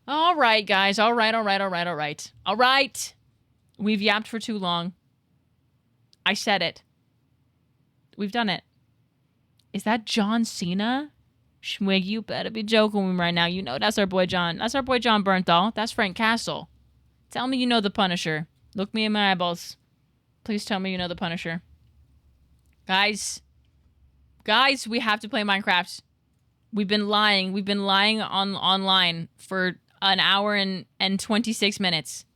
All right, guys. All right, all right, all right, all right. All right. We've yapped for too long. I said it. We've done it. Is that John Cena? Schwig, you better be joking with me right now. You know that's our boy John. That's our boy John Bernthal. That's Frank Castle. Tell me you know the Punisher. Look me in my eyeballs. Please tell me you know the Punisher. Guys. Guys, we have to play Minecraft. We've been lying. We've been lying online for an hour and 26 minutes.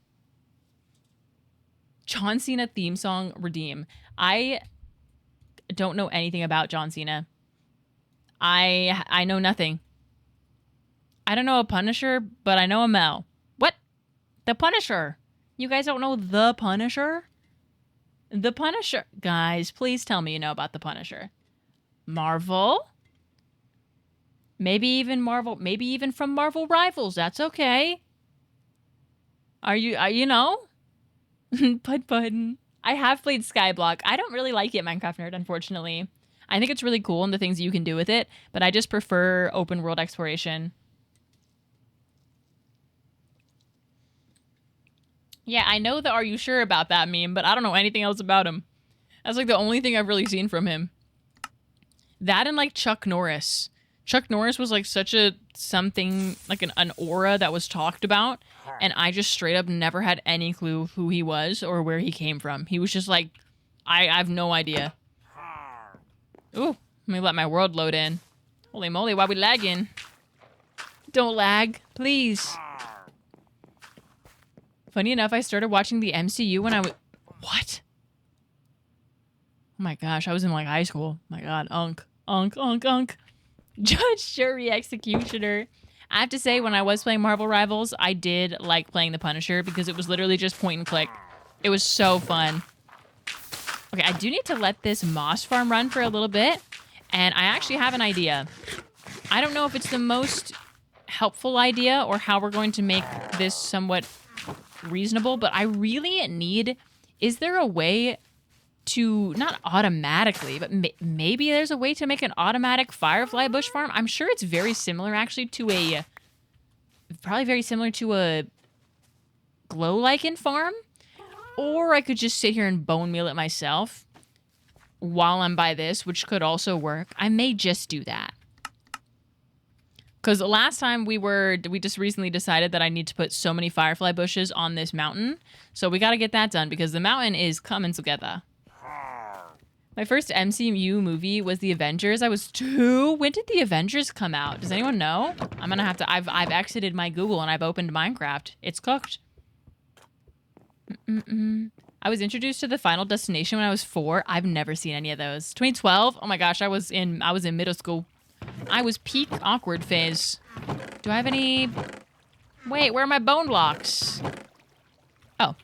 John Cena theme song, Redeem. I don't know anything about John Cena. I know nothing. I don't know a Punisher, but I know a Mel. What? The Punisher. You guys don't know the Punisher? The Punisher. Guys, please tell me you know about the Punisher. Marvel? Maybe even Marvel. Maybe even from Marvel Rivals. That's okay. Are you know? Put button. I have played Skyblock. I don't really like it, Minecraft Nerd, unfortunately. I think it's really cool and the things you can do with it, but I just prefer open world exploration. Yeah, I know the "Are you sure about that" meme, but I don't know anything else about him. That's like the only thing I've really seen from him. That and like Chuck Norris. Chuck Norris was like such a something, like an aura that was talked about, and I just straight up never had any clue who he was or where he came from. He was just like, I have no idea. Ooh, let me let my world load in. Holy moly, why we lagging? Don't lag, please. Funny enough, I started watching the MCU when I was... What? Oh my gosh, I was in like high school. My god, unk. Judge, jury, executioner. I have to say, when I was playing Marvel Rivals, I did like playing the Punisher because it was literally just point and click. It was so fun. Okay, I do need to let this moss farm run for a little bit, and I actually have an idea. I don't know if it's the most helpful idea or how we're going to make this somewhat reasonable, but I really need... Is there a way to, not automatically, but maybe there's a way to make an automatic firefly bush farm? I'm sure it's very similar actually to a... Probably very similar to a glow lichen farm. Or I could just sit here and bone meal it myself while I'm by this, which could also work. I may just do that. Because the last time we just recently decided that I need to put so many firefly bushes on this mountain. So we got to get that done because the mountain is coming together. My first MCU movie was The Avengers. I was 2. When did The Avengers come out? Does anyone know? I'm going to have to... I've exited my Google and I've opened Minecraft. It's cooked. I was introduced to the Final Destination when I was 4. I've never seen any of those. 2012? Oh my gosh, I was in middle school. I was peak awkward phase. Do I have any... Wait, where are my bone blocks? Oh.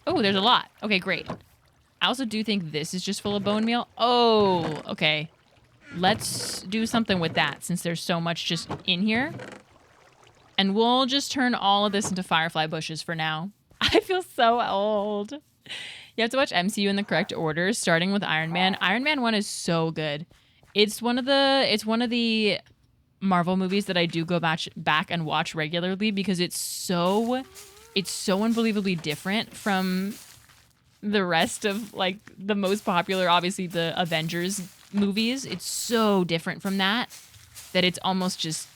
Oh, there's a lot. Okay, great. I also do think this is just full of bone meal. Oh, okay. Let's do something with that since there's so much just in here. And we'll just turn all of this into firefly bushes for now. I feel so old. You have to watch MCU in the correct order, starting with Iron Man. Iron Man 1 is so good. It's one of the Marvel movies that I do go back and watch regularly because it's so unbelievably different from the rest of like the most popular, obviously the Avengers movies. It's so different from that it's almost just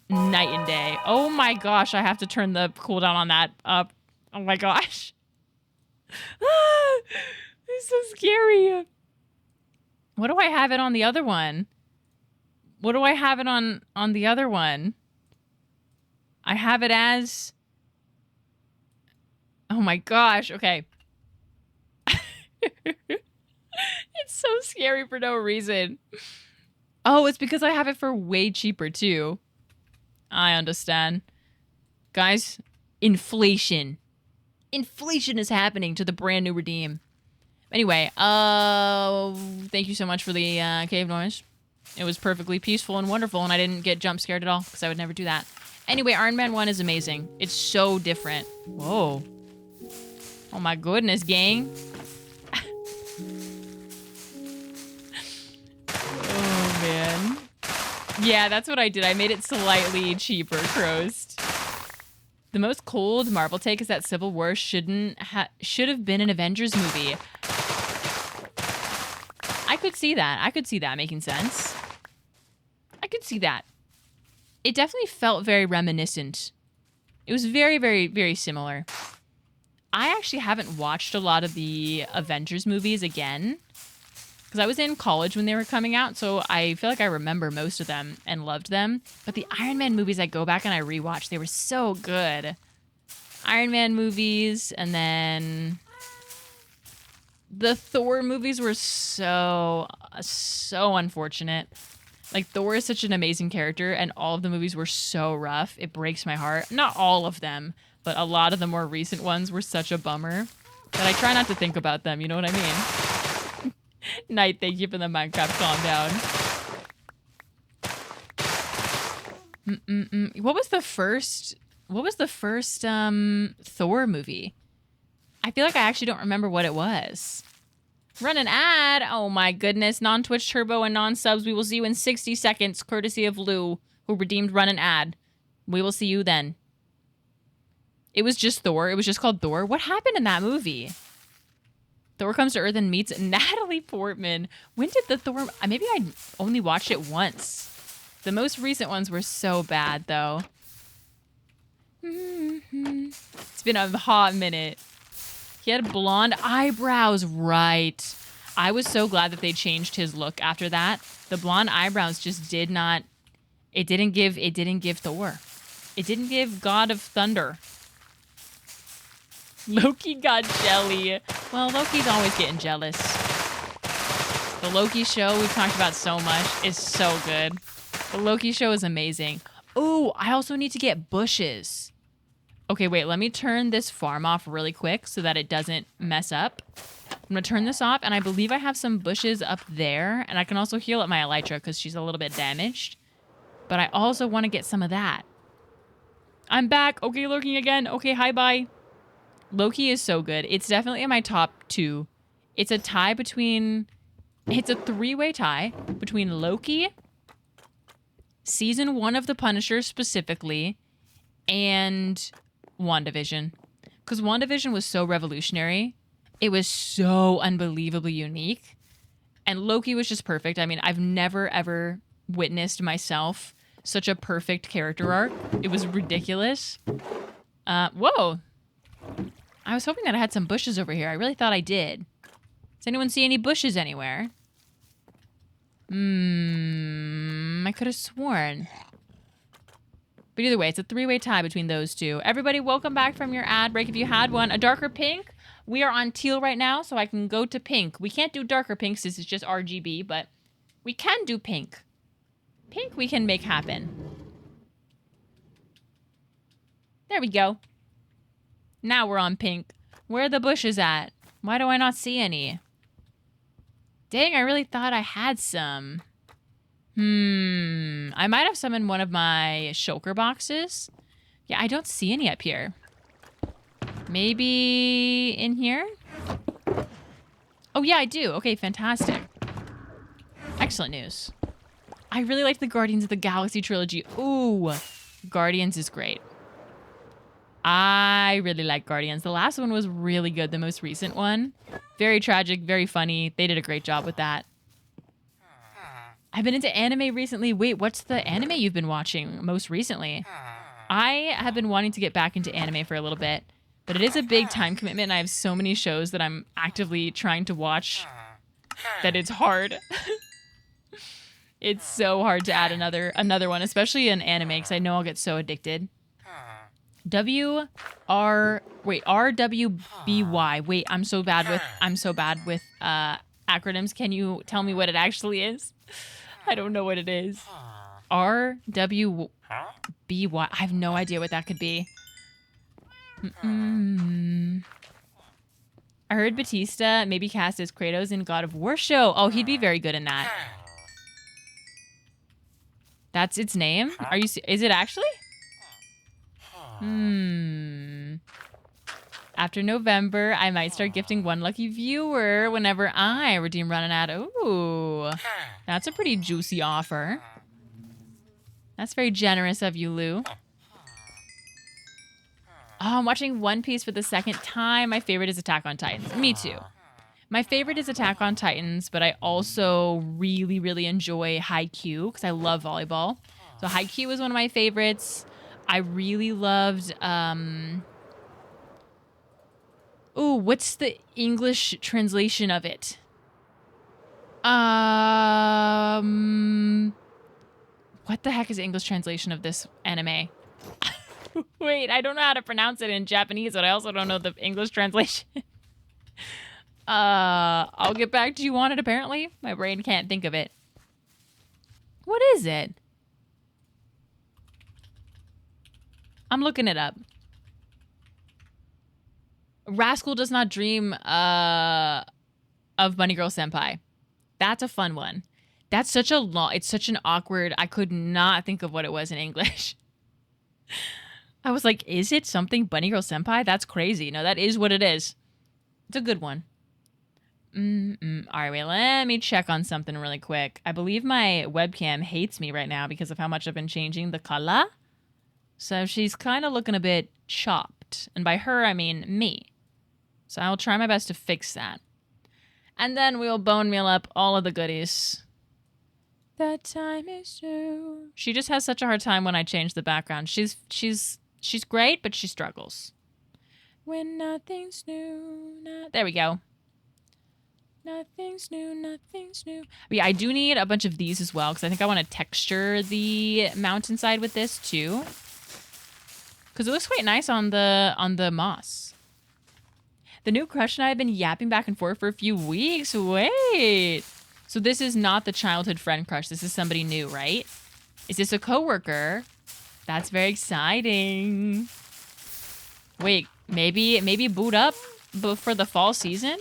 night and day. Oh my gosh, I have to turn the cooldown on that up. Oh my gosh. It's so scary. What do I have it on the other one? What do I have it on the other one? I have it as... Oh my gosh, okay. It's so scary for no reason. Oh, it's because I have it for way cheaper too. I understand. Guys, inflation. Inflation is happening to the brand new Redeem. Anyway, thank you so much for the cave noise. It was perfectly peaceful and wonderful, and I didn't get jump scared at all, because I would never do that. Anyway, Iron Man 1 is amazing. It's so different. Whoa. Oh my goodness, gang. Oh, man. Yeah, that's what I did. I made it slightly cheaper, Croast. The most cold Marvel take is that Civil War should have been an Avengers movie. I could see that. I could see that making sense. I could see that. It definitely felt very reminiscent. It was very, very, very similar. I actually haven't watched a lot of the Avengers movies again. Because I was in college when they were coming out, so I feel like I remember most of them and loved them. But the Iron Man movies, I go back and I rewatch. They were so good. Iron Man movies, and then the Thor movies were so unfortunate. Like, Thor is such an amazing character, and all of the movies were so rough. It breaks my heart. Not all of them, but a lot of the more recent ones were such a bummer that I try not to think about them, you know what I mean? Night, thank you for the Minecraft calm down. What was the first Thor movie? I feel like I actually don't remember what it was. Run an ad. Oh my goodness. Non-Twitch Turbo and non-subs. We will see you in 60 seconds, courtesy of Lou, who redeemed Run an ad. We will see you then. It was just Thor. It was just called Thor. What happened in that movie? Thor comes to Earth and meets Natalie Portman. When did the Thor... Maybe I only watched it once. The most recent ones were so bad, though. It's been a hot minute. He had blonde eyebrows, right. I was so glad that they changed his look after that. The blonde eyebrows just did not... It didn't give Thor. It didn't give God of Thunder. Loki got jelly. Well, Loki's always getting jealous. The Loki show we've talked about so much is so good. The Loki show is amazing. Oh, I also need to get bushes. Okay, wait, let me turn this farm off really quick so that it doesn't mess up. I'm going to turn this off, and I believe I have some bushes up there, and I can also heal up my Elytra because she's a little bit damaged. But I also want to get some of that. I'm back. Okay, lurking again. Okay, hi, bye. Loki is so good. It's definitely in my top 2. It's a tie between... It's a 3-way tie between Loki, Season 1 of The Punisher specifically, and WandaVision. Because WandaVision was so revolutionary. It was so unbelievably unique. And Loki was just perfect. I mean, I've never, ever witnessed myself such a perfect character arc. It was ridiculous. Whoa. I was hoping that I had some bushes over here. I really thought I did. Does anyone see any bushes anywhere? I could have sworn. But either way, it's a 3-way tie between those two. Everybody, welcome back from your ad break if you had one. A darker pink. We are on teal right now, so I can go to pink. We can't do darker pinks. This is just RGB, but we can do pink. Pink we can make happen. There we go. Now we're on pink. Where are the bushes at? Why do I not see any? Dang, I really thought I had some. I might have some in one of my shulker boxes. Yeah, I don't see any up here. Maybe in here? Oh, yeah, I do. Okay, fantastic. Excellent news. I really like the Guardians of the Galaxy trilogy. Ooh, Guardians is great. I really like Guardians. The last one was really good, the most recent one. Very tragic, very funny. They did a great job with that. I've been into anime recently. Wait, what's the anime you've been watching most recently? I have been wanting to get back into anime for a little bit, but it is a big time commitment, and I have so many shows that I'm actively trying to watch that it's hard. It's so hard to add another one, especially an anime, because I know I'll get so addicted. RWBY. Wait, I'm so bad with acronyms. Can you tell me what it actually is? I don't know what it is. RWBY. I have no idea what that could be. I heard Batista maybe cast as Kratos in God of War show. Oh, he'd be very good in that. That's its name? Are you? Is it actually? After November, I might start gifting one lucky viewer whenever I redeem run an ad. Ooh, that's a pretty juicy offer. That's very generous of you, Lou. Oh, I'm watching One Piece for the second time. My favorite is Attack on Titans. Me too. My favorite is Attack on Titans, but I also really, really enjoy Haikyuu because I love volleyball. So Haikyuu is one of my favorites. I really loved... Ooh, what's the English translation of it? What the heck is the English translation of this anime? Wait, I don't know how to pronounce it in Japanese, but I also don't know the English translation. I'll get back to you on it, apparently. My brain can't think of it. What is it? I'm looking it up. Rascal Does Not Dream of Bunny Girl Senpai. That's a fun one. That's such a long... It's such an awkward... I could not think of what it was in English. I was like, is it something Bunny Girl Senpai? That's crazy. No, that is what it is. It's a good one. All right, wait, let me check on something really quick. I believe my webcam hates me right now because of how much I've been changing the color. So she's kind of looking a bit chopped. And by her, I mean me. So I'll try my best to fix that. And then we'll bone meal up all of the goodies. That time is new. She just has such a hard time when I change the background. She's great, but she struggles. When nothing's new. There we go. Nothing's new, nothing's new. But yeah, I do need a bunch of these as well because I think I want to texture the mountainside with this too. Because it looks quite nice on the moss. The new crush and I have been yapping back and forth for a few weeks. Wait. So this is not the childhood friend crush. This is somebody new, right? Is this a coworker? That's very exciting. Wait, maybe boot up for the fall season?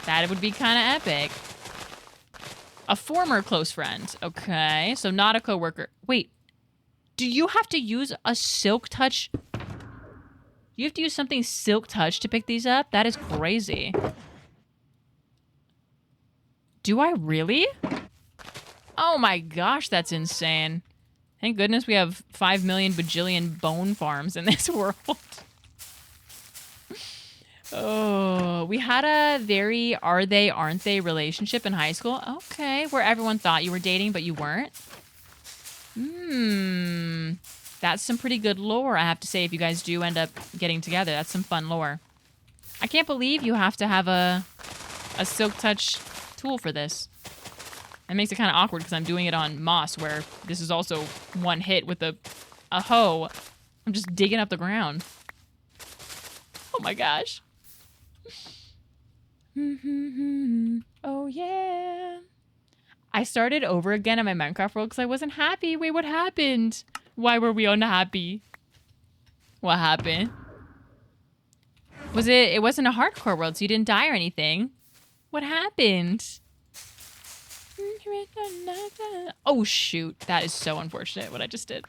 That would be kind of epic. A former close friend. Okay, so not a coworker. Wait, do you have to use a silk touch? You have to use something silk touch to pick these up? That is crazy. Do I really? Oh my gosh, that's insane. Thank goodness we have 5 million bajillion bone farms in this world. Oh, we had a very are they, aren't they relationship in high school. Okay, where everyone thought you were dating, but you weren't. That's some pretty good lore, I have to say, if you guys do end up getting together. That's some fun lore. I can't believe you have to have a silk touch tool for this. That makes it kind of awkward because I'm doing it on moss, where this is also one hit with a hoe. I'm just digging up the ground. Oh my gosh. Oh yeah. I started over again in my Minecraft world because I wasn't happy. Wait, what happened? Why were we unhappy? What happened? It wasn't a hardcore world, so you didn't die or anything. What happened? Oh shoot, that is so unfortunate what I just did.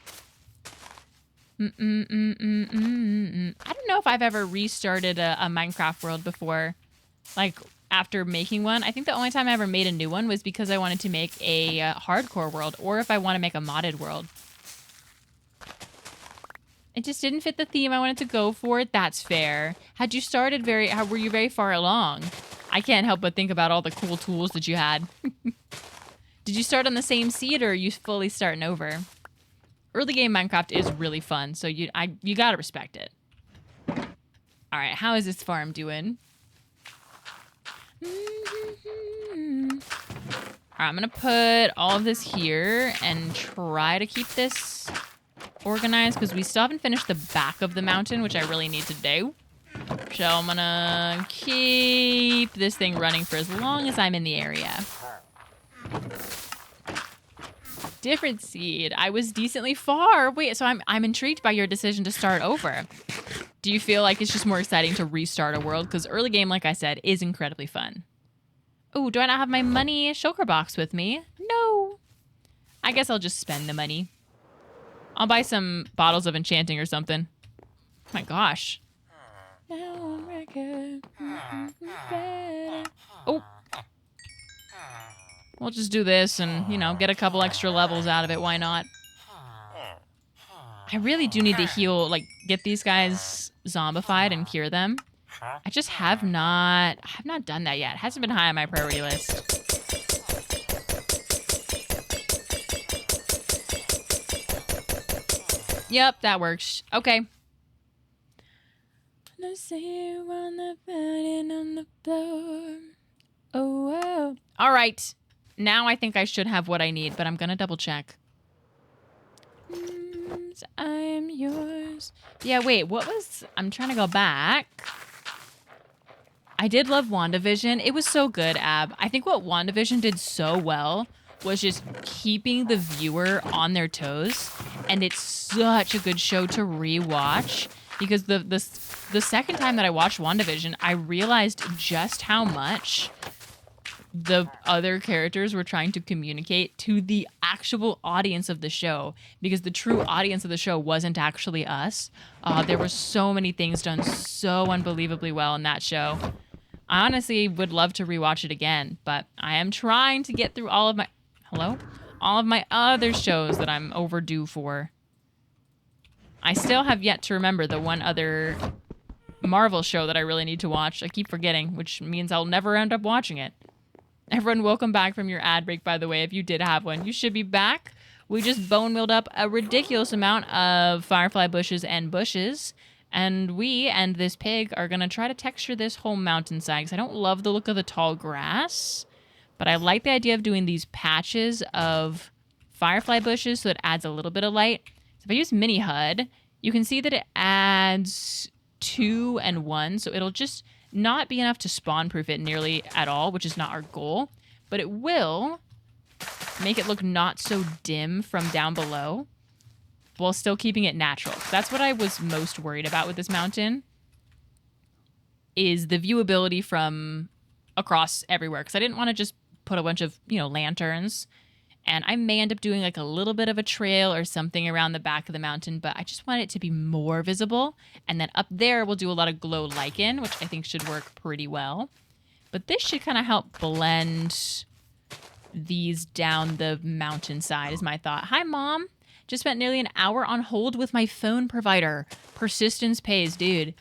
I don't know if I've ever restarted a Minecraft world before, like after making one. I think the only time I ever made a new one was because I wanted to make a hardcore world, or if I want to make a modded world. It just didn't fit the theme I wanted to go for. That's fair. Had you started were you very far along? I can't help but think about all the cool tools that you had. Did you start on the same seed, or are you fully starting over? Early game Minecraft is really fun, so you gotta respect it. All right, how is this farm doing? All right, I'm gonna put all of this here and try to keep this organized because we still haven't finished the back of the mountain, which I really need to do. So I'm gonna keep this thing running for as long as I'm in the area. Different seed. I was decently far. Wait, so I'm intrigued by your decision to start over. Do you feel like it's just more exciting to restart a world? Because early game, like I said, is incredibly fun. Oh, do I not have my money shulker box with me? No. I guess I'll just spend the money. I'll buy some bottles of enchanting or something. Oh my gosh. Oh. We'll just do this and, you know, get a couple extra levels out of it. Why not? I really do need to heal, like, get these guys zombified and cure them. I just have not done that yet. It hasn't been high on my priority list. Yep, that works. Okay. Oh. All right. Now I think I should have what I need, but I'm gonna double check. I'm yours. Yeah, wait, what was... I'm trying to go back. I did love WandaVision. It was so good, Ab. I think what WandaVision did so well was just keeping the viewer on their toes. And it's such a good show to rewatch. Because the second time that I watched WandaVision, I realized just how much the other characters were trying to communicate to the actual audience of the show, because the true audience of the show wasn't actually us. There were so many things done so unbelievably well in that show. I honestly would love to rewatch it again, but I am trying to get through all of my... Hello? All of my other shows that I'm overdue for. I still have yet to remember the one other Marvel show that I really need to watch. I keep forgetting, which means I'll never end up watching it. Everyone, welcome back from your ad break, by the way, if you did have one. You should be back. We just bone milled up a ridiculous amount of firefly bushes and bushes. And we and this pig are going to try to texture this whole mountainside, because I don't love the look of the tall grass. But I like the idea of doing these patches of firefly bushes so it adds a little bit of light. So if I use mini HUD, you can see that it adds 2 and 1. So it'll just... not be enough to spawn-proof it nearly at all, which is not our goal, but it will make it look not so dim from down below while still keeping it natural. That's what I was most worried about with this mountain, is the viewability from across everywhere, because I didn't want to just put a bunch of, lanterns, and I may end up doing like a little bit of a trail or something around the back of the mountain, but I just want it to be more visible. And then up there, we'll do a lot of glow lichen, which I think should work pretty well. But this should kind of help blend these down the mountainside, is my thought. Hi, Mom. Just spent nearly an hour on hold with my phone provider. Persistence pays, dude.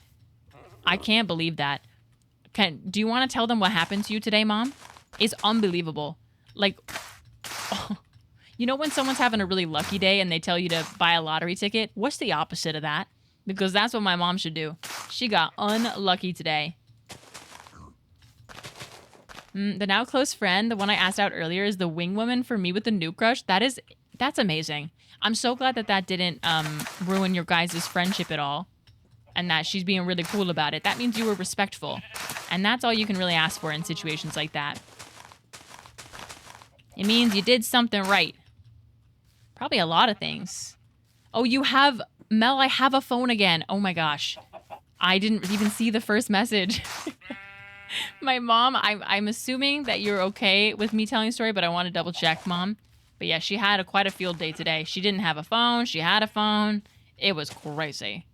I can't believe that. Do you want to tell them what happened to you today, Mom? It's unbelievable. Like... You know when someone's having a really lucky day and they tell you to buy a lottery ticket? What's the opposite of that? Because that's what my mom should do. She got unlucky today. The now close friend, the one I asked out earlier, is the wing woman for me with the noob crush. That's amazing. I'm so glad that didn't ruin your guys' friendship at all. And that she's being really cool about it. That means you were respectful. And that's all you can really ask for in situations like that. It means you did something right. Probably a lot of things. Oh, you have... Mel, I have a phone again. Oh my gosh. I didn't even see the first message. My mom, I'm assuming that you're okay with me telling a story, but I want to double check, Mom. But yeah, she had quite a field day today. She didn't have a phone. She had a phone. It was crazy.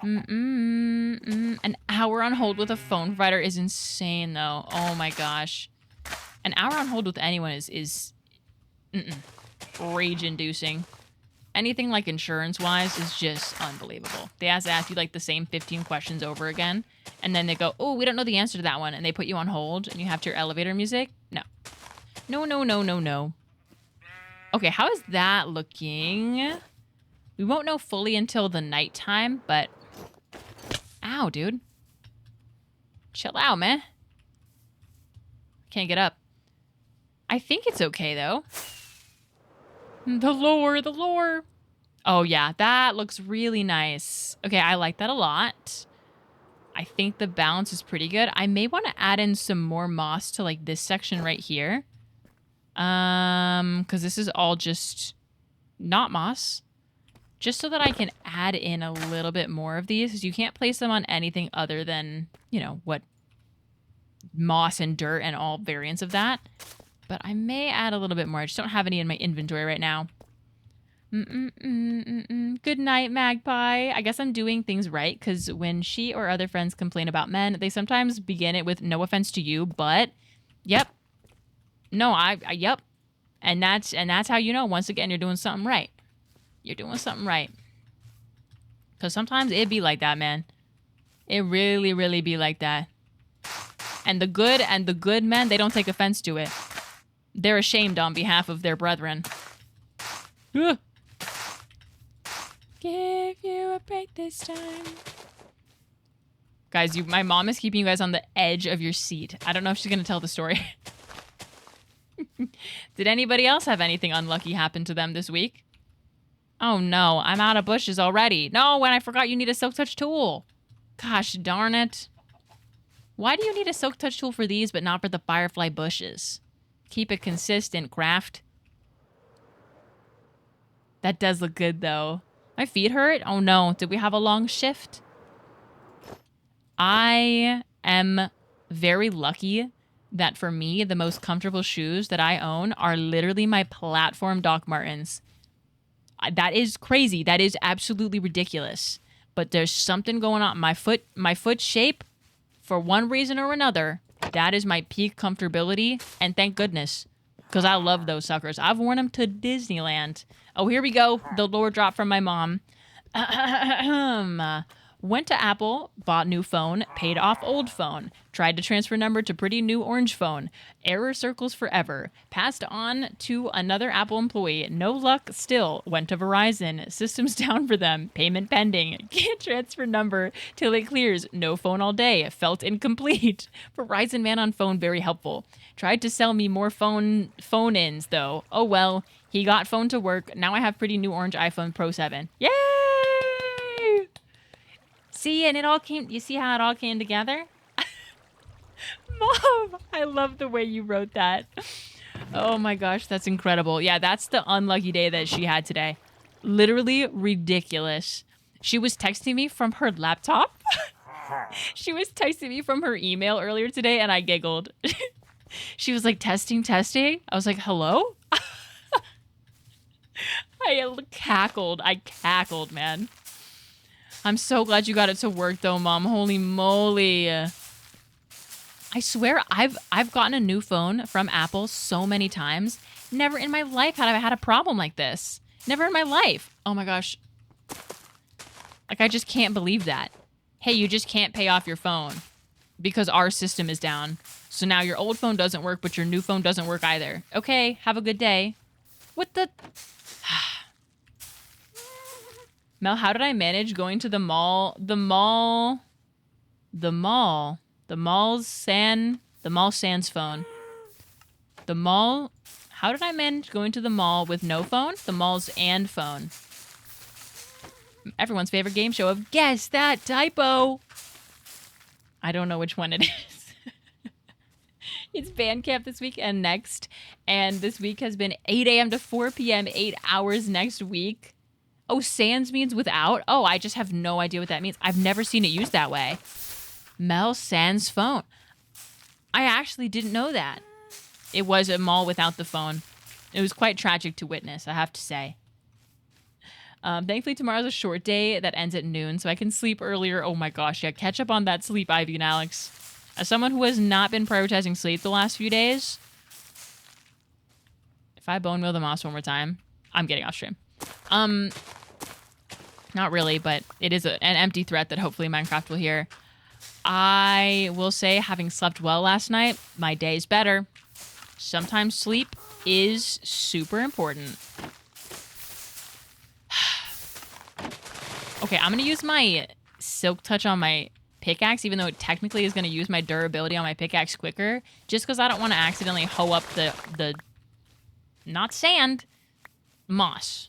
An hour on hold with a phone provider is insane, though. Oh my gosh. An hour on hold with anyone is rage-inducing. Anything like insurance-wise is just unbelievable. They ask you like the same 15 questions over again, and then they go, oh, we don't know the answer to that one, and they put you on hold, and you have to hear elevator music? No. No. Okay, how is that looking? We won't know fully until the nighttime, but... Ow, dude. Chill out, man. Can't get up. I think it's okay, though. The lore. Oh, yeah. That looks really nice. Okay, I like that a lot. I think the balance is pretty good. I may want to add in some more moss to, like, this section right here. Because this is all just not moss. Just so that I can add in a little bit more of these. Because you can't place them on anything other than, what moss and dirt and all variants of that. But I may add a little bit more. I just don't have any in my inventory right now. Good night, Magpie. I guess I'm doing things right, because when she or other friends complain about men, they sometimes begin it with no offense to you, but yep. No, yep. And that's how you know, once again, you're doing something right. You're doing something right. Because sometimes it be like that, man. It really, really be like that. And the good men, they don't take offense to it. They're ashamed on behalf of their brethren. Ugh. Give you a break this time. Guys, my mom is keeping you guys on the edge of your seat. I don't know if she's going to tell the story. Did anybody else have anything unlucky happen to them this week? Oh no, I'm out of bushes already. No, and I forgot you need a silk touch tool. Gosh darn it. Why do you need a silk touch tool for these but not for the firefly bushes? Keep it consistent, craft. That does look good though. My feet hurt? Oh no, did we have a long shift? I am very lucky that for me, the most comfortable shoes that I own are literally my platform Doc Martens. That is crazy. That is absolutely ridiculous. But there's something going on. My foot shape, for one reason or another, that is my peak comfortability. And thank goodness, because I love those suckers. I've worn them to Disneyland. Oh, here we go. The lore drop from my mom. Went to Apple, bought new phone, paid off old phone, tried to transfer number to pretty new orange phone, error circles forever, passed on to another Apple employee, no luck still, went to Verizon, systems down for them, payment pending, can't transfer number till it clears, no phone all day, felt incomplete. Verizon man on phone very helpful. Tried to sell me more phone-ins though. Oh well, he got phone to work, now I have pretty new orange iPhone Pro 7. Yay! See, and it all came, you see how it all came together? Mom, I love the way you wrote that. Oh my gosh, that's incredible. Yeah, that's the unlucky day that she had today. Literally ridiculous. She was texting me from her laptop. She was texting me from her email earlier today, and I giggled. She was like, testing. I was like, hello? I cackled, man. I'm so glad you got it to work though, Mom. Holy moly. I swear I've gotten a new phone from Apple so many times. Never in my life had I had a problem like this. Never in my life. Oh my gosh. Like, I just can't believe that. Hey, you just can't pay off your phone because our system is down. So now your old phone doesn't work, but your new phone doesn't work either. Okay, have a good day. What the... Mel, how did I manage going to the mall? The mall sans phone. The mall, how did I manage going to the mall with no phone? The mall's and phone. Everyone's favorite game show of Guess That Typo. I don't know which one it is. It's band camp this week and next. And this week has been 8 a.m. to 4 p.m., 8 hours next week. Oh, sans means without? Oh, I just have no idea what that means. I've never seen it used that way. Mel sans phone. I actually didn't know that. It was a mall without the phone. It was quite tragic to witness, I have to say. Thankfully, tomorrow's a short day that ends at noon, so I can sleep earlier. Oh my gosh, yeah, catch up on that sleep, Ivy and Alex. As someone who has not been prioritizing sleep the last few days, if I bone meal the moss one more time, I'm getting off stream. Not really, but it is an empty threat that hopefully Minecraft will hear. I will say, having slept well last night, my day's better. Sometimes sleep is super important. Okay, I'm going to use my Silk Touch on my pickaxe, even though it technically is going to use my durability on my pickaxe quicker, just because I don't want to accidentally hoe up the not sand, moss.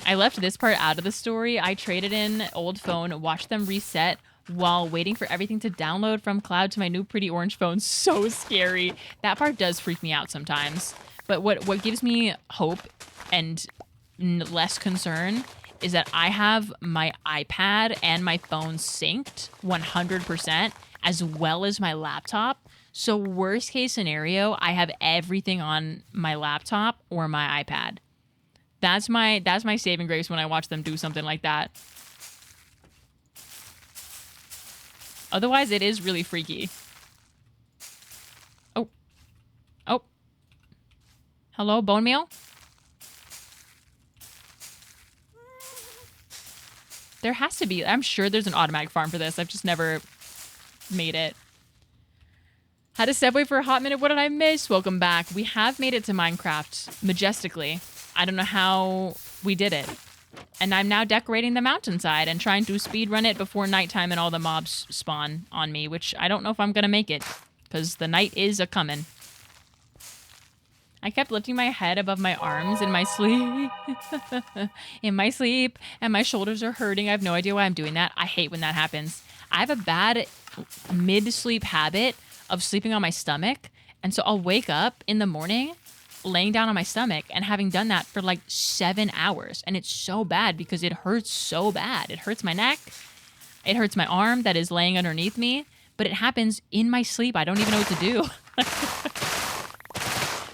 I left this part out of the story. I traded in old phone, watched them reset while waiting for everything to download from cloud to my new pretty orange phone. So scary. That part does freak me out sometimes. But what gives me hope and less concern is that I have my iPad and my phone synced 100% as well as my laptop. So worst case scenario, I have everything on my laptop or my iPad. That's my saving grace when I watch them do something like that. Otherwise, it is really freaky. Oh. Hello, bone meal? There has to be. I'm sure there's an automatic farm for this. I've just never made it. Had to step away for a hot minute. What did I miss? Welcome back. We have made it to Minecraft majestically. I don't know how we did it. And I'm now decorating the mountainside and trying to speedrun it before nighttime and all the mobs spawn on me, which I don't know if I'm going to make it because the night is a-coming. I kept lifting my head above my arms in my sleep. In my sleep. And my shoulders are hurting. I have no idea why I'm doing that. I hate when that happens. I have a bad mid-sleep habit of sleeping on my stomach. And so I'll wake up in the morning laying down on my stomach and having done that for like 7 hours. And it's so bad because it hurts so bad. It hurts my neck. It hurts my arm that is laying underneath me. But it happens in my sleep. I don't even know what to do.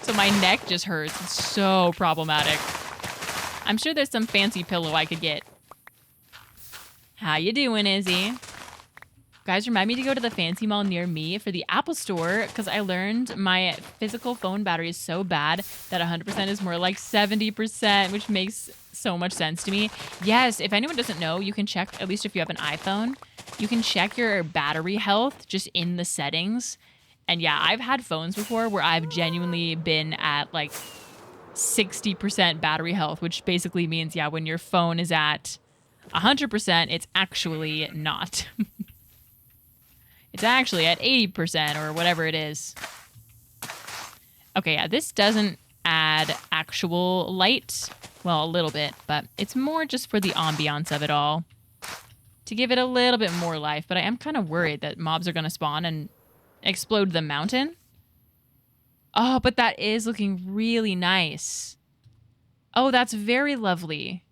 So my neck just hurts. It's so problematic. I'm sure there's some fancy pillow I could get. How you doing, Izzy? Guys, remind me to go to the fancy mall near me for the Apple Store because I learned my physical phone battery is so bad that 100% is more like 70%, which makes so much sense to me. Yes, if anyone doesn't know, you can check, at least if you have an iPhone, you can check your battery health just in the settings. And yeah, I've had phones before where I've genuinely been at like 60% battery health, which basically means, yeah, when your phone is at 100%, it's actually not. It's actually at 80% or whatever it is. Okay, yeah, this doesn't add actual light. Well, a little bit, but it's more just for the ambiance of it all. To give it a little bit more life, but I am kind of worried that mobs are going to spawn and explode the mountain. Oh, but that is looking really nice. Oh, that's very lovely.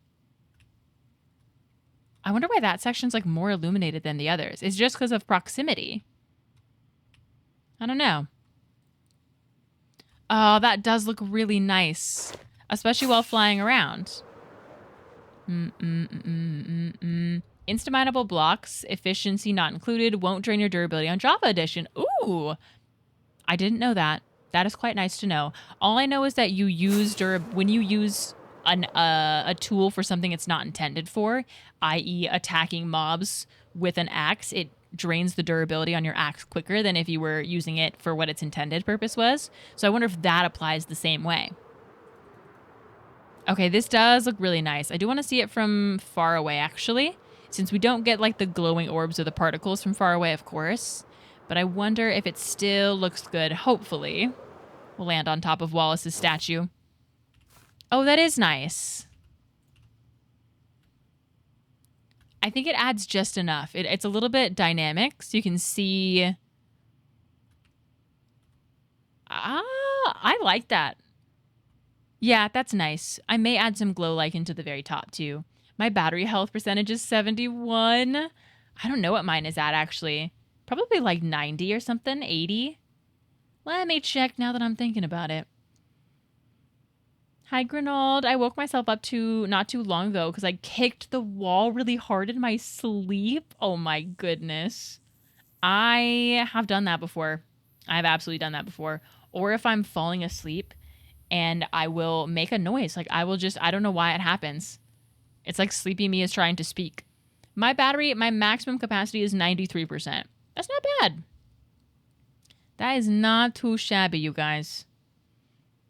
I wonder why that section's like more illuminated than the others. It's just because of proximity. I don't know. Oh, that does look really nice. Especially while flying around. Instaminable blocks, efficiency not included, won't drain your durability on Java Edition. Ooh! I didn't know that. That is quite nice to know. All I know is that you use when you use a tool for something it's not intended for, i.e. attacking mobs with an axe, it drains the durability on your axe quicker than if you were using it for what its intended purpose was. So I wonder if that applies the same way. Okay, this does look really nice. I do want to see it from far away, actually, since we don't get like the glowing orbs or the particles from far away, of course. But I wonder if it still looks good. Hopefully. We'll land on top of Wallace's statue. Oh, that is nice. I think it adds just enough. It's a little bit dynamic, so you can see... I like that. Yeah, that's nice. I may add some glow lichen to the very top, too. My battery health percentage is 71. I don't know what mine is at, actually. Probably like 90 or something, 80. Let me check now that I'm thinking about it. Hi, Grenald. I woke myself up not too long ago because I kicked the wall really hard in my sleep. Oh my goodness. I have done that before. I have absolutely done that before. Or if I'm falling asleep and I will make a noise. Like I don't know why it happens. It's like sleepy me is trying to speak. My maximum capacity is 93%. That's not bad. That is not too shabby, you guys.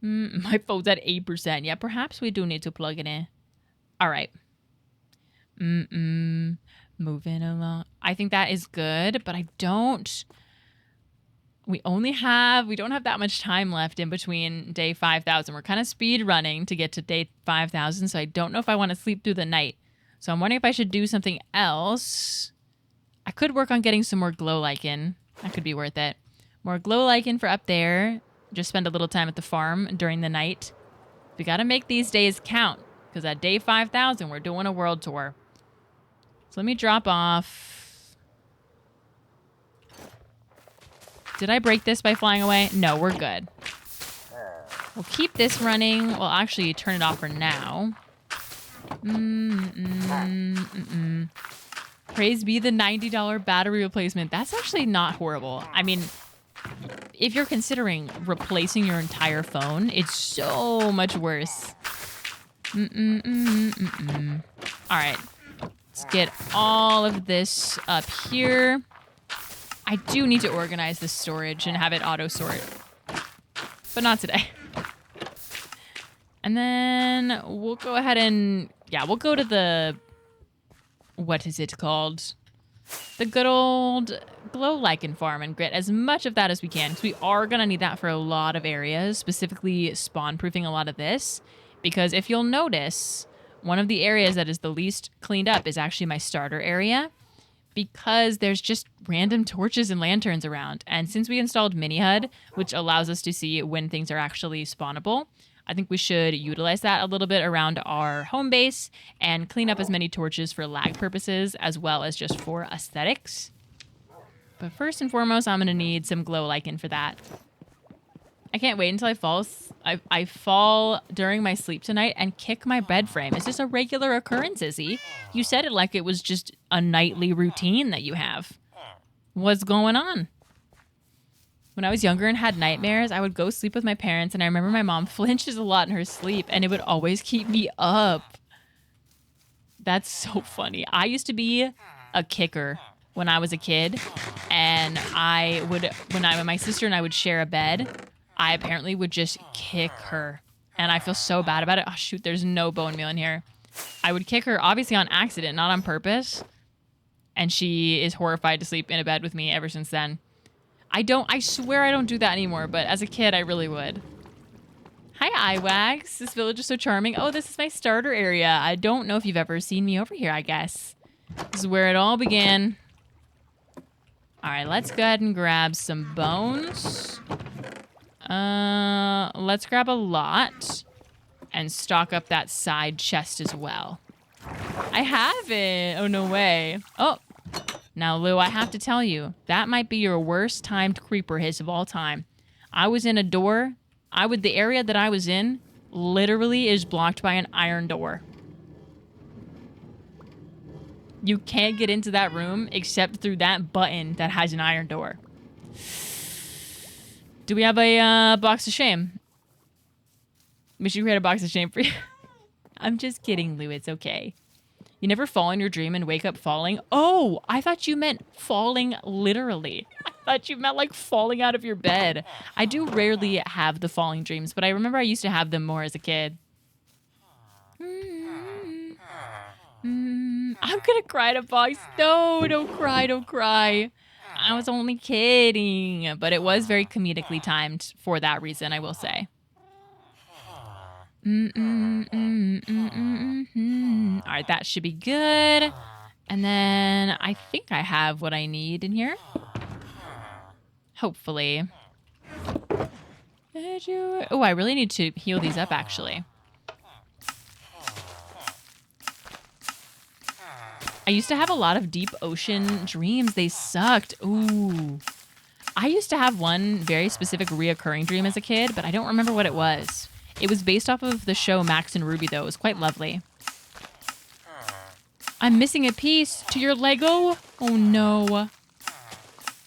My phone's at 8%. Yeah, perhaps we do need to plug it in. All right. Moving along. I think that is good, but I don't... We don't have that much time left in between day 5,000. We're kind of speed running to get to day 5,000, so I don't know if I want to sleep through the night. So I'm wondering if I should do something else. I could work on getting some more glow lichen. That could be worth it. More glow lichen for up there. Just spend a little time at the farm during the night. We got to make these days count, because at day 5,000, we're doing a world tour. So let me drop off. Did I break this by flying away? No, we're good. We'll keep this running. We'll actually turn it off for now. Praise be the $90 battery replacement. That's actually not horrible. I mean, if you're considering replacing your entire phone, it's so much worse. All right. Let's get all of this up here. I do need to organize this storage and have it auto-sort. But not today. And then we'll go ahead and... Yeah, we'll go to the... What is it called? The good old glow lichen farm and get as much of that as we can. Because we are going to need that for a lot of areas. Specifically spawn-proofing a lot of this. Because if you'll notice, one of the areas that is the least cleaned up is actually my starter area. Because there's just random torches and lanterns around. And since we installed Mini HUD, which allows us to see when things are actually spawnable, I think we should utilize that a little bit around our home base and clean up as many torches for lag purposes as well as just for aesthetics. But first and foremost, I'm going to need some glow lichen for that. I can't wait until I fall during my sleep tonight and kick my bed frame. Is this a regular occurrence, Izzy? You said it like it was just a nightly routine that you have. What's going on? When I was younger and had nightmares, I would go sleep with my parents, and I remember my mom flinches a lot in her sleep, and it would always keep me up. That's so funny. I used to be a kicker when I was a kid, and when my sister and I would share a bed, I apparently would just kick her. And I feel so bad about it. Oh, shoot, there's no bone meal in here. I would kick her, obviously on accident, not on purpose. And she is horrified to sleep in a bed with me ever since then. I swear I don't do that anymore, but as a kid, I really would. Hi, Iwags. This village is so charming. Oh, this is my starter area. I don't know if you've ever seen me over here, I guess. This is where it all began. All right, let's go ahead and grab some bones. Let's grab a lot and stock up that side chest as well. I have it. Oh, no way. Oh, now, Lou, I have to tell you, that might be your worst timed creeper hiss of all time. I was in a door. The area that I was in literally is blocked by an iron door. You can't get into that room except through that button that has an iron door. Do we have a box of shame? We should create a box of shame for you. I'm just kidding, Lou. It's okay. You never fall in your dream and wake up falling? Oh, I thought you meant falling literally. I thought you meant like falling out of your bed. I do rarely have the falling dreams, but I remember I used to have them more as a kid. I'm gonna cry at a box. No, don't cry, don't cry. I was only kidding, but it was very comedically timed for that reason, I will say. All right, that should be good. And then I think I have what I need in here. Hopefully. Oh, I really need to heal these up, actually. I used to have a lot of deep ocean dreams. They sucked. Ooh. I used to have one very specific reoccurring dream as a kid, but I don't remember what it was. It was based off of the show Max and Ruby, though. It was quite lovely. I'm missing a piece to your Lego. Oh, no.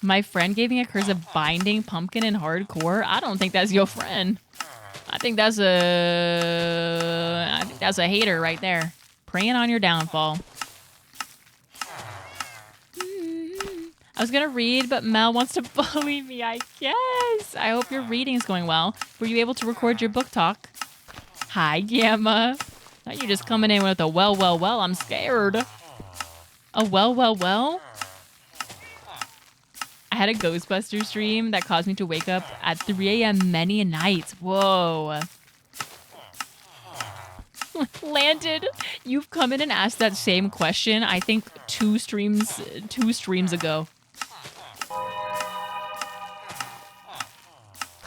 My friend gave me a curse of binding pumpkin in hardcore. I don't think that's your friend. I think that's a hater right there. Preying on your downfall. I was going to read, but Mel wants to bully me, I guess. I hope your reading is going well. Were you able to record your book talk? Hi, Gamma. Thought you just coming in with a well, I'm scared. A well? I had a Ghostbusters dream that caused me to wake up at 3 a.m. many nights. Whoa. Landed, you've come in and asked that same question, I think, two streams ago.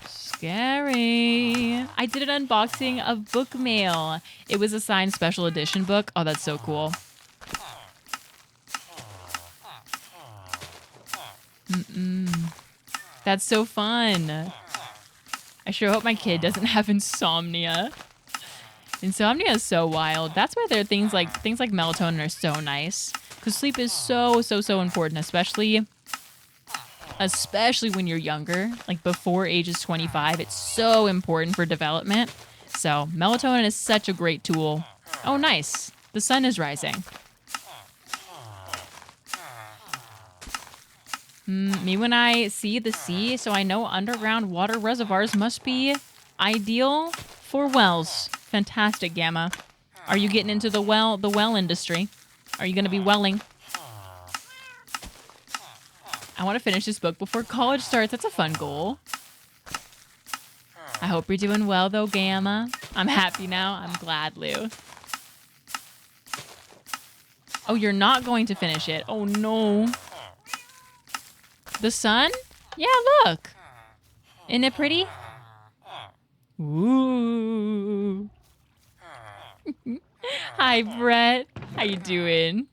Scary. I did an unboxing of book mail. It was a signed special edition book. Oh, that's so cool. That's so fun. I sure hope my kid doesn't have insomnia. Insomnia is so wild. That's why there are things like melatonin are so nice. Because sleep is so important, especially when you're younger, like before ages 25. It's so important for development. So melatonin is such a great tool. Oh, nice. The sun is rising. Me when I see the sea, so I know underground water reservoirs must be ideal for wells. Fantastic, Gamma. Are you getting into the well industry? Are you going to be welling? I want to finish this book before college starts. That's a fun goal. I hope you're doing well, though, Gamma. I'm happy now. I'm glad, Lou. Oh, you're not going to finish it. Oh, no. The sun? Yeah, look. Isn't it pretty? Ooh. Hi, Brett. How you doing?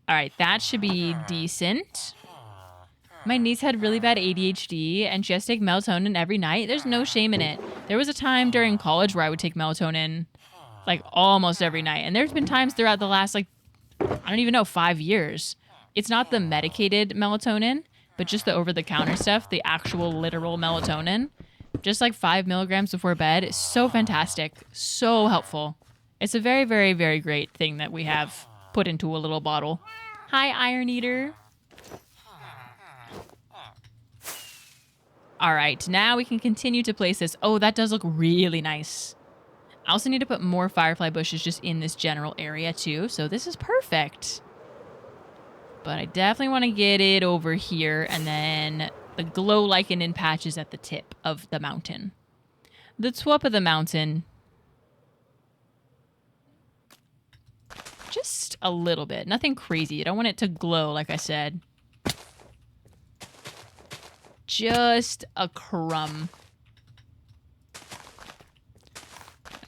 All right, that should be decent. My niece had really bad ADHD, and she has to take melatonin every night. There's no shame in it. There was a time during college where I would take melatonin, like, almost every night. And there's been times throughout the last, like, I don't even know, 5 years. It's not the medicated melatonin, but just the over-the-counter stuff, the actual literal melatonin. Just like 5 milligrams before bed. It's so fantastic. So helpful. It's a very, very, very great thing that we have put into a little bottle. Hi, Iron Eater. All right, now we can continue to place this. Oh, that does look really nice. I also need to put more firefly bushes just in this general area too, so this is perfect. But I definitely want to get it over here, and then the glow lichen in patches at the tip of the mountain. The top of the mountain. Just a little bit. Nothing crazy. I don't want it to glow, like I said. Just a crumb.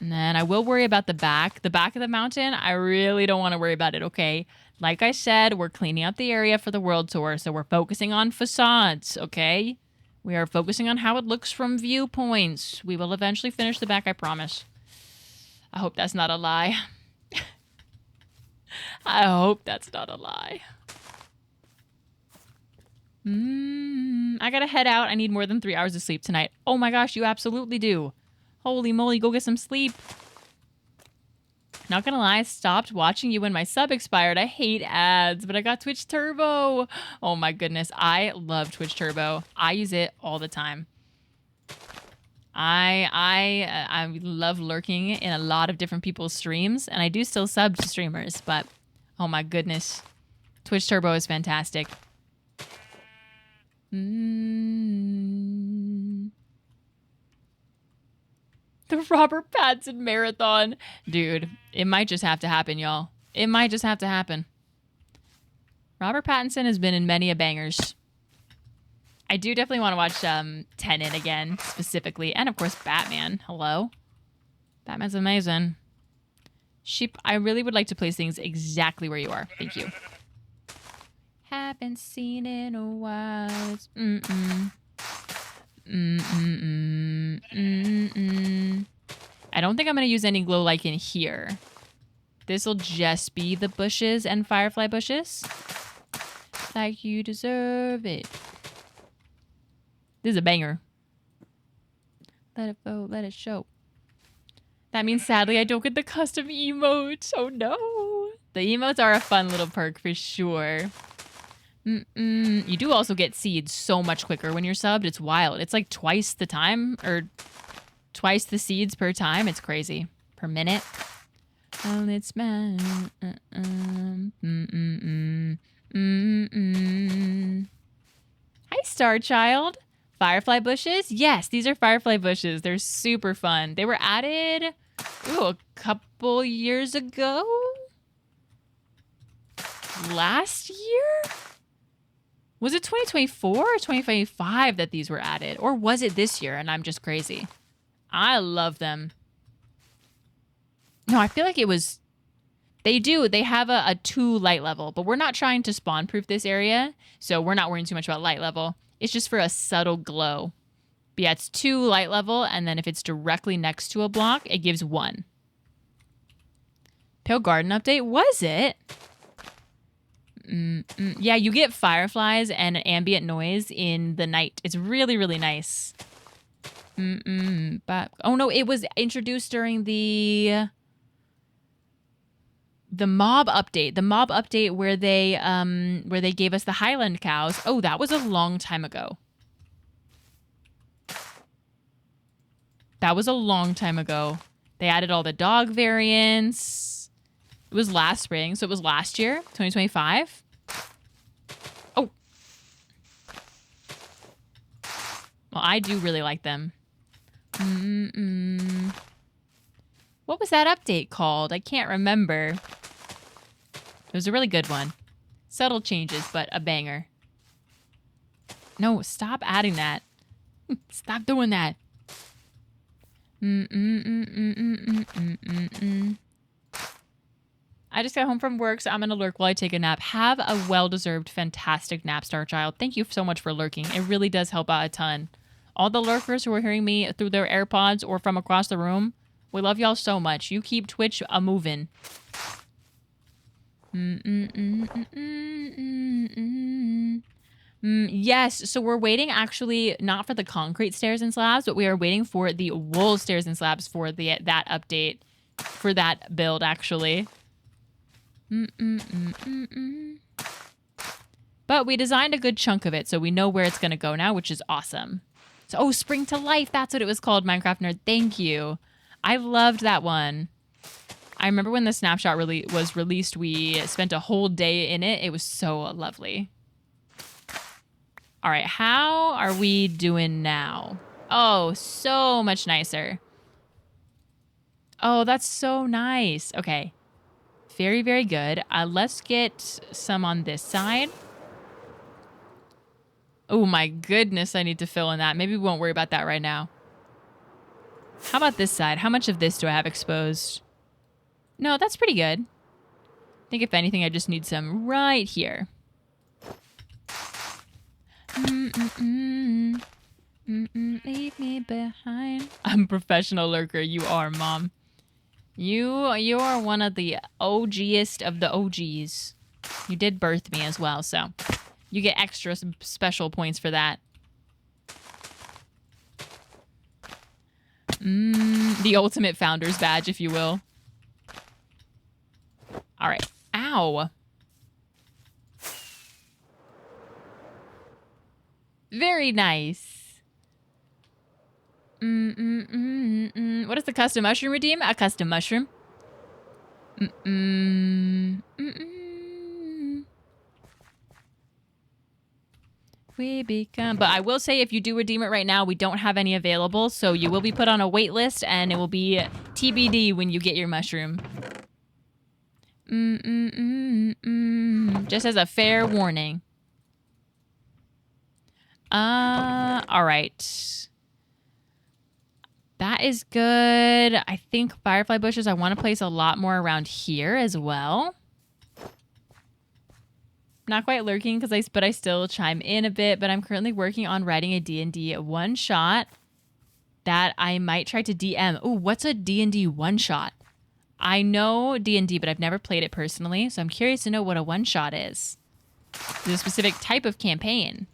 And then I will worry about the back. The back of the mountain, I really don't want to worry about it, okay? Like I said, we're cleaning up the area for the world tour, so we're focusing on facades, okay? We are focusing on how it looks from viewpoints. We will eventually finish the back, I promise. I hope that's not a lie. I hope that's not a lie. I gotta head out. I need more than 3 hours of sleep tonight. Oh my gosh, you absolutely do. Holy moly, go get some sleep. Not gonna lie, I stopped watching you when my sub expired. I hate ads, but I got Twitch Turbo. Oh my goodness, I love Twitch Turbo. I use it all the time. I love lurking in a lot of different people's streams, and I do still sub to streamers, but oh my goodness. Twitch Turbo is fantastic. The Robert Pattinson marathon. Dude, it might just have to happen, y'all. It might just have to happen. Robert Pattinson has been in many a bangers. I do definitely want to watch Tenet again, specifically. And, of course, Batman. Hello? Batman's amazing. Sheep, I really would like to place things exactly where you are. Thank you. Haven't seen in a while. It's I don't think I'm going to use any glow lichen here. This will just be the bushes and firefly bushes. Like you deserve it. This is a banger. Let it vote, let it show. That means sadly I don't get the custom emotes. Oh no. The emotes are a fun little perk for sure. You do also get seeds so much quicker when you're subbed. It's wild. It's like twice the time, or twice the seeds per time. It's crazy. Per minute. Oh, it's mine. Hi, Star Child. Firefly bushes? Yes, these are firefly bushes. They're super fun. They were added, a couple years ago? Last year? Was it 2024 or 2025 that these were added? Or was it this year and I'm just crazy? I love them. No, I feel like it was... They have a 2 light level, but we're not trying to spawn proof this area, so we're not worrying too much about light level. It's just for a subtle glow. But yeah, it's 2 light level, and then if it's directly next to a block, it gives 1. Pale Garden update? Was it? Yeah, you get fireflies and ambient noise in the night. It's really, really nice. But oh no, it was introduced during the The mob update where they gave us the Highland cows. Oh, that was a long time ago. That was a long time ago. They added all the dog variants. It was last spring, so it was last year, 2025. Oh. Well, I do really like them. What was that update called? I can't remember. It was a really good one. Subtle changes, but a banger. No, stop adding that. Stop doing that. I just got home from work, so I'm gonna lurk while I take a nap. Have a well-deserved, fantastic nap, Star Child. Thank you so much for lurking. It really does help out a ton. All the lurkers who are hearing me through their AirPods or from across the room, we love y'all so much. You keep Twitch a-moving. Yes, so we're waiting actually not for the concrete stairs and slabs, but we are waiting for the wool stairs and slabs for that update, for that build actually. But we designed a good chunk of it, so we know where it's going to go now, which is awesome. So, oh, Spring to Life, that's what it was called, Minecraft Nerd. Thank you. I loved that one. I remember when the snapshot was released, we spent a whole day in it. It was so lovely. All right, how are we doing now? Oh, so much nicer. Oh, that's so nice. Okay. Very, very good. Let's get some on this side. Oh my goodness, I need to fill in that. Maybe we won't worry about that right now. How about this side? How much of this do I have exposed? No, that's pretty good. I think if anything, I just need some right here. Leave me behind. I'm a professional lurker. You are, Mom. You are one of the OGest of the OGs. You did birth me as well, so you get extra special points for that. The ultimate founder's badge, if you will. All right. Ow. Very nice. What does the custom mushroom redeem? A custom mushroom. We become... But I will say, if you do redeem it right now, we don't have any available, so you will be put on a wait list, and it will be TBD when you get your mushroom. Just as a fair warning. All right. That is good. I think firefly bushes, I want to place a lot more around here as well. Not quite lurking, but I still chime in a bit, but I'm currently working on writing a D&D one-shot that I might try to DM. Oh, what's a D&D one-shot? I know D&D, but I've never played it personally, so I'm curious to know what a one-shot is. Is it a specific type of campaign?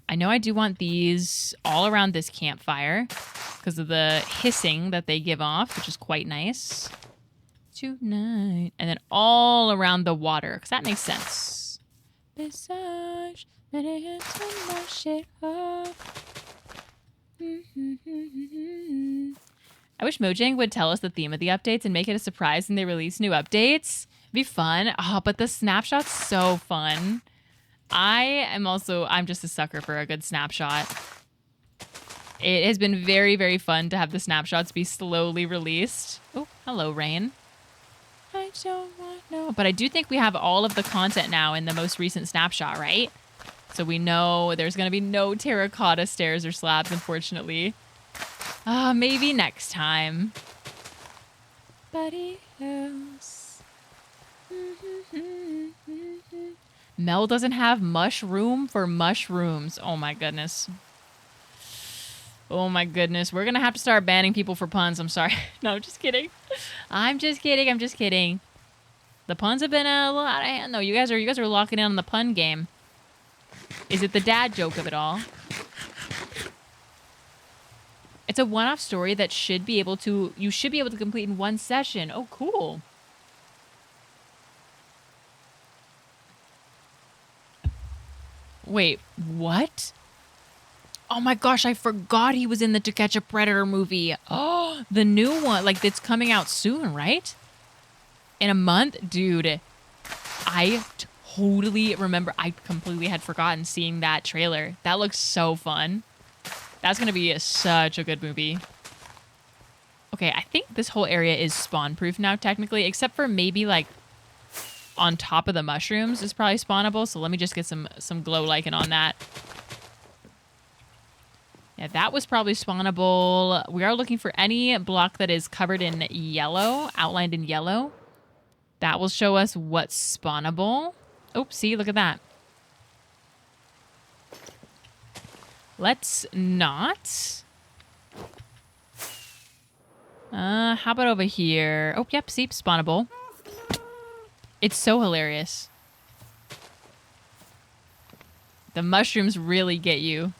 I know I do want these all around this campfire because of the hissing that they give off, which is quite nice. Tonight. And then all around the water, because that makes sense. Massage, let it hit some more shit off. I wish Mojang would tell us the theme of the updates and make it a surprise when they release new updates. It'd be fun. Oh, but the snapshot's so fun. I'm just a sucker for a good snapshot. It has been very, very fun to have the snapshots be slowly released. Oh, hello, Rain. I don't want no. But I do think we have all of the content now in the most recent snapshot, right? So we know there's going to be no terracotta stairs or slabs, unfortunately. Maybe next time. Buddy house. Mel doesn't have mushroom for mushrooms. Oh my goodness. Oh my goodness. We're going to have to start banning people for puns. I'm sorry. No, just kidding. I'm just kidding. The puns have been a little out of hand though. You guys are locking in on the pun game. Is it the dad joke of it all? It's a one-off story that you should be able to complete in one session. Oh, cool. Wait, what? Oh my gosh, I forgot he was in the To Catch a Predator movie. Oh, the new one, like it's coming out soon, right? In a month? Dude, I totally remember. I completely had forgotten seeing that trailer. That looks so fun. That's going to be such a good movie. Okay, I think this whole area is spawn-proof now, technically, except for maybe, like, on top of the mushrooms is probably spawnable. So let me just get some glow lichen on that. Yeah, that was probably spawnable. We are looking for any block that is covered in yellow, outlined in yellow. That will show us what's spawnable. Oh, see, look at that. Let's not. How about over here? Oh, yep, see, spawnable. It's so hilarious. The mushrooms really get you.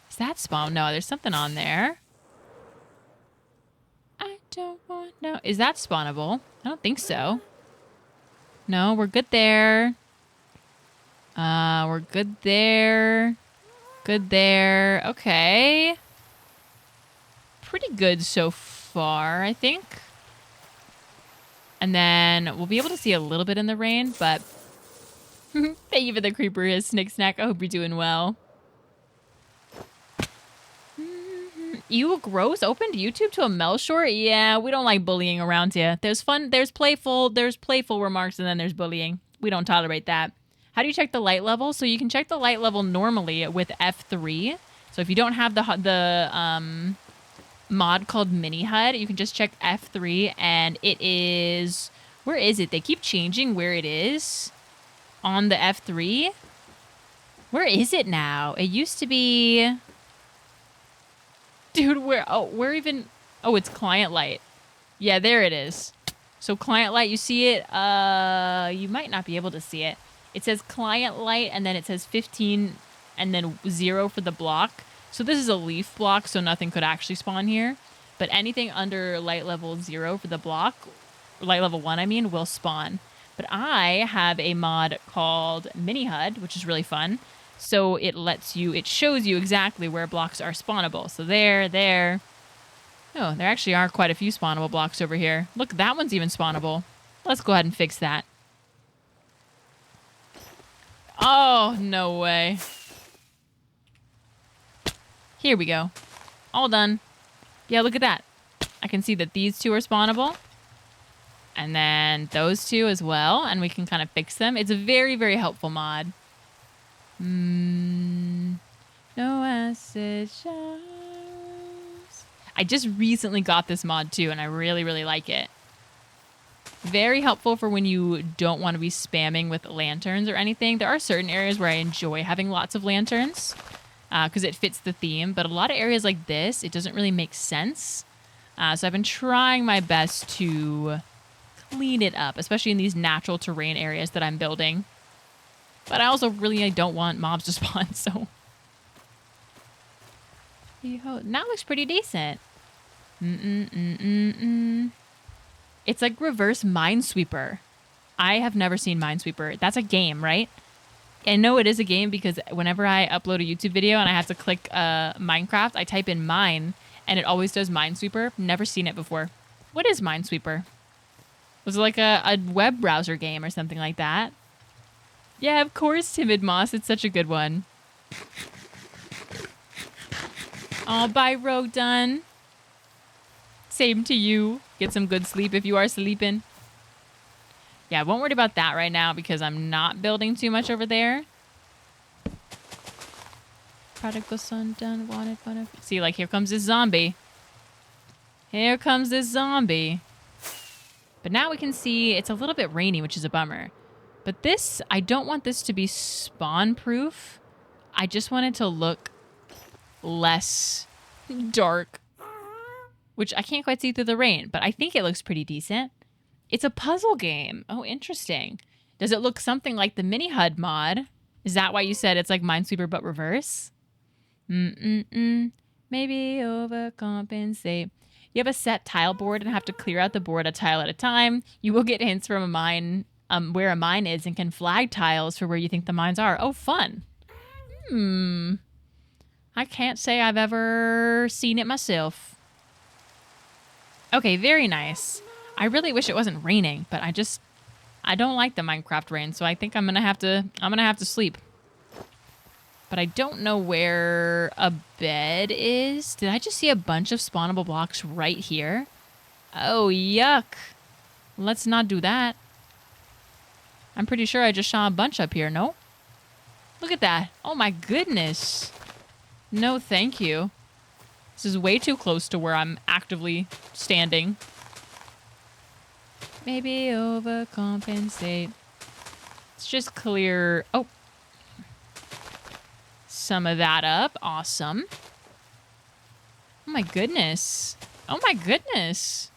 Is that spawn? No, there's something on there. I don't want... No, is that spawnable? I don't think so. No, we're good there. We're good there. Good there. Okay. Pretty good so far, I think. And then we'll be able to see a little bit in the rain, but... Thank you for the creeper, his snick snack. I hope you're doing well. You gross opened YouTube to a Mel short? Yeah, we don't like bullying around here. There's fun, there's playful remarks, and then there's bullying. We don't tolerate that. How do you check the light level? So you can check the light level normally with F3. So if you don't have the mod called Mini HUD, you can just check F3, and it is... Where is it? They keep changing where it is on the F3. Where is it now? It used to be... Dude, where... Oh, where even... Oh, it's client light. Yeah, there it is. So client light, you see it? You might not be able to see it. It says client light, and then it says 15, and then 0 for the block. So this is a leaf block, so nothing could actually spawn here. But anything under light level 0 for the block, light level 1, I mean, will spawn. But I have a mod called Mini HUD, which is really fun. So it lets you, it shows you exactly where blocks are spawnable. So there. Oh, there actually are quite a few spawnable blocks over here. Look, that one's even spawnable. Let's go ahead and fix that. Oh, no way. Here we go. All done. Yeah, look at that. I can see that these two are spawnable. And then those two as well. And we can kind of fix them. It's a very, very helpful mod. No acid showers. I just recently got this mod too, and I really, really like it. Very helpful for when you don't want to be spamming with lanterns or anything. There are certain areas where I enjoy having lots of lanterns because it fits the theme. But a lot of areas like this, it doesn't really make sense. So I've been trying my best to clean it up, especially in these natural terrain areas that I'm building. But I also really don't want mobs to spawn, so... That looks pretty decent. It's like reverse Minesweeper. I have never seen Minesweeper. That's a game, right? I know it is a game because whenever I upload a YouTube video and I have to click Minecraft, I type in mine, and it always does Minesweeper. Never seen it before. What is Minesweeper? Was it like a web browser game or something like that? Yeah, of course, Timid Moss. It's such a good one. Oh, bye, Rogue Done. Same to you. Get some good sleep if you are sleeping. Yeah, I won't worry about that right now because I'm not building too much over there. Prodigal son done wanted fun. See, like, here comes this zombie. Here comes this zombie. But now we can see it's a little bit rainy, which is a bummer. But this, I don't want this to be spawn-proof. I just want it to look less dark, which I can't quite see through the rain, but I think it looks pretty decent. It's a puzzle game. Oh, interesting. Does it look something like the Mini HUD mod? Is that why you said it's like Minesweeper but reverse? Maybe overcompensate. You have a set tile board and have to clear out the board a tile at a time. You will get hints from a mine, where a mine is, and can flag tiles for where you think the mines are. Oh, fun. I can't say I've ever seen it myself. Okay, very nice. I really wish it wasn't raining, but I don't like the Minecraft rain, so I think I'm gonna have to sleep. But I don't know where a bed is. Did I just see a bunch of spawnable blocks right here? Oh, yuck. Let's not do that. I'm pretty sure I just saw a bunch up here, no? Look at that. Oh my goodness. No, thank you. This is way too close to where I'm actively standing. Maybe overcompensate. Let's just clear... Oh. Some of that up. Awesome. Oh my goodness. Oh my goodness.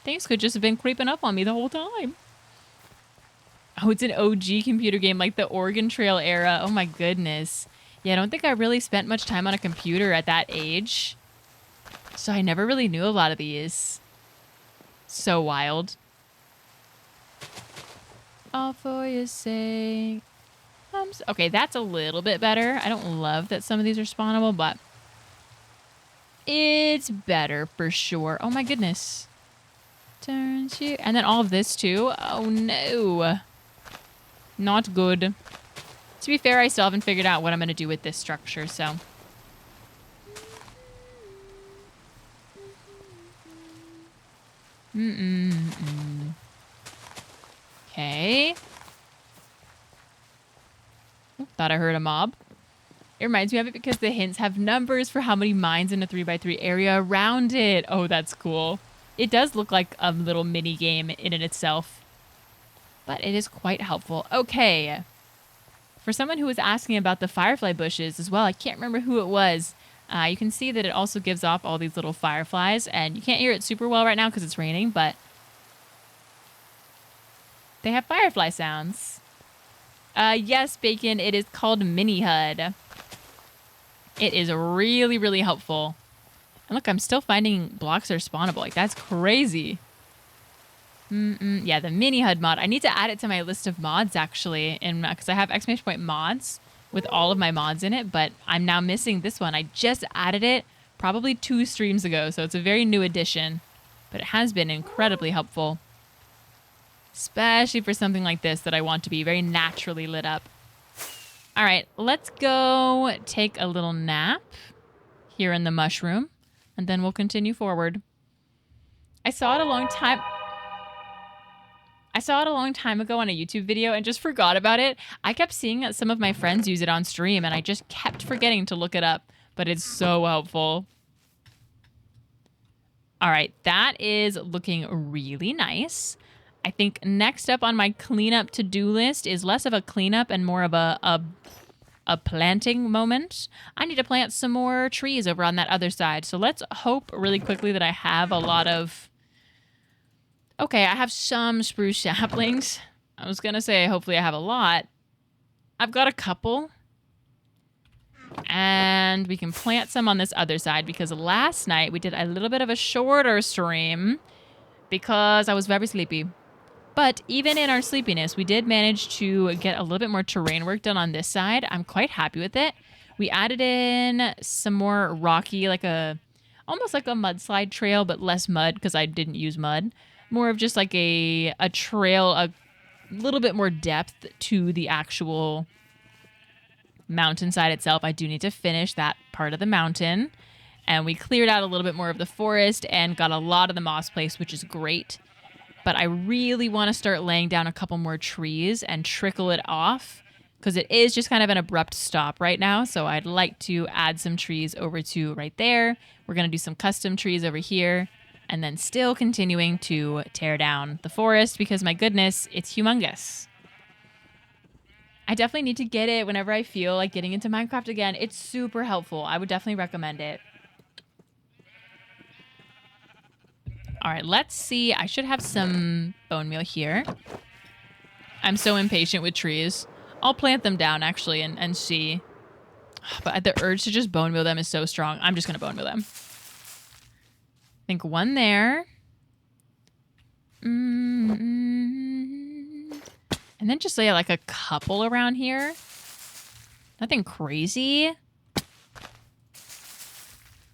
Things could just have been creeping up on me the whole time. Oh, it's an OG computer game like the Oregon Trail era. Oh my goodness. Yeah, I don't think I really spent much time on a computer at that age. So I never really knew a lot of these. So wild. All for your sake. Okay, that's a little bit better. I don't love that some of these are spawnable, but it's better for sure. Oh my goodness. Turns you. And then all of this too. Oh no. Not good. To be fair, I still haven't figured out what I'm going to do with this structure, so. Okay. Thought I heard a mob. It reminds me of it because the hints have numbers for how many mines in a 3x3 area around it. Oh, that's cool. It does look like a little mini game in and itself, but it is quite helpful. Okay. For someone who was asking about the firefly bushes as well, I can't remember who it was. You can see that it also gives off all these little fireflies, and you can't hear it super well right now because it's raining, but they have firefly sounds. Yes, Bacon, it is called Mini HUD. It is really, really helpful. And look, I'm still finding blocks that are spawnable. Like, that's crazy. Yeah, the Mini HUD mod. I need to add it to my list of mods, actually, because I have exclamation point mods with all of my mods in it, but I'm now missing this one. I just added it probably 2 streams ago, so it's a very new addition, but it has been incredibly helpful. Especially for something like this that I want to be very naturally lit up. All right, let's go take a little nap here in the mushroom, and then we'll continue forward. I saw it a long time ago on a YouTube video and just forgot about it. I kept seeing some of my friends use it on stream, and I just kept forgetting to look it up, but it's so helpful. All right, that is looking really nice. I think next up on my cleanup to-do list is less of a cleanup and more of a planting moment. I need to plant some more trees over on that other side. So let's hope really quickly that I have a lot of... Okay, I have some spruce saplings. I was going to say hopefully I have a lot. I've got a couple. And we can plant some on this other side because last night we did a little bit of a shorter stream because I was very sleepy. But even in our sleepiness, we did manage to get a little bit more terrain work done on this side. I'm quite happy with it. We added in some more rocky, almost like a mudslide trail, but less mud because I didn't use mud. More of just like a trail, a little bit more depth to the actual mountainside itself. I do need to finish that part of the mountain. And we cleared out a little bit more of the forest and got a lot of the moss placed, which is great. But I really want to start laying down a couple more trees and trickle it off because it is just kind of an abrupt stop right now. So I'd like to add some trees over to right there. We're going to do some custom trees over here and then still continuing to tear down the forest because, my goodness, it's humongous. I definitely need to get it whenever I feel like getting into Minecraft again. It's super helpful. I would definitely recommend it. All right, let's see. I should have some bone meal here. I'm so impatient with trees. I'll plant them down, actually, and see. But the urge to just bone meal them is so strong. I'm just going to bone meal them. I think one there. And then just lay like a couple around here. Nothing crazy.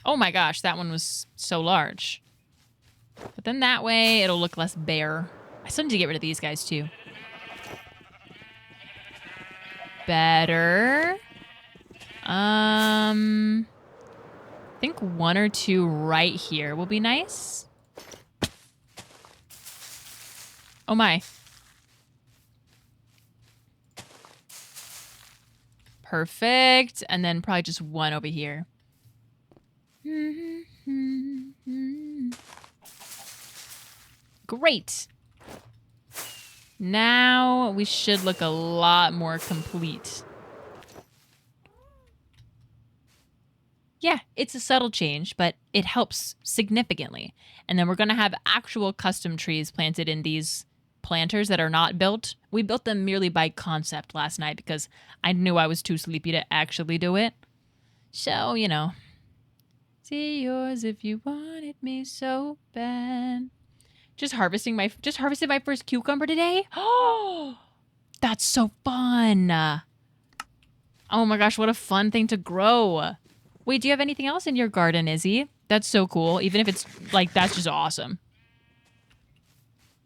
Oh my gosh, that one was so large. But then that way it'll look less bare. I still need to get rid of these guys too. Better. I think one or two right here will be nice. Oh my. Perfect. And then probably just one over here. Great. Now we should look a lot more complete. Yeah, it's a subtle change, but it helps significantly. And then we're going to have actual custom trees planted in these planters that are not built. We built them merely by concept last night because I knew I was too sleepy to actually do it. So, you know. See yours if you wanted me so bad. Just harvested my first cucumber today. Oh, that's so fun. Oh my gosh, what a fun thing to grow. Wait, do you have anything else in your garden, Izzy? That's so cool. Even if it's like, that's just awesome.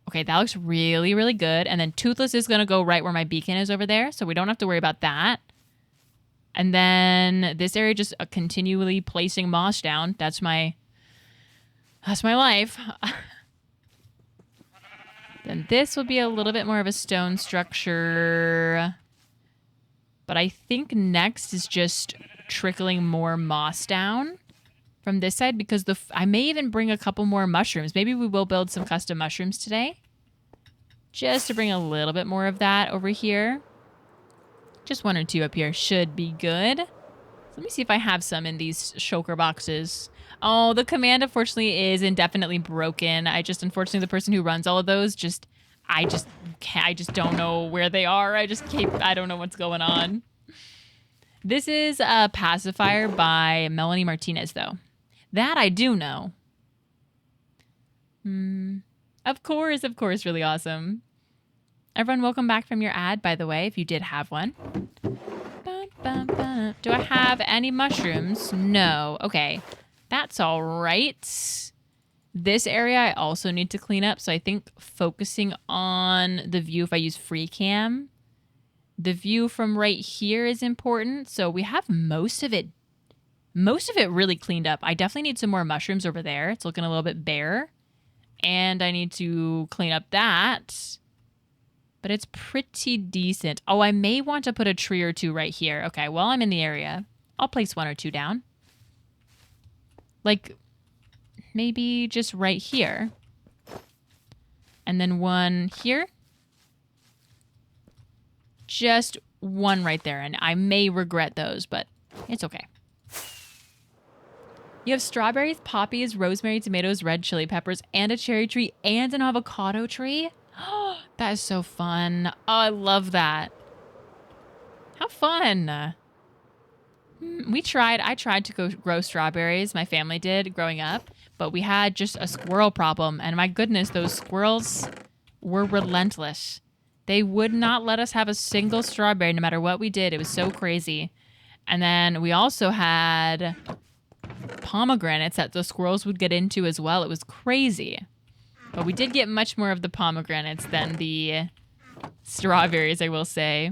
Okay, that looks really, really good. And then Toothless is going to go right where my beacon is over there. So we don't have to worry about that. And then this area just continually placing moss down. That's my life. Then this will be a little bit more of a stone structure. But I think next is just trickling more moss down from this side because I may even bring a couple more mushrooms. Maybe we will build some custom mushrooms today. Just to bring a little bit more of that over here. Just one or two up here should be good. So let me see if I have some in these shulker boxes. Oh, the command unfortunately is indefinitely broken. Unfortunately, the person who runs all of those I just don't know where they are. I don't know what's going on. This is a pacifier by Melanie Martinez, though. That I do know. Of course, really awesome. Everyone, welcome back from your ad, by the way, if you did have one. Do I have any mushrooms? No. Okay. That's all right. This area I also need to clean up, so I think focusing on the view if I use free cam. The view from right here is important, so we have most of it really cleaned up. I definitely need some more mushrooms over there. It's looking a little bit bare. And I need to clean up that. But it's pretty decent. Oh, I may want to put a tree or two right here. Okay, while I'm in the area, I'll place one or two down. Like, maybe just right here. And then one here. Just one right there. And I may regret those, but it's okay. You have strawberries, poppies, rosemary, tomatoes, red chili peppers, and a cherry tree, and an avocado tree. Oh, that is so fun. Oh, I love that. How fun. I tried to go grow strawberries. My family did growing up, but we had just a squirrel problem. And my goodness, those squirrels were relentless. They would not let us have a single strawberry no matter what we did. It was so crazy. And then we also had pomegranates that the squirrels would get into as well. It was crazy. But we did get much more of the pomegranates than the strawberries, I will say.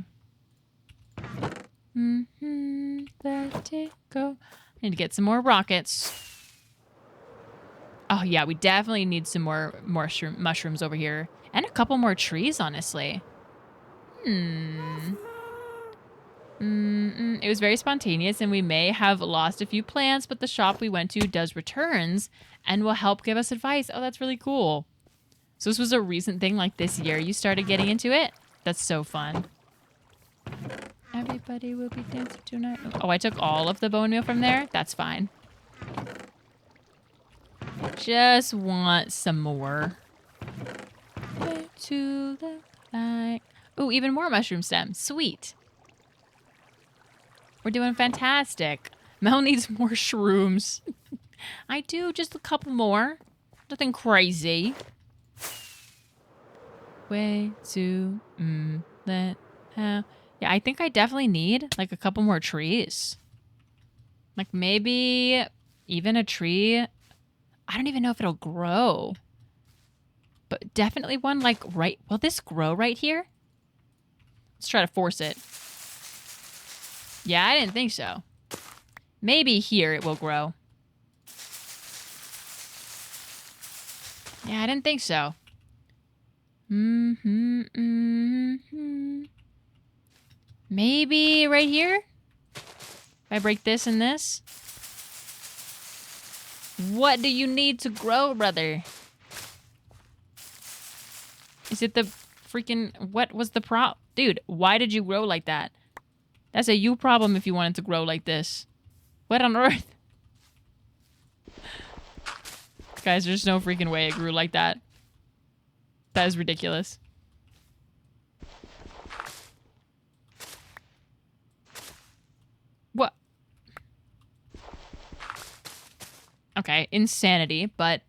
Let it go. I need to get some more rockets. Oh, yeah, we definitely need some more mushrooms over here. And a couple more trees, honestly. It was very spontaneous, and we may have lost a few plants, but the shop we went to does returns and will help give us advice. Oh, that's really cool. So this was a recent thing, like this year you started getting into it? That's so fun. Everybody will be dancing tonight. Oh, I took all of the bone meal from there? That's fine. Just want some more. To the light. Oh, even more mushroom stems. Sweet. We're doing fantastic. Mel needs more shrooms. I do, just a couple more. Nothing crazy. Way to let how. Yeah, I think I definitely need like a couple more trees. Like maybe even a tree. I don't even know if it'll grow. But definitely one like right. Will this grow right here? Let's try to force it. Yeah, I didn't think so. Maybe here it will grow. Yeah, I didn't think so. Maybe right here? If I break this and this? What do you need to grow, brother? Is it the freaking... What was the prop? Dude, why did you grow like that? That's a you problem if you wanted to grow like this. What on earth? Guys, there's no freaking way it grew like that. That is ridiculous. What? Okay, insanity, but...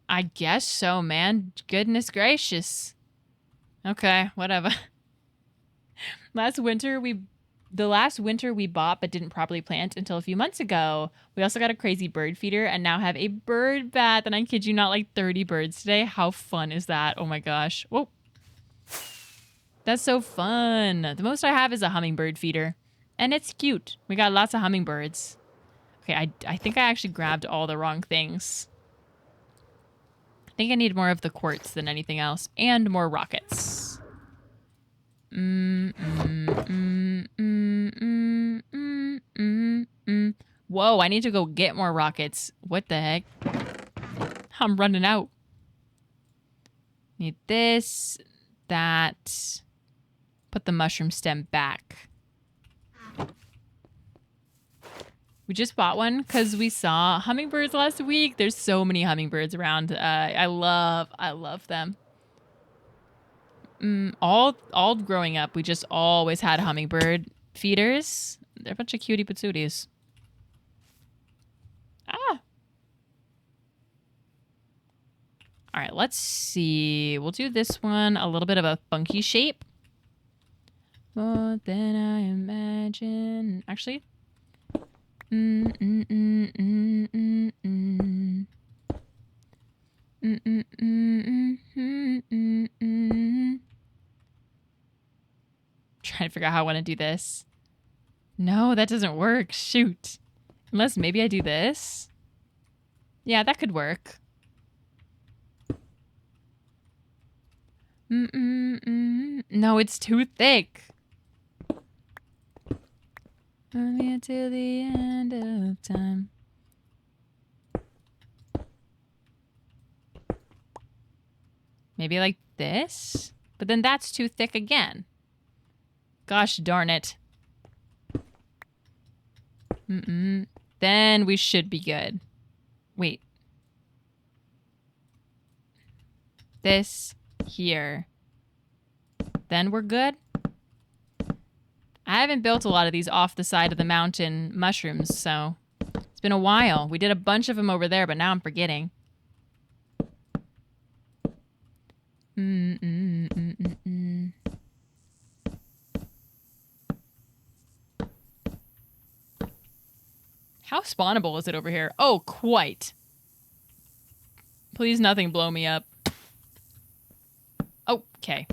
I guess so, man. Goodness gracious. Okay, whatever. The last winter we bought but didn't properly plant until a few months ago. We also got a crazy bird feeder and now have a bird bath. And I kid you not, like 30 birds today. How fun is that? Oh my gosh. Whoa. That's so fun. The most I have is a hummingbird feeder. And it's cute. We got lots of hummingbirds. Okay, I think I actually grabbed all the wrong things. I think I need more of the quartz than anything else. And more rockets. Whoa, I need to go get more rockets. What the heck? I'm running out. Need this, that. Put the mushroom stem back. We just bought one because we saw hummingbirds last week. There's so many hummingbirds around. I love them. All growing up, we just always had hummingbird feeders. They're a bunch of cutie patooties. Ah. All right, let's see. We'll do this one a little bit of a funky shape. More than I imagine. Actually. Trying to figure out how I want to do this. No, that doesn't work. Shoot. Unless maybe I do this. Yeah, that could work. No, it's too thick. Only until the end of time. Maybe like this? But then that's too thick again. Gosh darn it. Then we should be good. Wait. This here. Then we're good? I haven't built a lot of these off the side of the mountain mushrooms, so it's been a while. We did a bunch of them over there, but now I'm forgetting. How spawnable is it over here? Oh, quite. Please nothing blow me up. Oh, okay.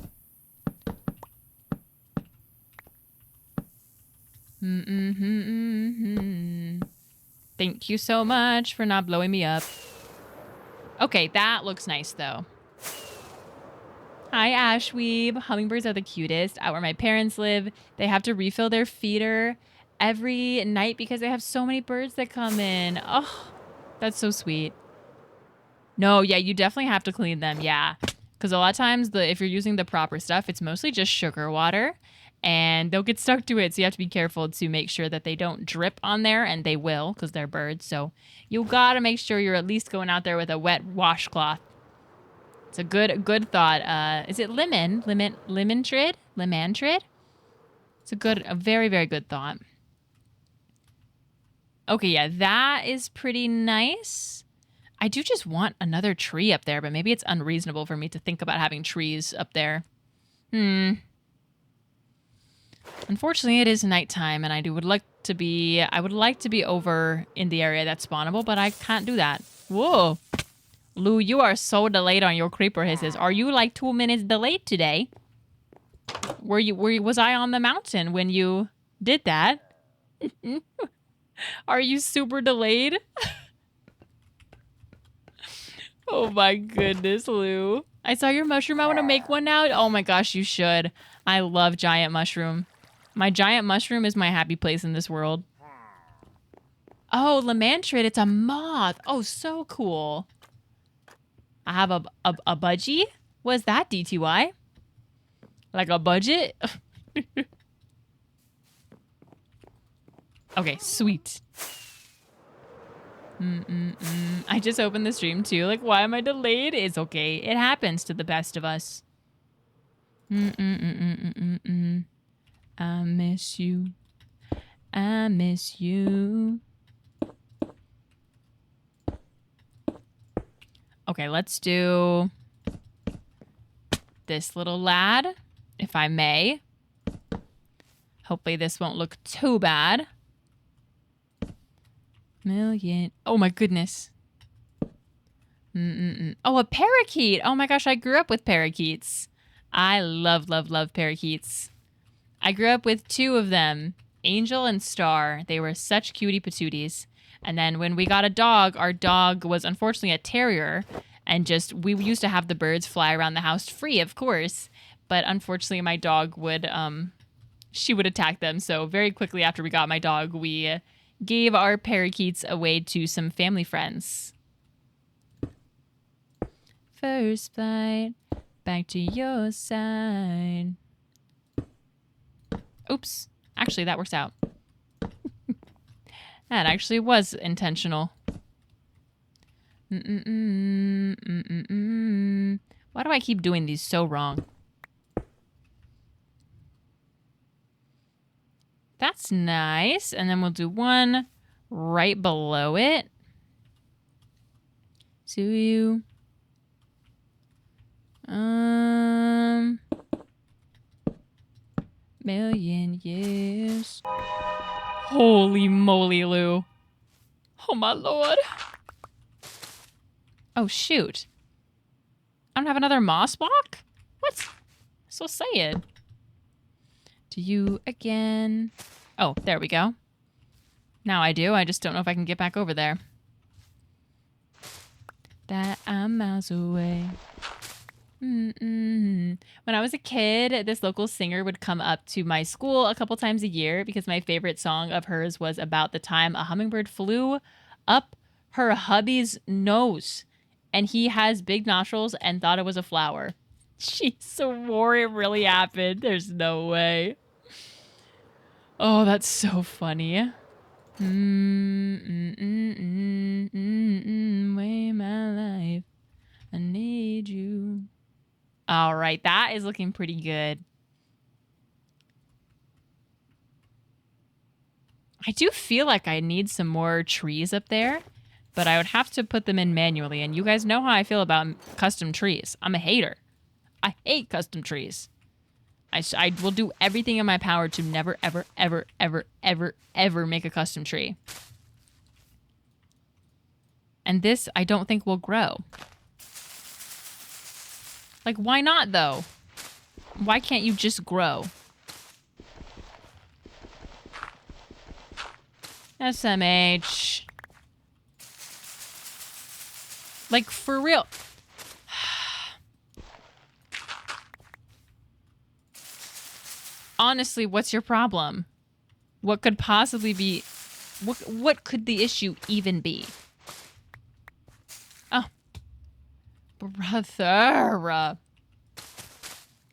Thank you so much for not blowing me up. Okay, that looks nice though. Hi, Ashweeb. Hummingbirds are the cutest. Out where my parents live, they have to refill their feeder every night because they have so many birds that come in. Oh, that's so sweet. No, yeah, you definitely have to clean them. Yeah, because a lot of times if you're using the proper stuff, it's mostly just sugar water. And they'll get stuck to it, so you have to be careful to make sure that they don't drip on there, and they will, because they're birds. So you gotta make sure you're at least going out there with a wet washcloth. It's a good thought. Is it lemon? Lemon trid? Lemantrid? It's a very, very good thought. Okay, yeah, that is pretty nice. I do just want another tree up there, but maybe it's unreasonable for me to think about having trees up there. Unfortunately, it is nighttime, and I would like to be over in the area that's spawnable, but I can't do that. Whoa. Lou, you are so delayed on your creeper hisses. Are you like 2 minutes delayed today? Was I on the mountain when you did that? Are you super delayed? Oh my goodness, Lou. I saw your mushroom. I want to make one now. Oh my gosh, you should. I love giant mushroom. My giant mushroom is my happy place in this world. Oh, Lamantrid, it's a moth. Oh, so cool. I have a budgie? What's that, DTY? Like a budget? Okay, sweet. I just opened the stream too. Like, why am I delayed? It's okay. It happens to the best of us. I miss you. I miss you. Okay, let's do this little lad, if I may. Hopefully this won't look too bad. Million. Oh my goodness. Oh, a parakeet. Oh my gosh, I grew up with parakeets. I love, love, love parakeets. I grew up with 2 of them, Angel and Star. They were such cutie patooties. And then when we got a dog, our dog was unfortunately a terrier. And we used to have the birds fly around the house free, of course. But unfortunately, my dog would, she would attack them. So very quickly after we got my dog, we gave our parakeets away to some family friends. First flight, back to your side. Oops. Actually, that works out. That actually was intentional. Why do I keep doing these so wrong? That's nice. And then we'll do one right below it. To you. Million years. Holy moly, Lou. Oh my lord. Oh shoot. I don't have another moss block? What? So sad. To you again. Oh, there we go. Now I do. I just don't know if I can get back over there. That I'm miles away. When I was a kid, this local singer would come up to my school a couple times a year because my favorite song of hers was about the time a hummingbird flew up her hubby's nose. And he has big nostrils and thought it was a flower. She swore it really happened. There's no way. Oh, that's so funny. Way my life. I need you. All right, that is looking pretty good. I do feel like I need some more trees up there, but I would have to put them in manually. And you guys know how I feel about custom trees. I'm a hater. I hate custom trees. I will do everything in my power to never, ever, ever, ever, ever, ever make a custom tree. And this, I don't think will grow. Like, why not, though? Why can't you just grow? SMH. Like, for real. Honestly, what's your problem? What could possibly be... What could the issue even be? Oh. Brother.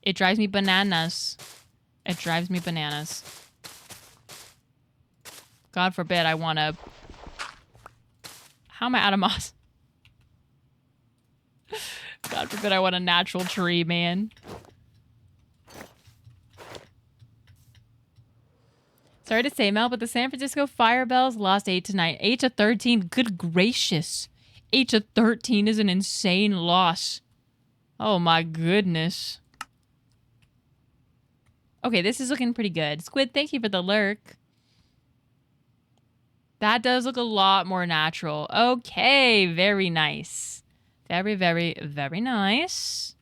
It drives me bananas. It drives me bananas. God forbid I want to... How am I out of moss? God forbid I want a natural tree, man. Sorry to say, Mel, but the San Francisco Firebells lost 8-9. 8-13. Good gracious. 8-13 is an insane loss. Oh my goodness. Okay, this is looking pretty good. Squid, thank you for the lurk. That does look a lot more natural. Okay, very nice. Very, very, very nice.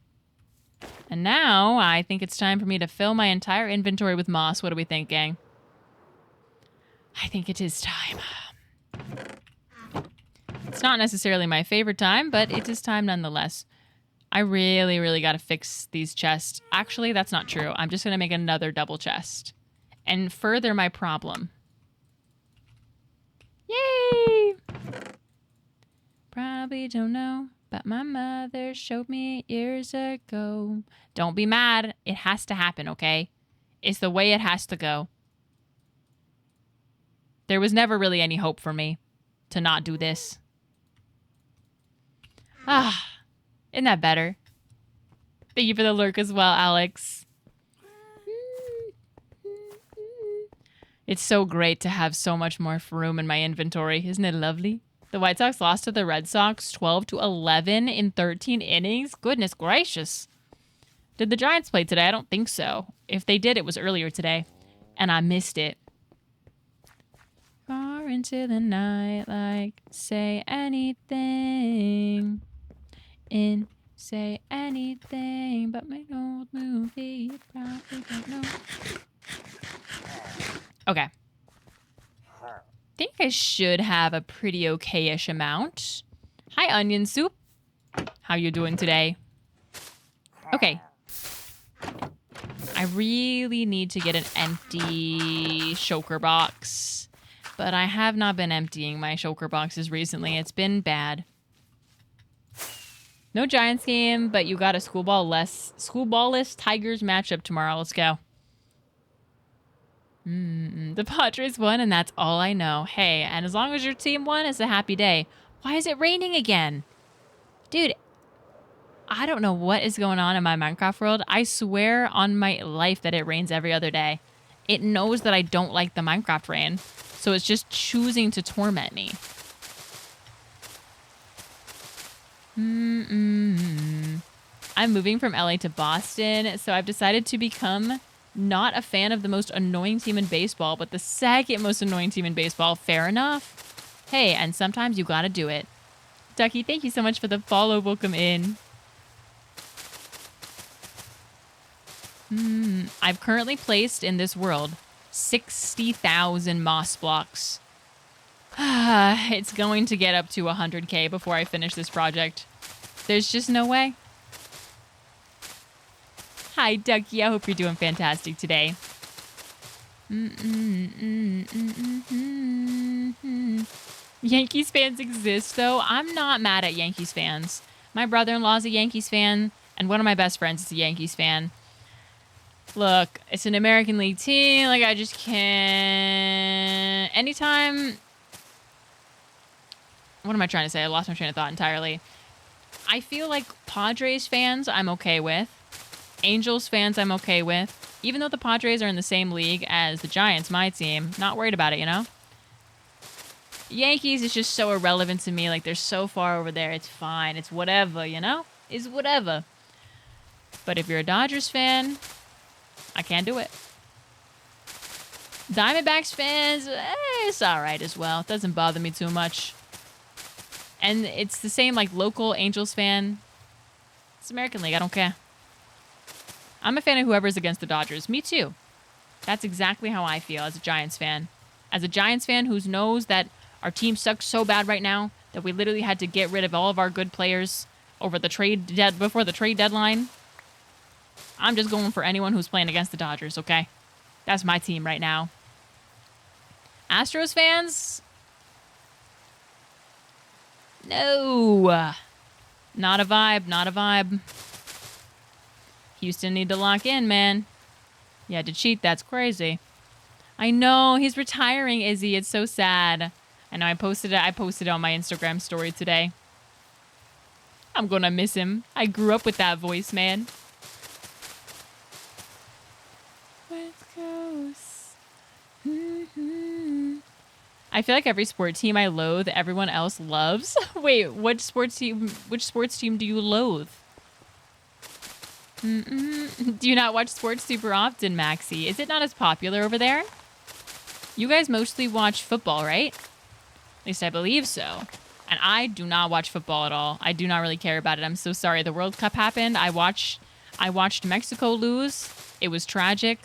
And now I think it's time for me to fill my entire inventory with moss. What are we thinking? I think it is time. It's not necessarily my favorite time, but it is time nonetheless. I really, really got to fix these chests. Actually, that's not true. I'm just going to make another double chest and further my problem. Yay! Probably don't know, but my mother showed me years ago. Don't be mad. It has to happen, okay? It's the way it has to go. There was never really any hope for me to not do this. Ah, isn't that better? Thank you for the lurk as well, Alex. It's so great to have so much more room in my inventory. Isn't it lovely? The White Sox lost to the Red Sox 12-11 in 13 innings. Goodness gracious. Did the Giants play today? I don't think so. If they did, it was earlier today. And I missed it. Far into the night, like, say anything. Say anything but my old movie. You probably don't know. Okay. I think I should have a pretty okay-ish amount. Hi, Onion Soup. How you doing today? Okay. I really need to get an empty shulker box. But I have not been emptying my shulker boxes recently. It's been bad. No Giants game, but you got a schoolball-less Tigers matchup tomorrow. Let's go. The Padres won, and that's all I know. Hey, and as long as your team won, it's a happy day. Why is it raining again? Dude, I don't know what is going on in my Minecraft world. I swear on my life that it rains every other day. It knows that I don't like the Minecraft rain, so it's just choosing to torment me. I'm moving from LA to Boston, so I've decided to become not a fan of the most annoying team in baseball, but the second most annoying team in baseball. Fair enough. Hey, and sometimes you gotta do it. Ducky, thank you so much for the follow. Welcome in. I've currently placed in this world 60,000 moss blocks. It's going to get up to 100k before I finish this project. There's just no way. Hi, Ducky. I hope you're doing fantastic today. Yankees fans exist, though. I'm not mad at Yankees fans. My brother-in-law's a Yankees fan, and one of my best friends is a Yankees fan. Look, it's an American League team. Like, I just can't... Anytime... What am I trying to say? I lost my train of thought entirely. I feel like Padres fans I'm okay with. Angels fans I'm okay with. Even though the Padres are in the same league as the Giants, my team, not worried about it, you know? Yankees is just so irrelevant to me. Like, they're so far over there. It's fine. It's whatever, you know? It's whatever. But if you're a Dodgers fan, I can't do it. Diamondbacks fans, it's all right as well. It doesn't bother me too much. And it's the same, like, local Angels fan. It's American League. I don't care. I'm a fan of whoever's against the Dodgers. Me too. That's exactly how I feel as a Giants fan. As a Giants fan who knows that our team sucks so bad right now that we literally had to get rid of all of our good players over the before the trade deadline. I'm just going for anyone who's playing against the Dodgers, okay? That's my team right now. Astros fans? No. Not a vibe, not a vibe. Houston need to lock in, man. Yeah, to cheat, that's crazy. I know, he's retiring, Izzy. It's so sad. I know, I posted it on my Instagram story today. I'm gonna miss him. I grew up with that voice, man. West Coast. I feel like every sport team I loathe, everyone else loves. Wait, which sports team do you loathe? Do you not watch sports super often, Maxie? Is it not as popular over there? You guys mostly watch football, right? At least I believe so. And I do not watch football at all. I do not really care about it. I'm so sorry. The World Cup happened. I watched Mexico lose. It was tragic.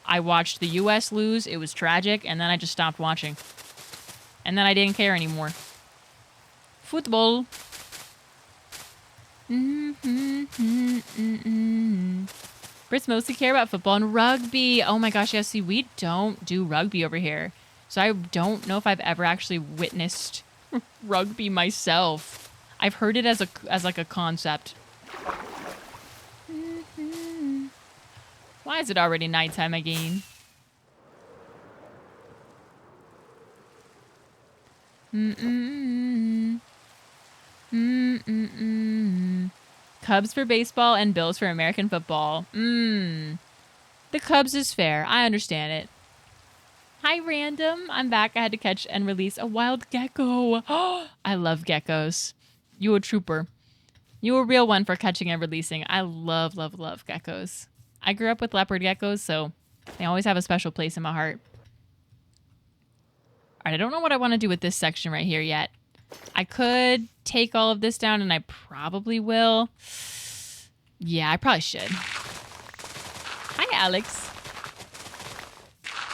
I watched the US lose. It was tragic. And then I just stopped watching. And then I didn't care anymore. Football. Brits mostly care about football and rugby. Oh my gosh, yes, see, we don't do rugby over here. So I don't know if I've ever actually witnessed rugby myself. I've heard it as like a concept. Why is it already nighttime again? Cubs for baseball and Bills for American football. The Cubs is fair. I understand it. Hi, Random. I'm back. I had to catch and release a wild gecko. Oh, I love geckos. You a trooper. You a real one for catching and releasing. I love, love, love geckos. I grew up with leopard geckos, so they always have a special place in my heart. All right, I don't know what I want to do with this section right here yet. I could take all of this down, and I probably will. Yeah, I probably should. Hi, Alex.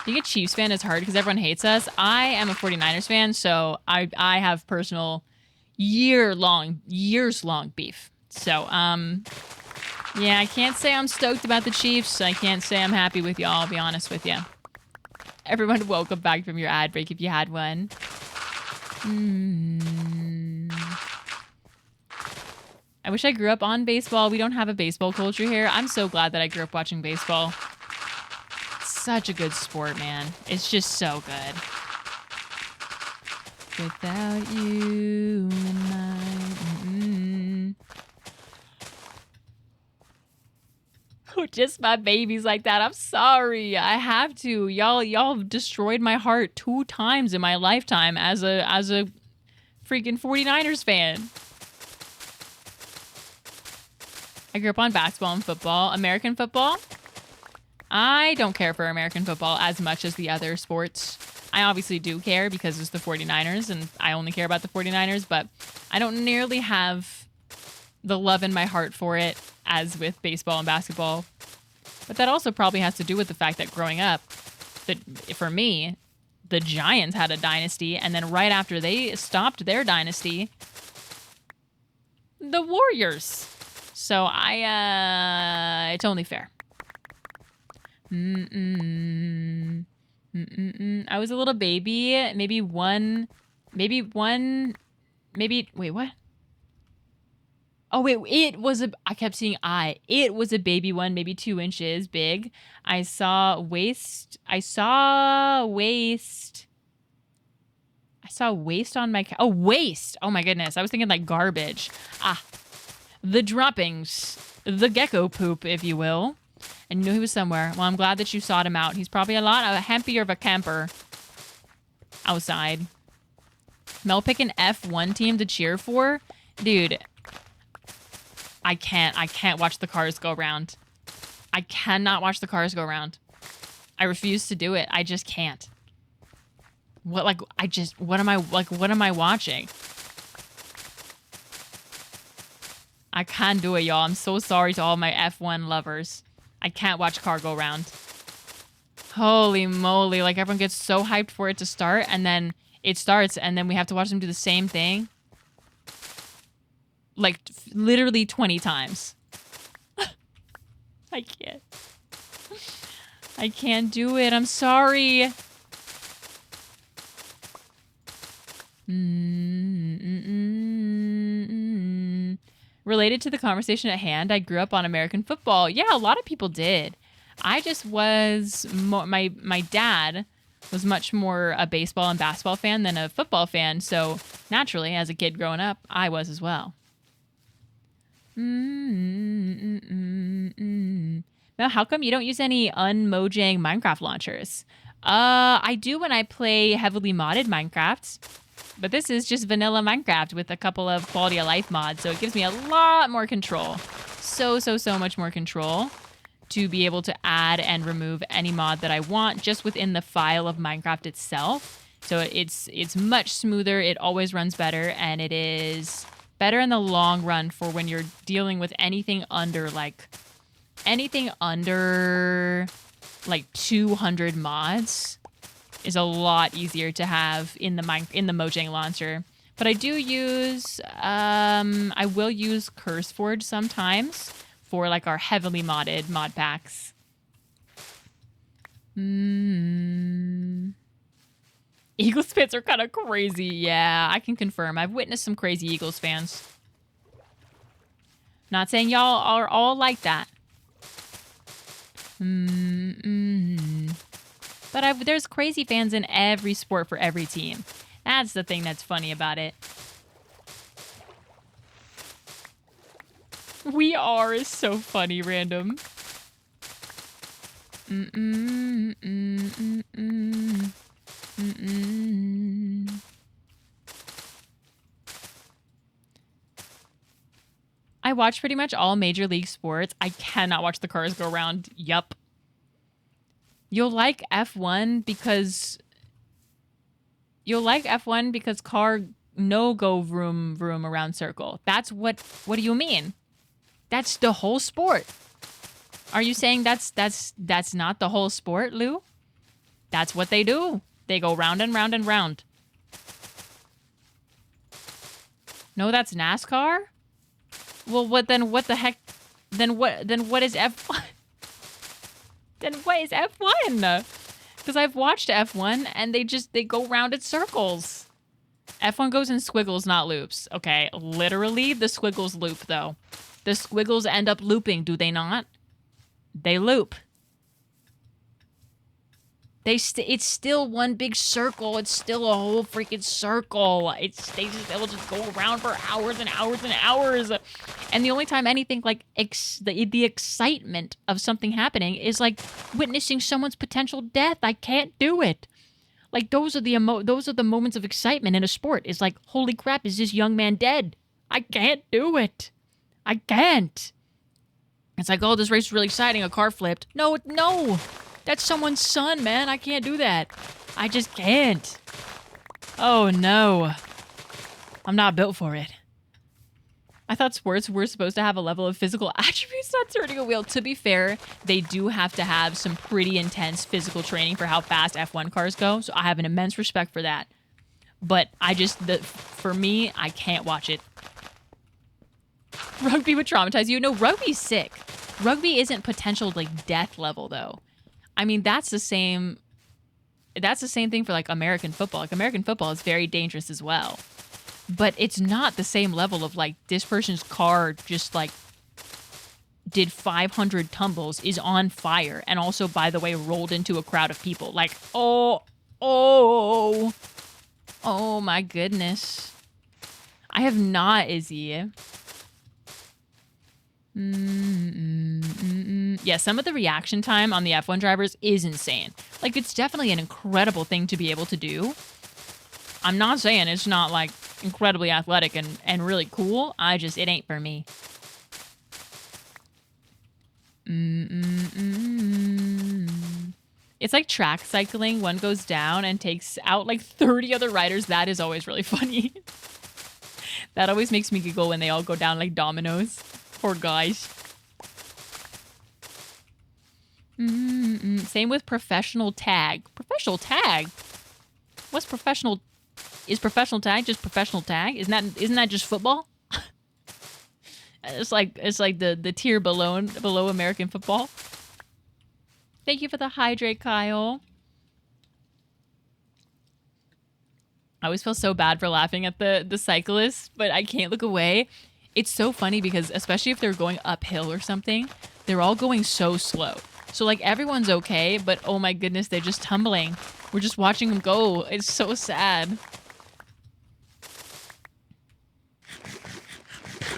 Being a Chiefs fan is hard because everyone hates us. I am a 49ers fan, so I have personal years long beef. So, yeah, I can't say I'm stoked about the Chiefs. I can't say I'm happy with y'all, I'll be honest with you. Everyone, welcome back from your ad break if you had one. I wish I grew up on baseball. We don't have a baseball culture here. I'm so glad that I grew up watching baseball. It's such a good sport, man. It's just so good. Without you in mind. Oh, just my babies like that. I'm sorry. I have to. Y'all destroyed my heart 2 times in my lifetime as a freaking 49ers fan. I grew up on basketball and football. American football? I don't care for American football as much as the other sports. I obviously do care because it's the 49ers and I only care about the 49ers, but I don't nearly have the love in my heart for it as with baseball and basketball. But that also probably has to do with the fact that growing up, that for me, the Giants had a dynasty, and then right after they stopped their dynasty, the Warriors. So it's only fair. I was a little baby, wait, what? Oh, wait, I kept seeing it was a baby one, maybe 2 inches big. I saw waist on my, waist. Oh my goodness. I was thinking like garbage. The droppings, the gecko poop, if you will. And you knew he was somewhere. Well, I'm glad that you sought him out. He's probably a lot happier of a camper outside. Mel pick an F1 team to cheer for? Dude, I can't watch the cars go around. I cannot watch the cars go around. I refuse to do it. I just can't. What am I watching? I can't do it, y'all. I'm so sorry to all my F1 lovers. I can't watch car go around. Holy moly. Like, everyone gets so hyped for it to start, and then it starts, and then we have to watch them do the same thing. Like, literally 20 times. I can't. I can't do it. I'm sorry. Related to the conversation at hand, I grew up on American football. Yeah, a lot of people did. I just was my dad was much more a baseball and basketball fan than a football fan. So naturally, as a kid growing up, I was as well. Now, how come you don't use any unmojang Minecraft launchers? I do when I play heavily modded Minecraft. But this is just vanilla Minecraft with a couple of quality of life mods. So it gives me a lot more control. So much more control to be able to add and remove any mod that I want just within the file of Minecraft itself. So it's much smoother. It always runs better. And it is better in the long run for when you're dealing with anything under like 200 mods. Is a lot easier to have in the Mojang launcher. But I do use, I will use CurseForge sometimes for like our heavily modded mod packs. Eagles fans are kind of crazy. Yeah, I can confirm. I've witnessed some crazy Eagles fans. Not saying y'all are all like that. But there's crazy fans in every sport for every team. That's the thing that's funny about it. We are is so funny, random. I watch pretty much all Major League sports. I cannot watch the cars go around. Yup. You'll like F1 because car no go vroom vroom around circle. That's what do you mean? That's the whole sport. Are you saying that's not the whole sport, Lou? That's what they do. They go round and round and round. No, that's NASCAR? Well, what the heck? Then what is F1? Then what is F1? Because I've watched F1 and they go round in circles. F1 goes in squiggles, not loops. Okay, literally the squiggles loop though. The squiggles end up looping, do they not? They loop. It's still one big circle. It's still a whole freaking circle. They'll just go around for hours and hours and hours. And the only time anything like the excitement of something happening is like witnessing someone's potential death. I can't do it. Like those are the moments of excitement in a sport. It's like, holy crap, is this young man dead? I can't do it. I can't. It's like, oh, this race is really exciting. A car flipped. No. That's someone's son, man. I can't do that. I just can't. Oh, no. I'm not built for it. I thought sports were supposed to have a level of physical attributes, not turning a wheel. To be fair, they do have to have some pretty intense physical training for how fast F1 cars go. So I have an immense respect for that. But for me, I can't watch it. Rugby would traumatize you. No, rugby's sick. Rugby isn't potential like death level though. I mean, that's the same thing for like American football. Like American football is very dangerous as well. But it's not the same level of like this person's car just like did 500 tumbles, is on fire, and also, by the way, rolled into a crowd of people. Like, oh my goodness. I have not, Izzy. Yeah, some of the reaction time on the F1 drivers is insane. Like, it's definitely an incredible thing to be able to do. I'm not saying it's not, like, incredibly athletic and really cool. It ain't for me. It's like track cycling. One goes down and takes out, like, 30 other riders. That is always really funny. That always makes me giggle when they all go down like dominoes. Poor guys. Same with professional tag. Professional tag? What's professional? Is professional tag just professional tag? Isn't that just football? It's like the tier below American football. Thank you for the hydrate, Kyle. I always feel so bad for laughing at the cyclists, but I can't look away. It's so funny because especially if they're going uphill or something, they're all going so slow. So like everyone's okay, but oh my goodness, they're just tumbling. We're just watching them go. It's so sad.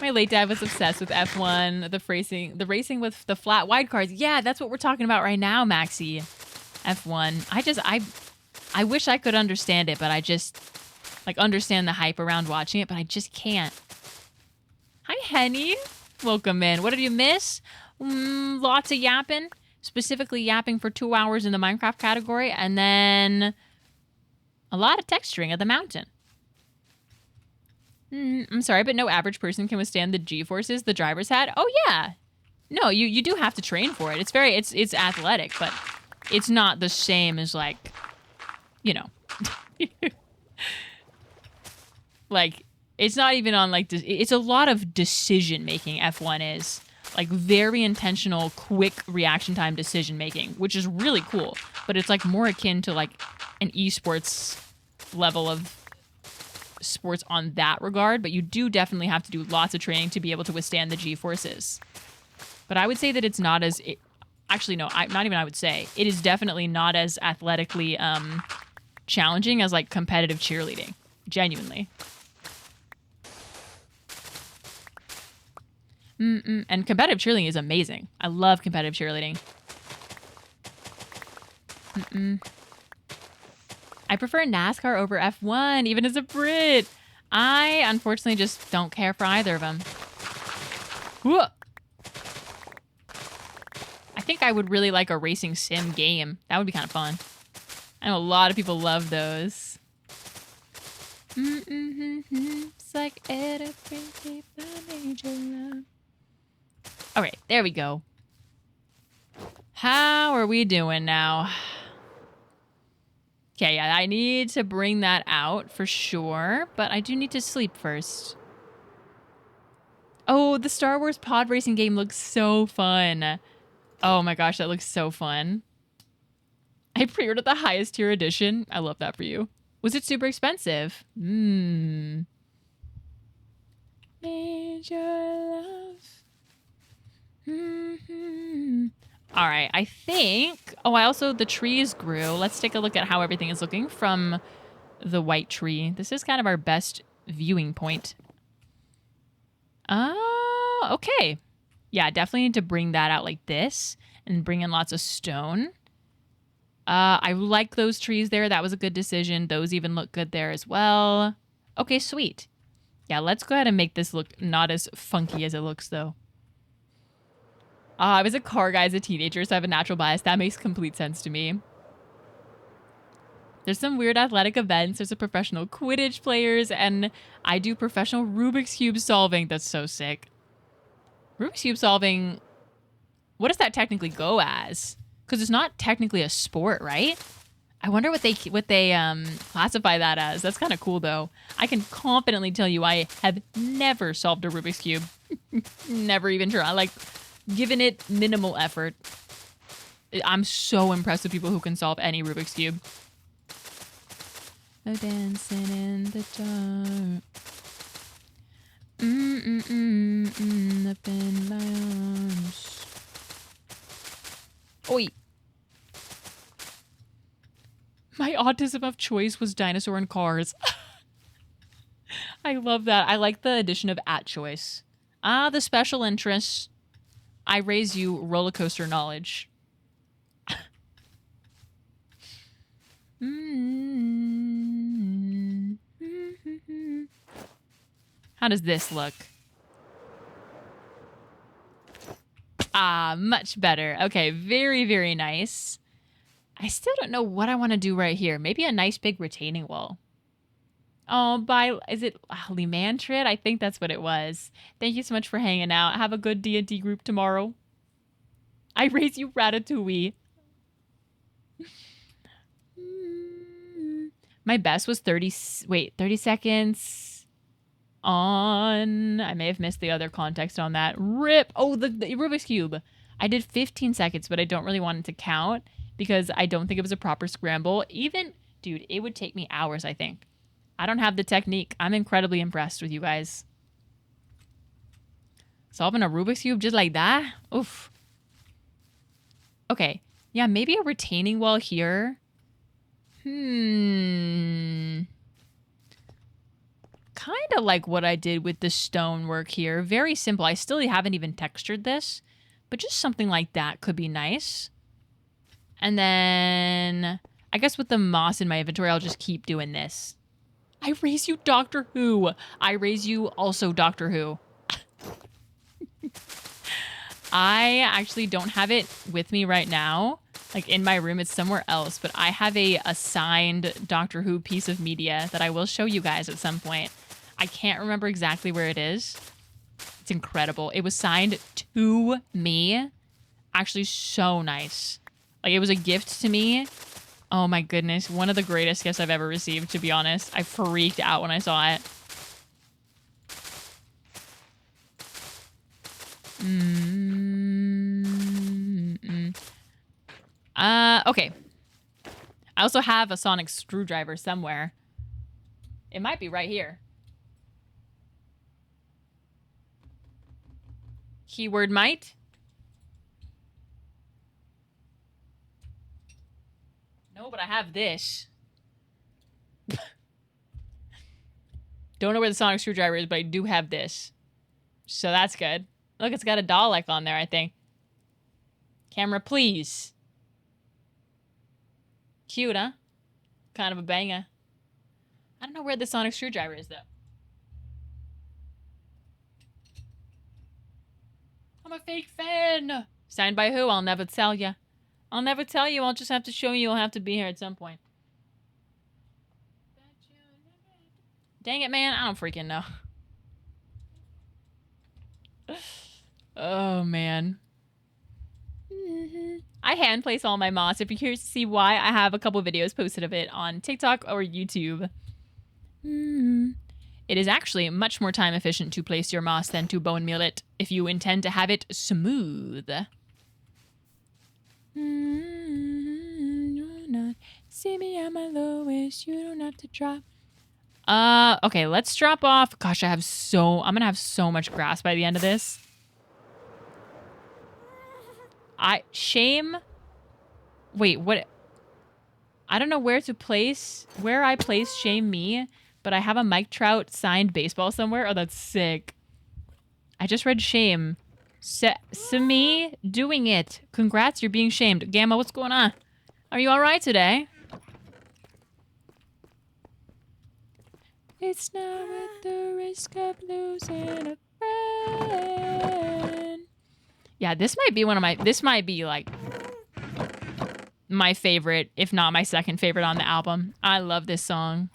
My late dad was obsessed with F1, the racing with the flat wide cars. Yeah, that's what we're talking about right now, Maxie. F1. I wish I could understand it, but I just like understand the hype around watching it, but I just can't. Hi, Henny. Welcome in. What did you miss? Lots of yapping. Specifically yapping for 2 hours in the Minecraft category, and then a lot of texturing of the mountain. I'm sorry, but no average person can withstand the G-forces the drivers had. Oh, yeah. No, you do have to train for it. It's athletic, but it's not the same as, like, you know. Like, it's not even on, like, it's a lot of decision-making, F1 is. Like, very intentional, quick reaction time decision-making, which is really cool. But it's, like, more akin to, like, an esports level of sports on that regard. But you do definitely have to do lots of training to be able to withstand the G-forces. But I would say that it's not as... Actually, no, not even I would say. It is definitely not as athletically challenging as, like, competitive cheerleading. Genuinely. And competitive cheerleading is amazing. I love competitive cheerleading. I prefer NASCAR over F1, even as a Brit. I, unfortunately, just don't care for either of them. Whoa. I think I would really like a racing sim game. That would be kind of fun. I know a lot of people love those. It's like everything people need your love. All right, there we go. How are we doing now? Okay, yeah, I need to bring that out for sure, but I do need to sleep first. Oh, the Star Wars pod racing game looks so fun. Oh my gosh, that looks so fun. I pre-ordered the highest tier edition. I love that for you. Was it super expensive? Need your love. All right, I think... Oh, the trees grew. Let's take a look at how everything is looking from the white tree. This is kind of our best viewing point. Oh, okay. Yeah, definitely need to bring that out like this and bring in lots of stone. I like those trees there. That was a good decision. Those even look good there as well. Okay, sweet. Yeah, let's go ahead and make this look not as funky as it looks, though. I was a car guy as a teenager, so I have a natural bias. That makes complete sense to me. There's some weird athletic events. There's a professional Quidditch players, and I do professional Rubik's Cube solving. That's so sick. Rubik's Cube solving, what does that technically go as? Because it's not technically a sport, right? I wonder what they classify that as. That's kind of cool, though. I can confidently tell you I have never solved a Rubik's Cube. Never even tried. Like, given it minimal effort. I'm so impressed with people who can solve any Rubik's Cube. Oh, dancing in the dark. Up in my arms. Oi. My autism of choice was dinosaur and cars. I love that. I like the addition of at choice. The special interests. I raise you roller coaster knowledge. How does this look? Much better. Okay, very, very nice. I still don't know what I want to do right here. Maybe a nice big retaining wall. Oh, is it Limantrid? I think that's what it was. Thank you so much for hanging out. Have a good D&D group tomorrow. I raise you Ratatouille. My best was 30 seconds on... I may have missed the other context on that. RIP! Oh, the Rubik's Cube. I did 15 seconds, but I don't really want it to count because I don't think it was a proper scramble. Even, dude, it would take me hours, I think. I don't have the technique. I'm incredibly impressed with you guys. Solving a Rubik's Cube just like that? Oof. Okay. Yeah, maybe a retaining wall here. Kind of like what I did with the stonework here. Very simple. I still haven't even textured this, but just something like that could be nice. And then I guess with the moss in my inventory, I'll just keep doing this. I raise you Doctor Who. I raise you also Doctor Who. I actually don't have it with me right now. Like in my room, it's somewhere else. But I have a signed Doctor Who piece of media that I will show you guys at some point. I can't remember exactly where it is. It's incredible. It was signed to me. Actually, so nice. Like, it was a gift to me. Oh my goodness. One of the greatest gifts I've ever received, to be honest. I freaked out when I saw it. Okay. I also have a sonic screwdriver somewhere. It might be right here. Keyword might. No, but I have this. Don't know where the sonic screwdriver is, but I do have this. So that's good. Look, it's got a Dalek on there, I think. Camera, please. Cute, huh? Kind of a banger. I don't know where the sonic screwdriver is, though. I'm a fake fan. Signed by who? I'll never tell you. I'll never tell you. I'll just have to show you. I'll have to be here at some point. Dang it, man. I don't freaking know. Oh, man. I hand place all my moss. If you're curious to see why, I have a couple videos posted of it on TikTok or YouTube. It is actually much more time efficient to place your moss than to bone meal it if you intend to have it smooth. See me at my lowest. You don't have to drop. Okay, let's drop off. Gosh, I'm gonna have so much grass by the end of this. Wait, what? I don't know where I place shame me, but I have a Mike Trout signed baseball somewhere. Oh, that's sick. I just read shame. Simi doing it. Congrats, you're being shamed. Gamma, what's going on? Are you all right today? It's not with the risk of losing a friend. Yeah, this might be like my favorite, if not my second favorite on the album. I love this song.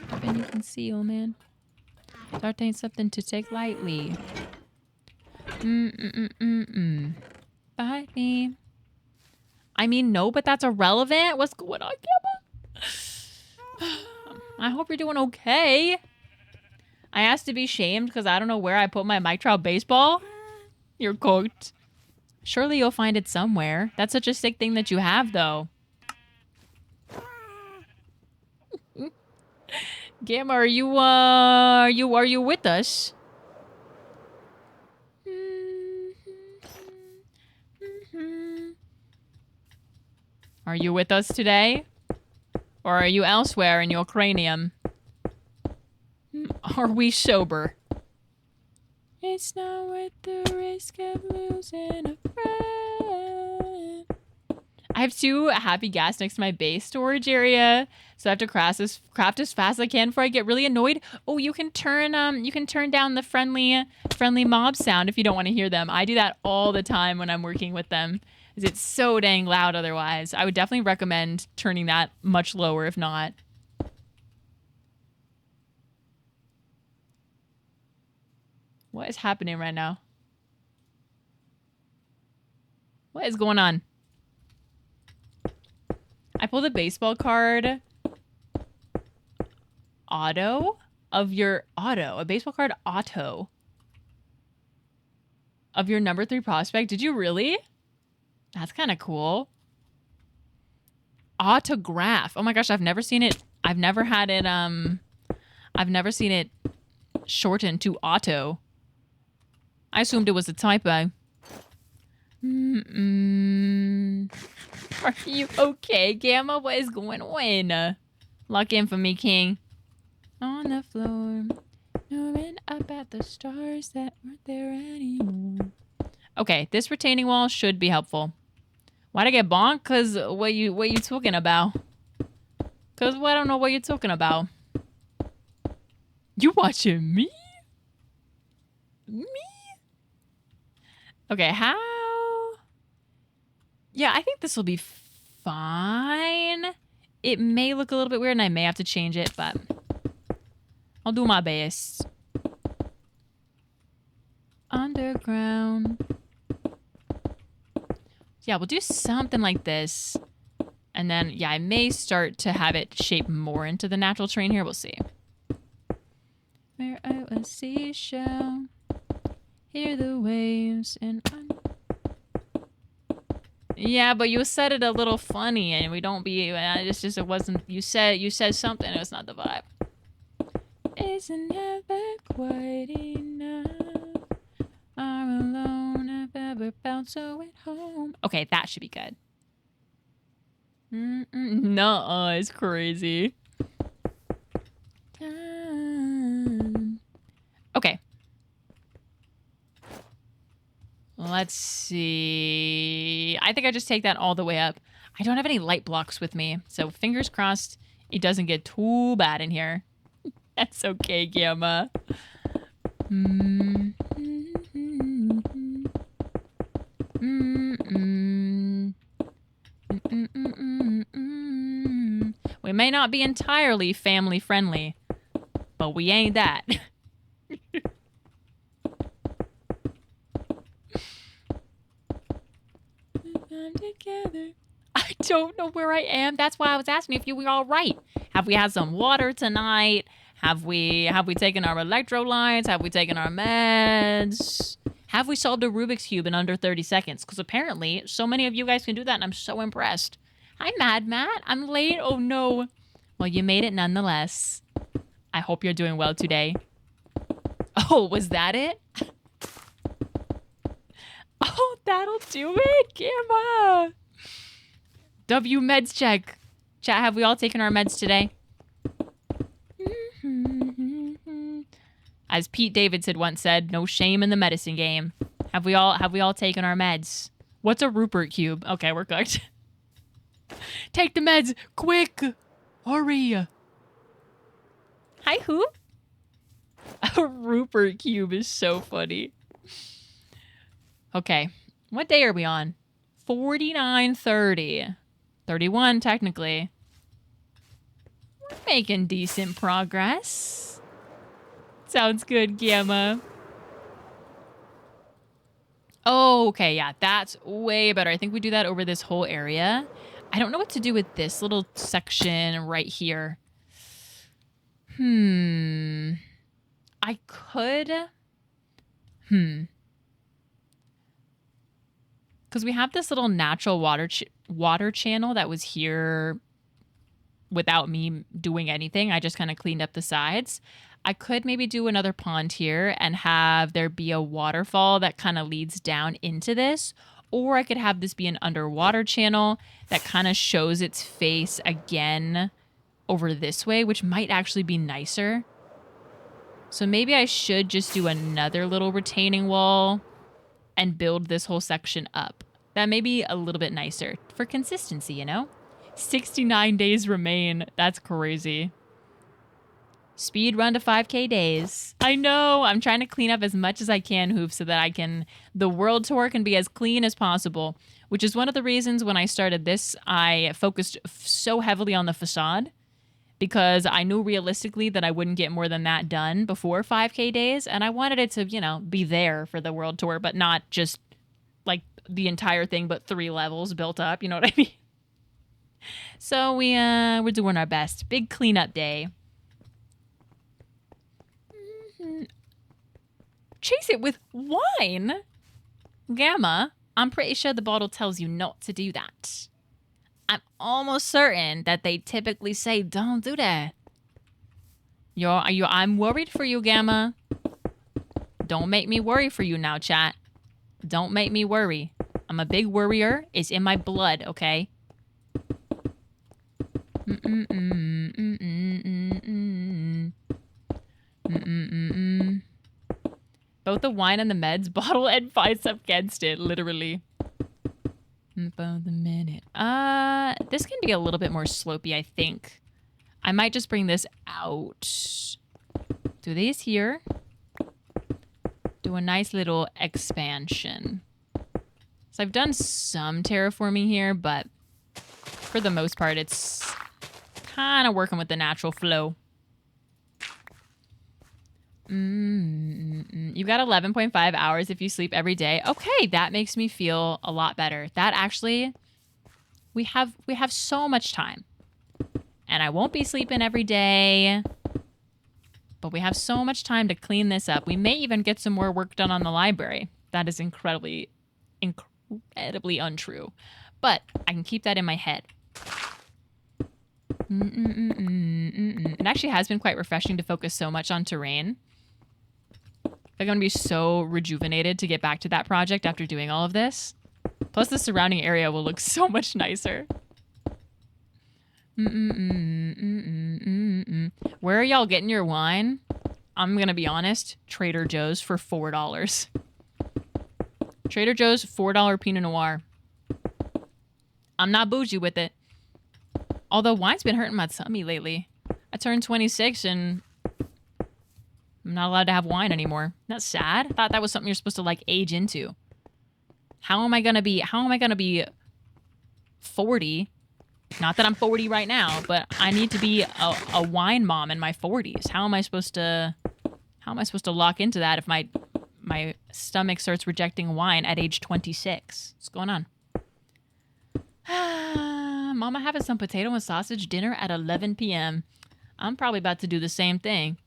Hoping you can see, oh man. Art ain't something to take lightly. Bite me. I mean, no, but that's irrelevant. What's going on, Gamma? I hope you're doing okay. I asked to be shamed because I don't know where I put my Mike Trout baseball. You're cooked. Surely you'll find it somewhere. That's such a sick thing that you have, though. Gamma, are you with us? Are you with us today? Or are you elsewhere in your cranium? Are we sober? It's not worth the risk of losing a friend. I have 2 happy gas next to my base storage area, so I have to craft as fast as I can before I get really annoyed. Oh, you can turn down the friendly mob sound if you don't want to hear them. I do that all the time when I'm working with them, because it's so dang loud otherwise. I would definitely recommend turning that much lower if not. What is happening right now? What is going on? I pulled a baseball card. A baseball card auto. Of your number 3 prospect. Did you really? That's kind of cool. Autograph. Oh my gosh, I've never seen it. I've never seen it shortened to auto. I assumed it was a typo. Are you okay, Gamma? What is going on? Lock in for me, King. On the floor. Knowing up at the stars that weren't there anymore. Okay, this retaining wall should be helpful. Why'd I get bonked? Cause what you talking about? Cause I don't know what you're talking about. You watching me? Me? Okay, how? Yeah, I think this will be fine. It may look a little bit weird and I may have to change it, but I'll do my best. Underground. Yeah, we'll do something like this. And then, yeah, I may start to have it shape more into the natural terrain here. We'll see. Where I was seashell, hear the waves and yeah, but you said it a little funny, and we don't be. It's just it wasn't. You said something. It was not the vibe. Isn't never quite enough. I'm alone. I've ever felt so at home. Okay, that should be good. Nuh-uh, it's crazy. Okay. Let's see. I think I just take that all the way up. I don't have any light blocks with me, so fingers crossed it doesn't get too bad in here. That's okay, Gamma. We may not be entirely family friendly, but we ain't that. Together. I don't know where I am. That's why I was asking if you were all right. Have we had some water tonight? Have we taken our electrolytes? Have we taken our meds? Have we solved a Rubik's Cube in under 30 seconds? Because apparently so many of you guys can do that and I'm so impressed. Hi, Mad Matt. I'm late. Oh, no. Well, you made it nonetheless. I hope you're doing well today. Oh, was that it? Oh, that'll do it. Gamma. W meds check. Chat, have we all taken our meds today? As Pete Davidson once said, no shame in the medicine game. Have we all taken our meds? What's a Rupert cube? Okay, we're cooked. Take the meds, quick. Hurry. Hi, who? A Rupert cube is so funny. Okay, what day are we on? 49:30. 31, technically. We're making decent progress. Sounds good, Gamma. Oh, okay, yeah, that's way better. I think we do that over this whole area. I don't know what to do with this little section right here. I could... Because we have this little natural water channel that was here without me doing anything. I just kind of cleaned up the sides. I could maybe do another pond here and have there be a waterfall that kind of leads down into this. Or I could have this be an underwater channel that kind of shows its face again over this way, which might actually be nicer. So maybe I should just do another little retaining wall and build this whole section up. That may be a little bit nicer for consistency, you know? 69 days remain. That's crazy. Speed run to 5K days. I know. I'm trying to clean up as much as I can, Hoof, so that the world tour can be as clean as possible, which is one of the reasons when I started this, I focused so heavily on the facade because I knew realistically that I wouldn't get more than that done before 5K days. And I wanted it to, you know, be there for the world tour, but not just like the entire thing, but 3 levels built up. You know what I mean? So we're doing our best. Big cleanup day. Chase it with wine? Gamma, I'm pretty sure the bottle tells you not to do that. I'm almost certain that they typically say don't do that. I'm worried for you, Gamma. Don't make me worry for you now, chat. Don't make me worry. I'm a big worrier. It's in my blood, okay? Mm-mm-mm-mm. Both the wine and the meds bottle and fights up against it, literally. About the minute. This can be a little bit more slopey, I think. I might just bring this out. Do these here. Do a nice little expansion. So I've done some terraforming here, but for the most part, it's kind of working with the natural flow. You got 11.5 hours if you sleep every day. Okay, that makes me feel a lot better. That actually, we have so much time. And I won't be sleeping every day. But we have so much time to clean this up. We may even get some more work done on the library. That is incredibly untrue. But I can keep that in my head. It actually has been quite refreshing to focus so much on terrain. I'm going to be so rejuvenated to get back to that project after doing all of this. Plus, the surrounding area will look so much nicer. Where are y'all getting your wine? I'm going to be honest. Trader Joe's for $4. Trader Joe's $4 Pinot Noir. I'm not bougie with it. Although wine's been hurting my tummy lately. I turned 26 and I'm not allowed to have wine anymore. That's sad. I thought that was something you're supposed to like age into. How am I gonna be 40? Not that I'm 40 right now, but I need to be a wine mom in my 40s. How am I supposed to lock into that if my stomach starts rejecting wine at age 26? What's going on? Mama having some potato and sausage dinner at 11 p.m. I'm probably about to do the same thing.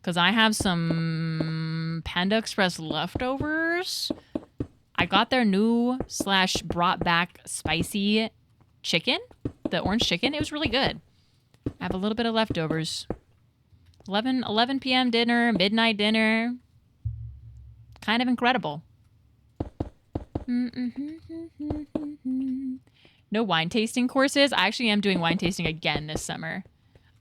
Because I have some Panda Express leftovers. I got their new / brought back spicy chicken. The orange chicken. It was really good. I have a little bit of leftovers. 11 p.m. dinner, midnight dinner. Kind of incredible. No wine tasting courses. I actually am doing wine tasting again this summer.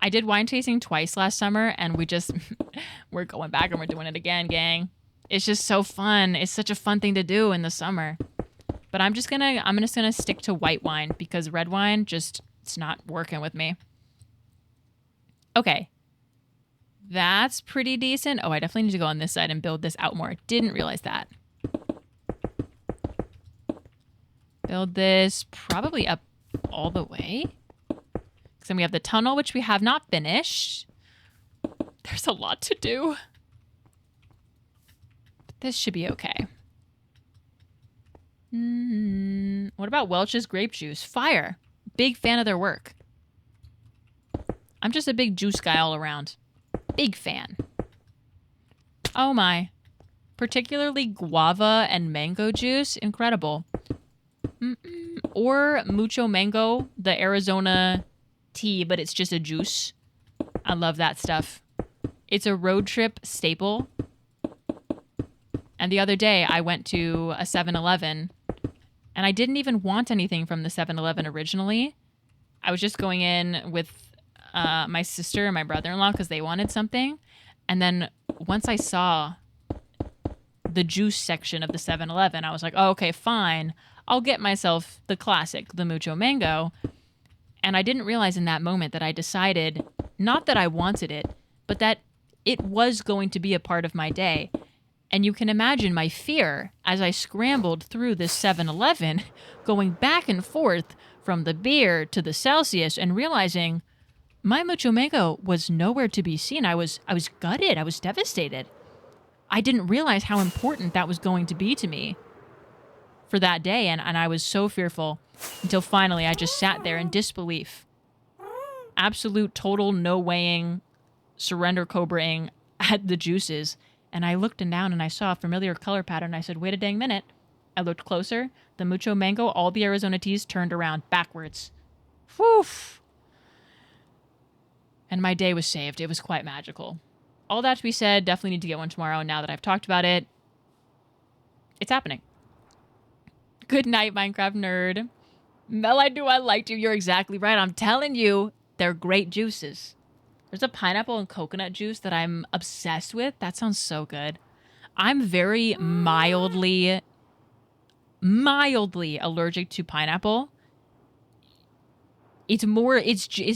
I did wine tasting twice last summer, and we're going back and we're doing it again, gang. It's just so fun. It's such a fun thing to do in the summer. But I'm just gonna stick to white wine because red wine it's not working with me. Okay. That's pretty decent. Oh, I definitely need to go on this side and build this out more. Didn't realize that. Build this probably up all the way. Then we have the tunnel, which we have not finished. There's a lot to do. But this should be okay. What about Welch's grape juice? Fire. Big fan of their work. I'm just a big juice guy all around. Big fan. Oh my. Particularly guava and mango juice. Incredible. Or mucho mango, the Arizona tea, but it's just a juice. I love that stuff. It's a road trip staple. And the other day I went to a 7-Eleven and I didn't even want anything from the 7-Eleven originally. I was just going in with my sister and my brother-in-law because they wanted something. And then once I saw the juice section of the 7-Eleven, I was like, oh, okay, fine. I'll get myself the classic, the mucho mango. And I didn't realize in that moment that I decided, not that I wanted it, but that it was going to be a part of my day. And you can imagine my fear as I scrambled through this 7-Eleven, going back and forth from the beer to the Celsius and realizing my mucho mango was nowhere to be seen. I was gutted. I was devastated. I didn't realize how important that was going to be to me for that day, and I was so fearful until finally I just sat there in disbelief. Absolute, total, no weighing, surrender cobraing at the juices. And I looked down and I saw a familiar color pattern. I said, wait a dang minute. I looked closer. The mucho mango, all the Arizona teas turned around backwards. Whew. And my day was saved. It was quite magical. All that to be said, definitely need to get one tomorrow now that I've talked about it. It's happening. Good night, Minecraft nerd. Mel, I liked you. You're exactly right. I'm telling you, they're great juices. There's a pineapple and coconut juice that I'm obsessed with. That sounds so good. I'm very mildly allergic to pineapple. It's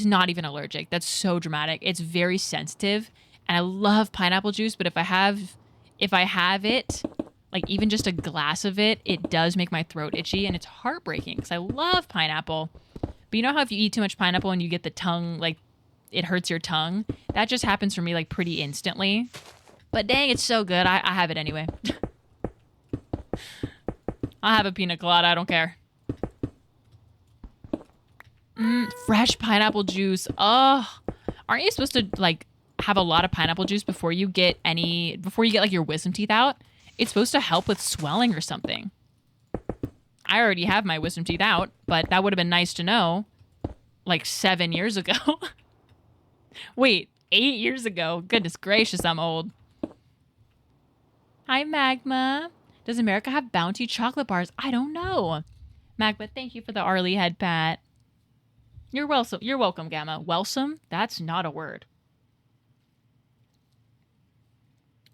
not even allergic. That's so dramatic. It's very sensitive, and I love pineapple juice, but if I have it, like even just a glass of it, it does make my throat itchy, and it's heartbreaking because I love pineapple. But you know how if you eat too much pineapple and you get the tongue, like it hurts your tongue? That just happens for me like pretty instantly. But dang, it's so good. I have it anyway. I'll have a pina colada. I don't care. Fresh pineapple juice. Oh, aren't you supposed to like have a lot of pineapple juice before you get like your wisdom teeth out? It's supposed to help with swelling or something. I already have my wisdom teeth out, but that would have been nice to know like 7 years ago. Wait, 8 years ago. Goodness gracious, I'm old. Hi, Magma. Does America have Bounty chocolate bars? I don't know. Magma, thank you for the Arlie head pat. You're welcome. You're welcome, Gamma. Welsome? That's not a word.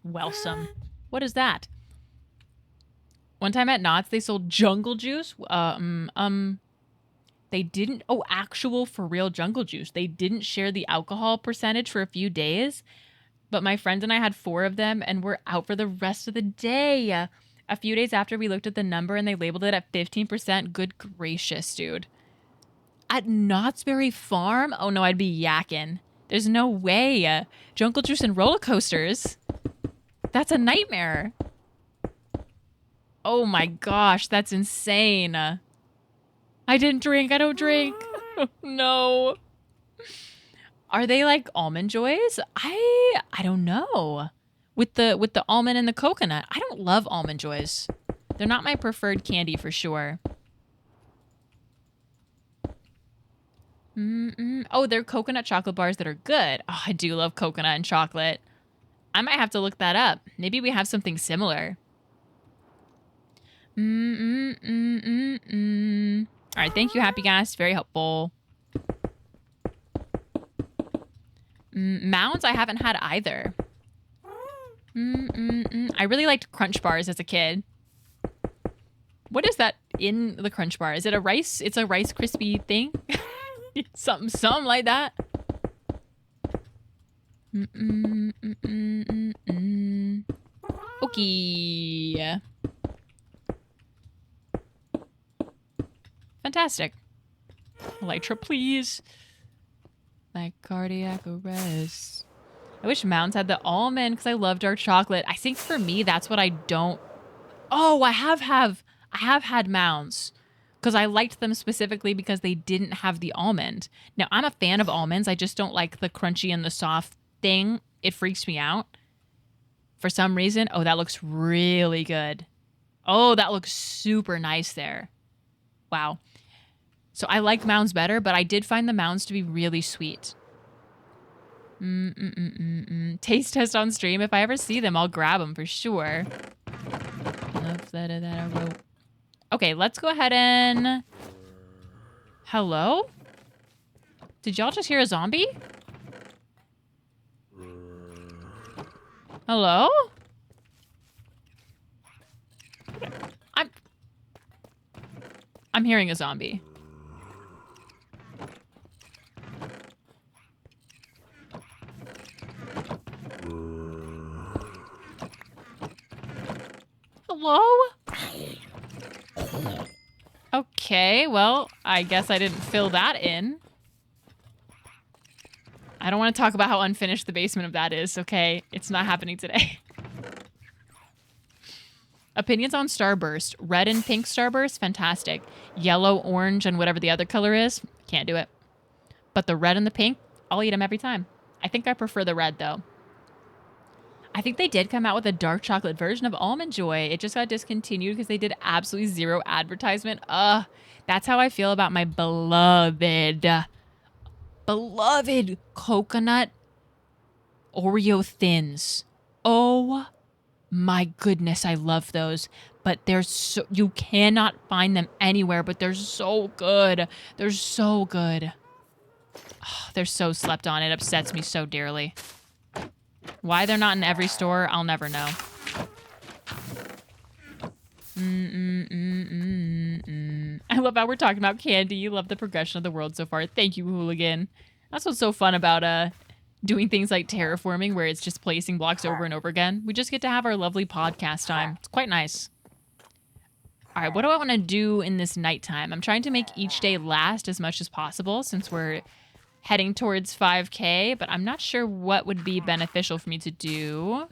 Welsome. What is that? One time at Knott's, they sold jungle juice. They didn't... Oh, actual for real jungle juice. They didn't share the alcohol percentage for a few days. But my friends and I had 4 of them, and we're out for the rest of the day. A few days after, we looked at the number, and they labeled it at 15%. Good gracious, dude. At Knott's Berry Farm? Oh, no, I'd be yakking. There's no way. Jungle juice and roller coasters. That's a nightmare. Oh, my gosh. That's insane. I didn't drink. I don't drink. No. Are they like Almond Joys? I don't know. With the almond and the coconut. I don't love Almond Joys. They're not my preferred candy for sure. Oh, they're coconut chocolate bars that are good. Oh, I do love coconut and chocolate. I might have to look that up. Maybe we have something similar. All right, thank you, Happy Gas. Very helpful. Mounds I haven't had either. I really liked Crunch Bars as a kid. What is that in the Crunch Bar? Is it a rice? It's a Rice Krispie thing? something like that. Okay. Fantastic. Elytra, please. Like cardiac arrest. I wish Mounds had the almond because I love dark chocolate. I think for me, that's what I don't... Oh, I have had Mounds because I liked them specifically because they didn't have the almond. Now, I'm a fan of almonds. I just don't like the crunchy and the soft thing. It freaks me out for some reason. Oh, that looks really good. Oh, that looks super nice there. Wow. So I like Mounds better, but I did find the Mounds to be really sweet. Taste test on stream. If I ever see them, I'll grab them for sure. Okay, let's go ahead and... Hello? Did y'all just hear a zombie? Hello? I'm hearing a zombie. Hello? Okay, well, I guess I didn't fill that in. I don't want to talk about how unfinished the basement of that is, okay? It's not happening today. Opinions on Starburst. Red and pink Starburst, fantastic. Yellow, orange, and whatever the other color is, can't do it. But the red and the pink, I'll eat them every time. I think I prefer the red, though. I think they did come out with a dark chocolate version of Almond Joy. It just got discontinued because they did absolutely zero advertisement. That's how I feel about my beloved coconut Oreo Thins. Oh my goodness, I love those. But you cannot find them anywhere, but they're so good. They're so good. Oh, they're so slept on. It upsets me so dearly. Why they're not in every store, I'll never know. I love how we're talking about candy. You love the progression of the world so far. Thank you, Hooligan. That's what's so fun about doing things like terraforming, where it's just placing blocks over and over again. We just get to have our lovely podcast time. It's quite nice. All right, what do I want to do in this nighttime? I'm trying to make each day last as much as possible since we're heading towards 5K, but I'm not sure what would be beneficial for me to do.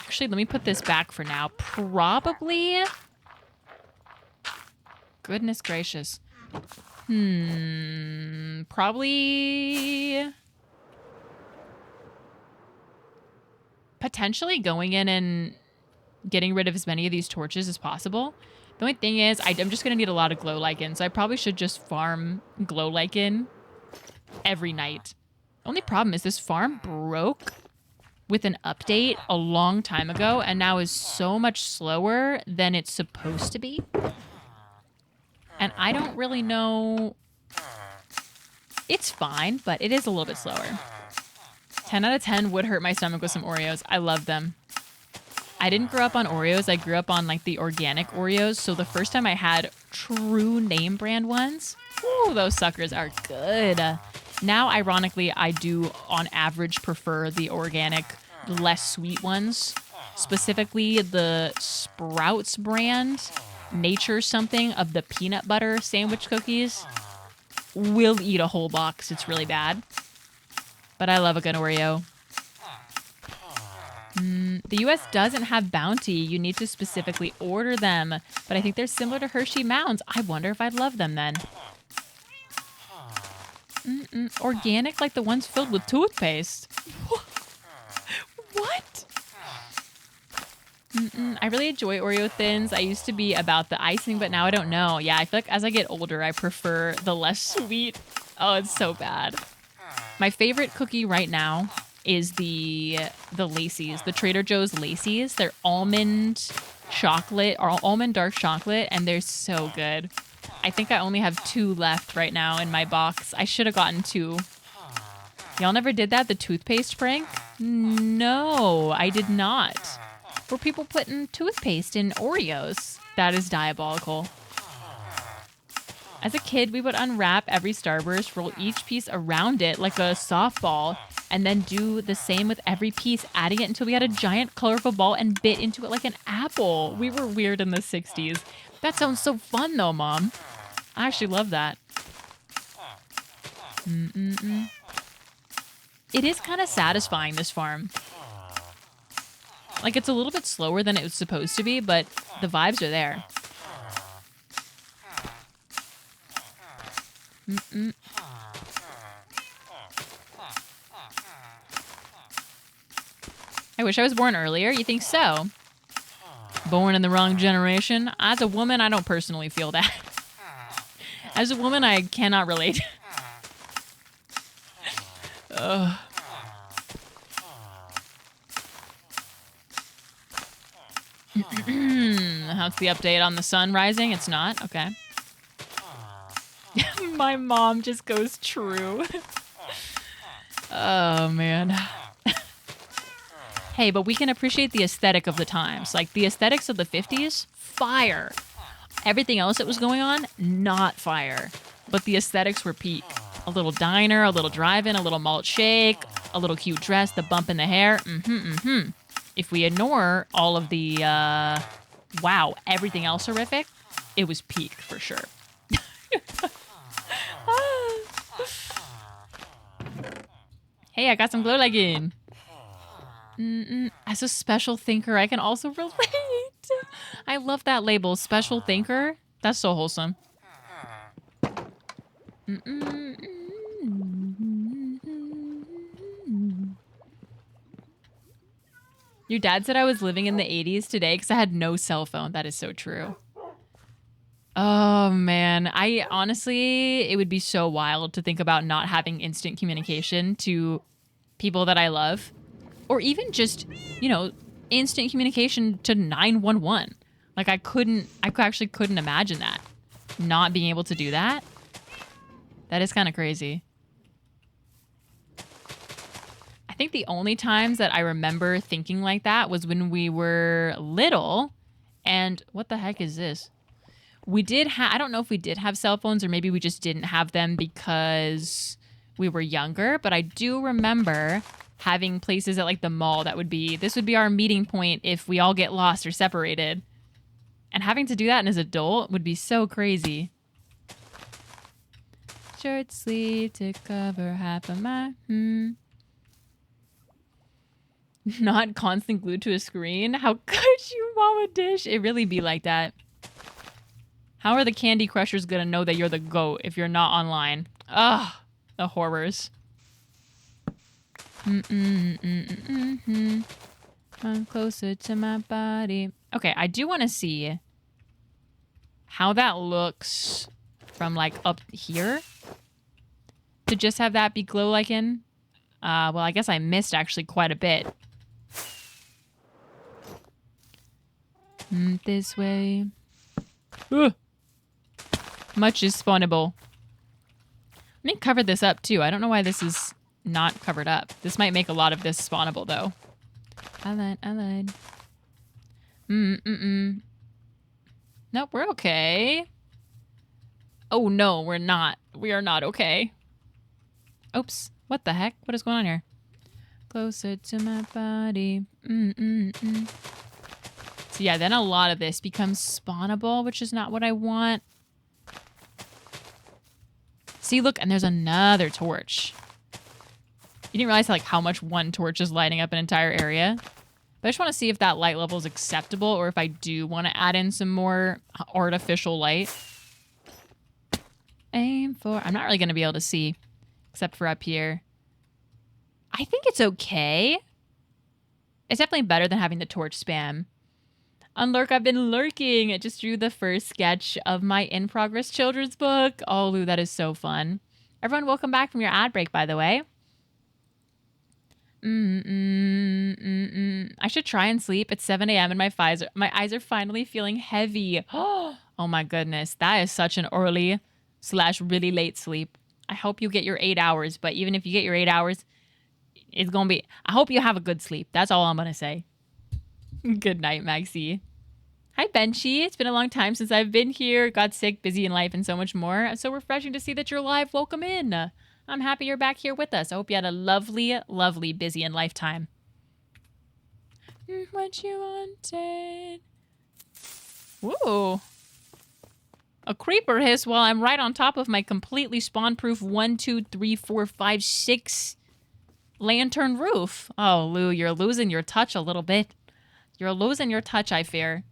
Actually, let me put this back for now. Probably... Goodness gracious. Probably... Potentially going in and getting rid of as many of these torches as possible. The only thing is, I'm just going to need a lot of glow lichen, so I probably should just farm glow lichen every night. Only problem is this farm broke with an update a long time ago and now is so much slower than it's supposed to be. And I don't really know... It's fine, but it is a little bit slower. 10 out of 10 would hurt my stomach with some Oreos. I love them. I didn't grow up on Oreos. I grew up on like the organic Oreos. So the first time I had true name brand ones, ooh, those suckers are good. Now, ironically, I do on average prefer the organic, less sweet ones. Specifically the Sprouts brand, Nature something of the peanut butter sandwich cookies. Will eat a whole box. It's really bad. But I love a good Oreo. The US doesn't have Bounty. You need to specifically order them. But I think they're similar to Hershey Mounds. I wonder if I'd love them then. Organic, like the ones filled with toothpaste. What? I really enjoy Oreo Thins. I used to be about the icing, but now I don't know. Yeah, I feel like as I get older, I prefer the less sweet. Oh, it's so bad. My favorite cookie right now is the Lacy's, the Trader Joe's Lacy's. They're almond chocolate or almond dark chocolate, and they're so good. I think I only have 2 left right now in my box. I should have gotten 2. Y'all never did that? The toothpaste prank? No, I did not. Were people putting toothpaste in Oreos? That is diabolical. As a kid, we would unwrap every Starburst, roll each piece around it like a softball, and then do the same with every piece, adding it until we had a giant colorful ball and bit into it like an apple. We were weird in the 60s. That sounds so fun though, Mom. I actually love that. It is kind of satisfying, this farm. Like, it's a little bit slower than it was supposed to be, but the vibes are there. I wish I was born earlier. You think so? Born in the wrong generation? As a woman, I don't personally feel that. As a woman, I cannot relate. Ugh. How's the update on the sun rising? It's not? Okay. My mom just goes true. Oh, man. Hey, but we can appreciate the aesthetic of the times. Like, the aesthetics of the 50s, fire. Everything else that was going on, not fire. But the aesthetics were peak. A little diner, a little drive-in, a little malt shake, a little cute dress, the bump in the hair. If we ignore all of the, wow, everything else horrific, it was peak for sure. Hey, I got some glow legging. As a special thinker, I can also relate. I love that label, special thinker. That's so wholesome. Your dad said I was living in the 80s today because I had no cell phone. That is so true. Oh, man. I honestly, it would be so wild to think about not having instant communication to people that I love. Or even just, you know, instant communication to 911. Like, I actually couldn't imagine that. Not being able to do that. That is kind of crazy. I think the only times that I remember thinking like that was when we were little. And what the heck is this? We did have, I don't know if we did have cell phones or maybe we just didn't have them because we were younger. But I do remember having places at like the mall that would be, this would be our meeting point if we all get lost or separated. And having to do that as an adult would be so crazy. Short sleeve to cover half of my, Not constant glued to a screen? How could you, Mama Dish? It really be like that. How are the Candy Crushers gonna know that you're the GOAT if you're not online? Ugh, the horrors. I'm closer to my body. Okay, I do want to see how that looks from like up here. To just have that be glow lichen. Well, I guess I missed actually quite a bit. This way. Ugh. Much is spawnable. Let me cover this up too. I don't know why this is not covered up. This might make a lot of this spawnable though. I lied. Nope, we're okay. Oh no, we're not. We are not okay. Oops. What the heck? What is going on here? Closer to my body. So yeah, then a lot of this becomes spawnable, which is not what I want. See, look, and there's another torch. You didn't realize like how much one torch is lighting up an entire area. But I just want to see if that light level is acceptable or if I do want to add in some more artificial light. Aim for... I'm not really going to be able to see except for up here. I think it's okay. It's definitely better than having the torch spam. Unlurk, I've been lurking. It just drew the first sketch of my in-progress children's book. Oh, Lou, that is so fun. Everyone, welcome back from your ad break, by the way. I should try and sleep. It's 7 a.m. and my eyes are finally feeling heavy. Oh my goodness. That is such an early / really late sleep. I hope you get your 8 hours, but even if you get your 8 hours, it's going to be... I hope you have a good sleep. That's all I'm going to say. Good night, Maxie. Hi, Benchy. It's been a long time since I've been here. Got sick, busy in life, and so much more. So refreshing to see that you're live. Welcome in. I'm happy you're back here with us. I hope you had a lovely, lovely busy in lifetime. What you wanted. Whoa. A creeper hiss while I'm right on top of my completely spawn-proof 1, 2, 3, 4, 5, 6 lantern roof. Oh, Lou, you're losing your touch a little bit. You're losing your touch, I fear.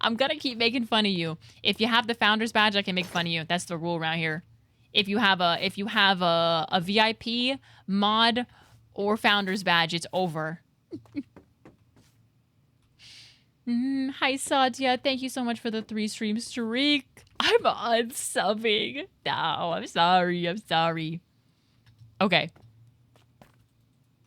I'm gonna keep making fun of you. If you have the founder's badge, I can make fun of you. That's the rule around here. If you have a VIP mod or founder's badge, it's over. Hi, Satya. Thank you so much for the 3-stream streak. I'm unsubbing. No, I'm sorry. I'm sorry. Okay.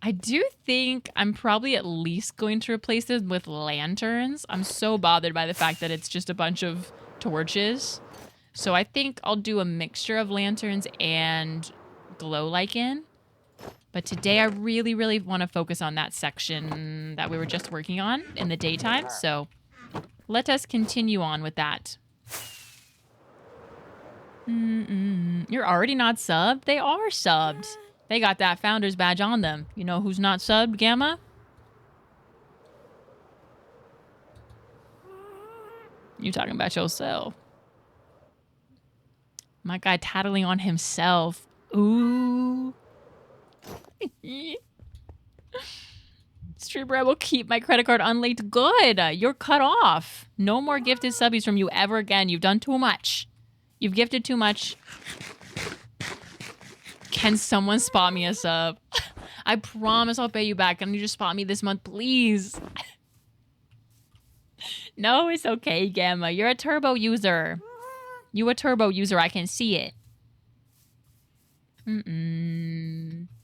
I do think I'm probably at least going to replace this with lanterns. I'm so bothered by the fact that it's just a bunch of torches. So I think I'll do a mixture of lanterns and glow lichen. But today I really, really want to focus on that section that we were just working on in the daytime. So let us continue on with that. You're already not subbed? They are subbed. They got that founder's badge on them. You know who's not subbed, Gamma? You talking about yourself. My guy tattling on himself. Ooh. Streamer, I will keep my credit card unlinked. Good. You're cut off. No more gifted subbies from you ever again. You've done too much. You've gifted too much. Can someone spot me a sub? I promise I'll pay you back. Can you just spot me this month, please? No, it's okay, Gamma. You're a turbo user. You a turbo user. I can see it.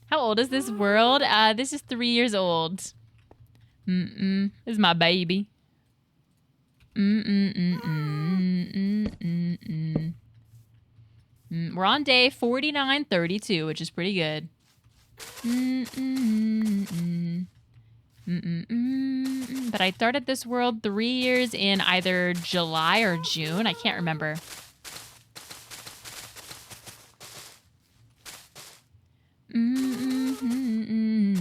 How old is this world? This is 3 years old. This is my baby. We're on day 4932, which is pretty good. But I started this world 3 years in either July or June. I can't remember. Mm-hmm.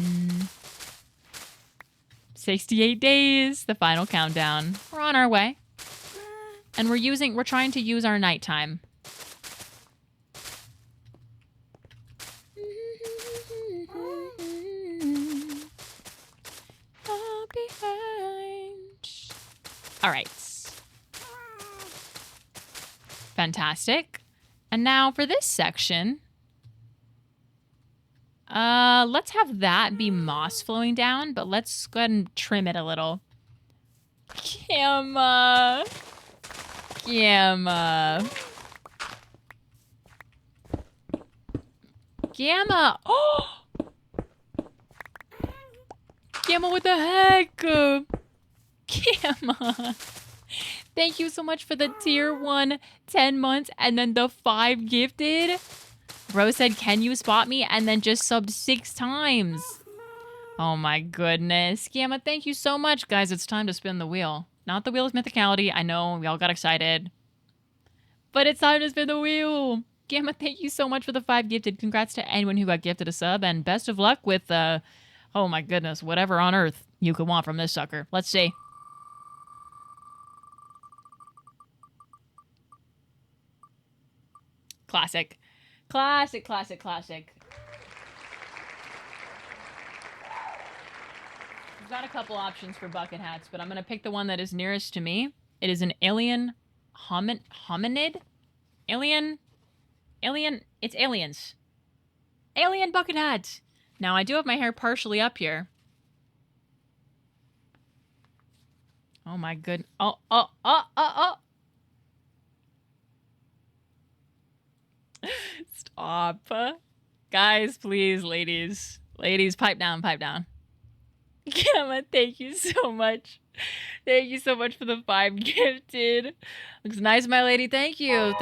68 days, the final countdown. We're on our way. And we're trying to use our nighttime. All right. Fantastic. And now for this section, let's have that be moss flowing down, but let's go ahead and trim it a little. Gamma. Oh! Gamma, what the heck? Gamma. Thank you so much for the tier 1 10 months and then the 5 gifted. Bro said, can you spot me? And then just subbed 6 times. Oh my goodness. Gamma, thank you so much. Guys, it's time to spin the wheel. Not the wheel of mythicality. I know, we all got excited. But it's time to spin the wheel. Gamma, thank you so much for the 5 gifted. Congrats to anyone who got gifted a sub. And best of luck with, oh my goodness, whatever on earth you could want from this sucker. Let's see. Classic. Classic. We've got a couple options for bucket hats, but I'm going to pick the one that is nearest to me. It is an alien hominid? Alien? It's aliens. Alien bucket hat. Now, I do have my hair partially up here. Oh my good. Oh. Stop. Guys, please, ladies. Ladies, pipe down. Gamma, thank you so much. Thank you so much for the 5 gifted. Looks nice, my lady. Thank you.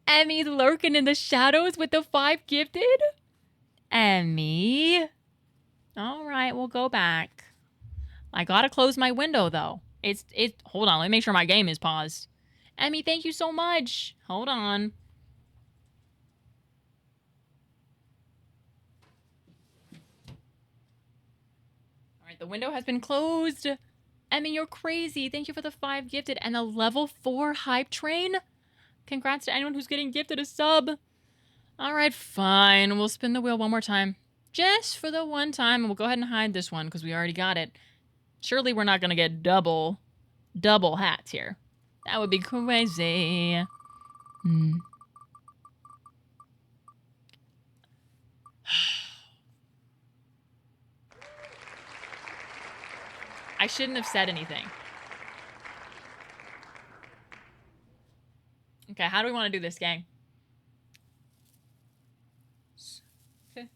Emmy's lurking in the shadows with the 5 gifted. Emmy. All right, we'll go back. I gotta close my window, though. Hold on, let me make sure my game is paused. Emmy, thank you so much. Hold on. All right, the window has been closed. Emmy, you're crazy. Thank you for the 5 gifted and the level 4 hype train. Congrats to anyone who's getting gifted a sub. All right, fine. We'll spin the wheel one more time. Just for the one time, and we'll go ahead and hide this one because we already got it. Surely we're not going to get double hats here. That would be crazy. I shouldn't have said anything. Okay, how do we want to do this, gang? Okay.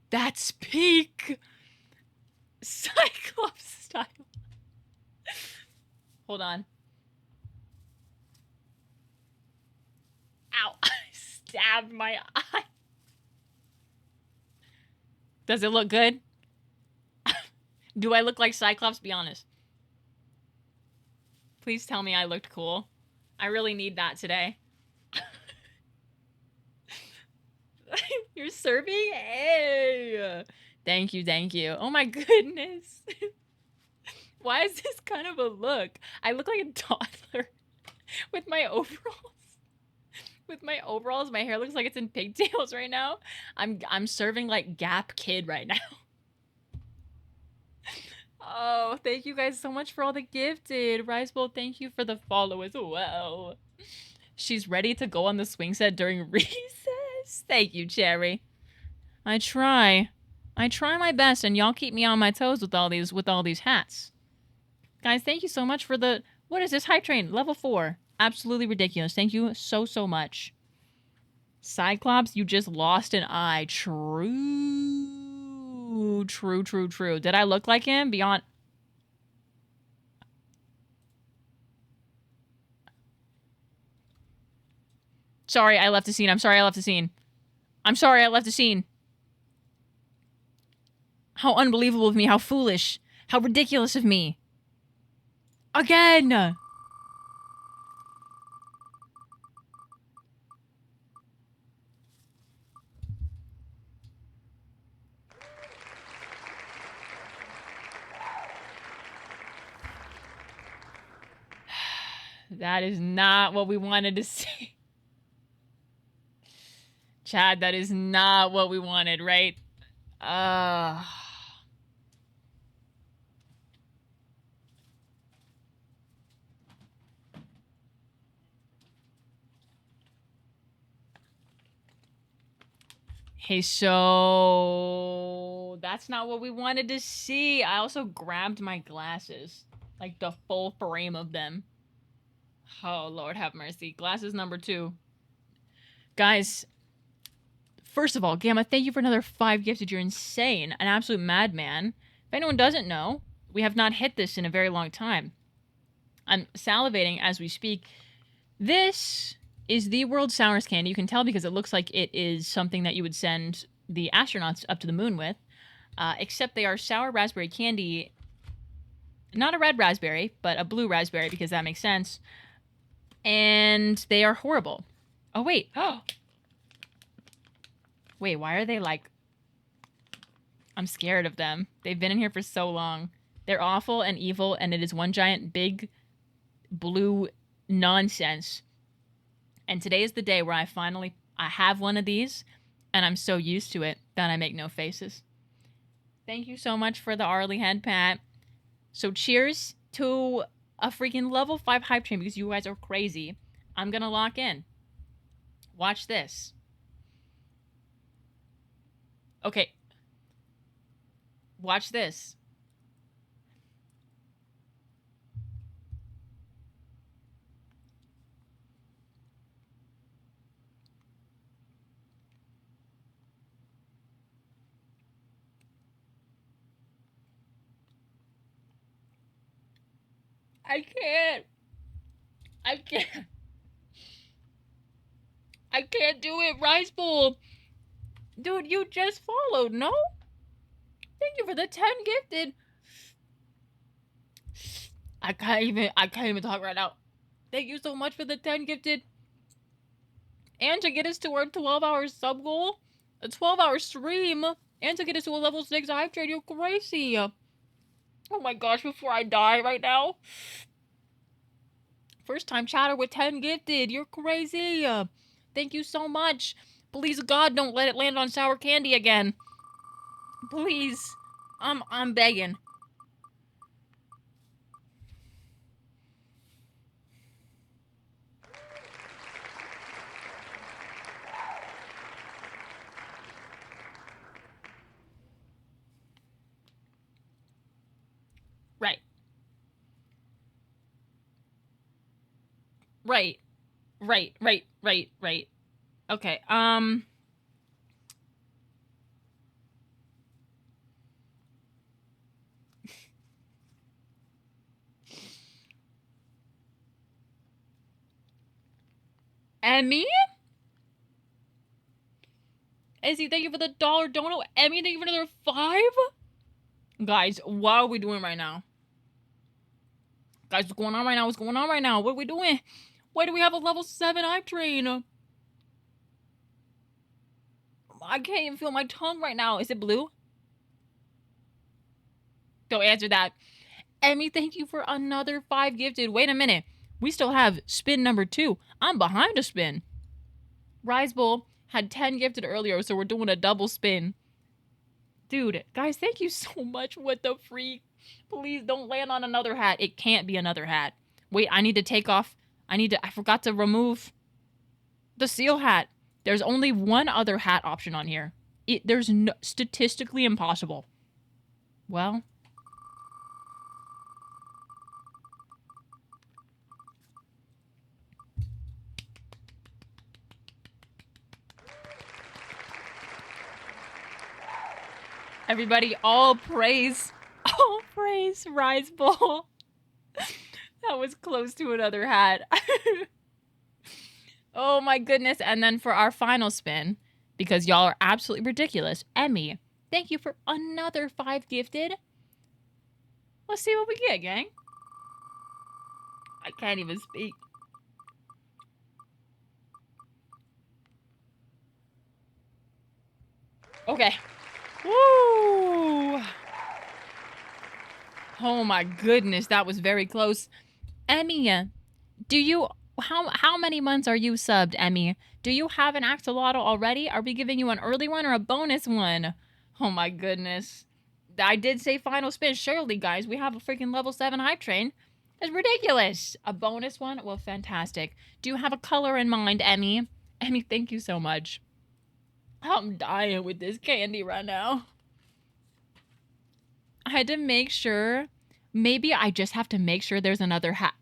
That's peak Cyclops style. Hold on. Ow. I stabbed my eye. Does it look good? Do I look like Cyclops? Be honest. Please tell me I looked cool. I really need that today. You're serving? Hey! Thank you. Oh my goodness. Why is this kind of a look? I look like a toddler with my overalls. My hair looks like it's in pigtails right now. I'm serving like Gap Kid right now. Oh, thank you guys so much for all the gifted. Rice Bowl, thank you for the follow as well. She's ready to go on the swing set during recess. Thank you, Cherry. I try my best, and y'all keep me on my toes with all these hats. Guys, thank you so much for the... What is this hype train? Level 4. Absolutely ridiculous. Thank you so much. Cyclops, you just lost an eye. True. Ooh, true, true, true. Did I look like him? Beyond... Sorry, I left the scene. I'm sorry I left the scene. I'm sorry I left the scene. How unbelievable of me. How foolish. How ridiculous of me. Again! That is not what we wanted to see. Chad, that is not what we wanted, right? Hey, so... That's not what we wanted to see. I also grabbed my glasses. Like, the full frame of them. Oh, Lord have mercy. Glasses number 2. Guys, first of all, Gamma, thank you for another 5 gifted. You're insane. An absolute madman. If anyone doesn't know, we have not hit this in a very long time. I'm salivating as we speak. This is the world's sourest candy. You can tell because it looks like it is something that you would send the astronauts up to the moon with. Except they are sour raspberry candy. Not a red raspberry, but a blue raspberry because that makes sense. And they are horrible. Oh, wait. Oh. Wait, why are they like... I'm scared of them. They've been in here for so long. They're awful and evil, and it is one giant big blue nonsense. And today is the day where I have one of these, and I'm so used to it that I make no faces. Thank you so much for the Arlie head pat. So cheers to a freaking level 5 hype train because you guys are crazy. I'm gonna lock in. Watch this. Okay. Watch this. I can't. I can't. I can't do it, Rice Bowl. Dude, you just followed, no? Thank you for the 10 gifted. I can't even talk right now. Thank you so much for the 10 gifted. And to get us to our 12-hour sub goal, a 12-hour stream, and to get us to a level 6 hype trade, you're crazy. Oh my gosh, before I die right now. First time chatter with 10 gifted. You're crazy. Thank you so much. Please, God, don't let it land on sour candy again. Please. I'm begging. Right. Right. Right. Okay, Emmy? Izzy, thank you for the $1 dono. Emmy, thank you for another 5? Guys, what are we doing right now? Guys, what's going on right now? What's going on right now? What are we doing? Why do we have a level 7 hype train? I can't even feel my tongue right now. Is it blue? Don't answer that. Emmy, thank you for another 5 gifted. Wait a minute. We still have spin number 2. I'm behind a spin. Rise Bowl had 10 gifted earlier, so we're doing a double spin. Dude, guys, thank you so much. What the freak? Please don't land on another hat. It can't be another hat. Wait, I need to take off. I forgot to remove the seal hat. There's only one other hat option on here. There's no, statistically impossible. Well. Everybody, all praise, Rise Bull. That was close to another hat. Oh my goodness. And then for our final spin, because y'all are absolutely ridiculous, Emmy, thank you for another 5 gifted. Let's see what we get, gang. I can't even speak. Okay. Woo! Oh my goodness, that was very close. Emmy, do you how many months are you subbed, Emmy? Do you have an axolotl already? Are we giving you an early one or a bonus one? Oh my goodness. I did say final spin. Surely, guys, we have a freaking level 7 hype train. That's ridiculous. A bonus one? Well, fantastic. Do you have a color in mind, Emmy? Emmy, thank you so much. I'm dying with this candy right now. I had to make sure. Maybe I just have to make sure there's another hat.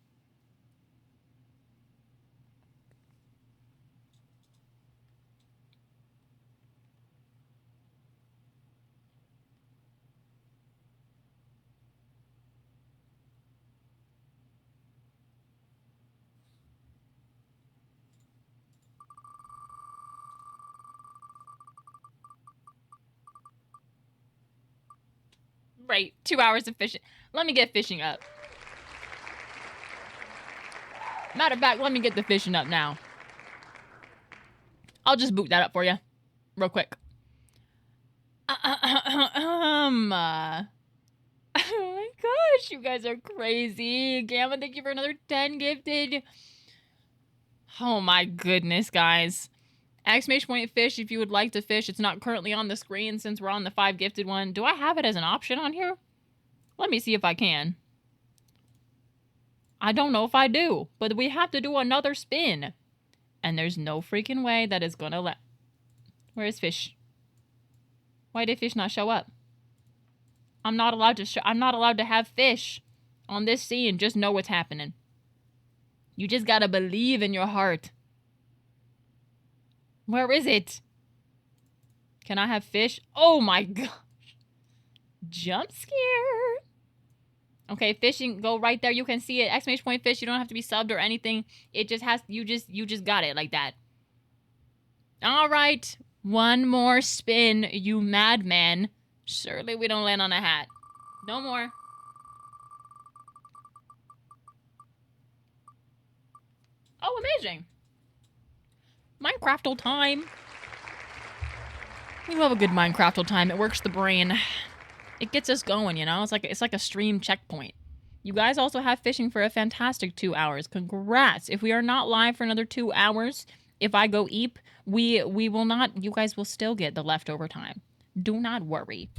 Right, 2 hours of fishing. Let me get fishing up. Matter of fact, let me get the fishing up now. I'll just boot that up for you, real quick. Oh my gosh, you guys are crazy. Gamma, thank you for another 10 gifted. Oh my goodness, guys. Exclamation point fish if you would like to fish. It's not currently on the screen since we're on the 5 gifted one. Do I have it as an option on here? Let me see if I can. I don't know if I do, but we have to do another spin. And there's no freaking way that is gonna let... Where is fish? Why did fish not show up? I'm not allowed to have fish on this scene. Just know what's happening. You just gotta believe in your heart. Where is it? Can I have fish? Oh my gosh. Jump scare. Okay, fishing, go right there. You can see it. Exclamation point fish. You don't have to be subbed or anything. It just has, you just got it like that. All right. One more spin, you madman. Surely we don't land on a hat. No more. Oh, amazing. Minecraft time. We love a good Minecraft time. It works the brain. It gets us going, you know? It's like a stream checkpoint. You guys also have fishing for a fantastic 2 hours. Congrats. If we are not live for another 2 hours, if I go eep, we will not, you guys will still get the leftover time. Do not worry.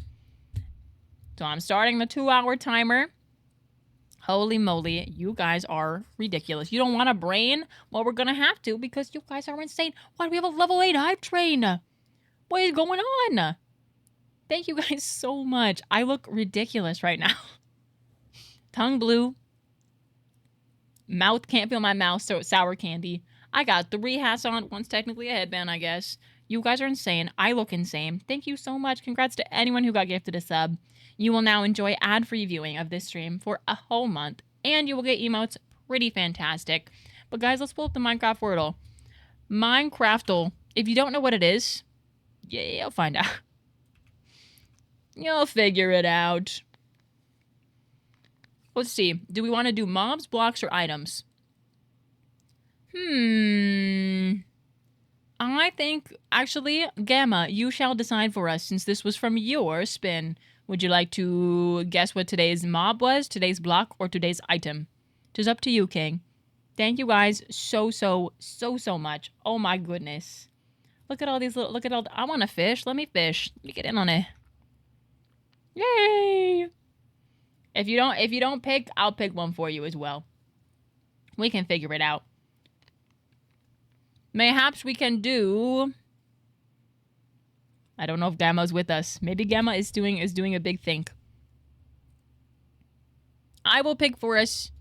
So I'm starting the 2-hour timer. Holy moly, you guys are ridiculous. You don't want a brain? Well, we're gonna have to because you guys are insane. Why do we have a level 8 hype train? What is going on? Thank you guys so much. I look ridiculous right now. Tongue blue. Mouth, can't feel my mouth, so it's sour candy. I got 3 hats on. One's technically a headband, I guess. You guys are insane. I look insane. Thank you so much. Congrats to anyone who got gifted a sub. You will now enjoy ad-free viewing of this stream for a whole month. And you will get emotes. Pretty fantastic. But guys, let's pull up the Minecraft Wordle. Minecraftle. If you don't know what it is, yeah, you'll find out. You'll figure it out. Let's see. Do we want to do mobs, blocks, or items? I think, actually, Gamma, you shall decide for us since this was from your spin. Would you like to guess what today's mob was, today's block, or today's item? It is up to you, King. Thank you guys so much. Oh my goodness. Look at all these little, look at all, I want to fish. Let me fish. Let me get in on it. Yay! If you don't pick, I'll pick one for you as well. We can figure it out. Mayhaps we can do... I don't know if Gamma's with us. Maybe Gamma is doing a big think. I will pick for us.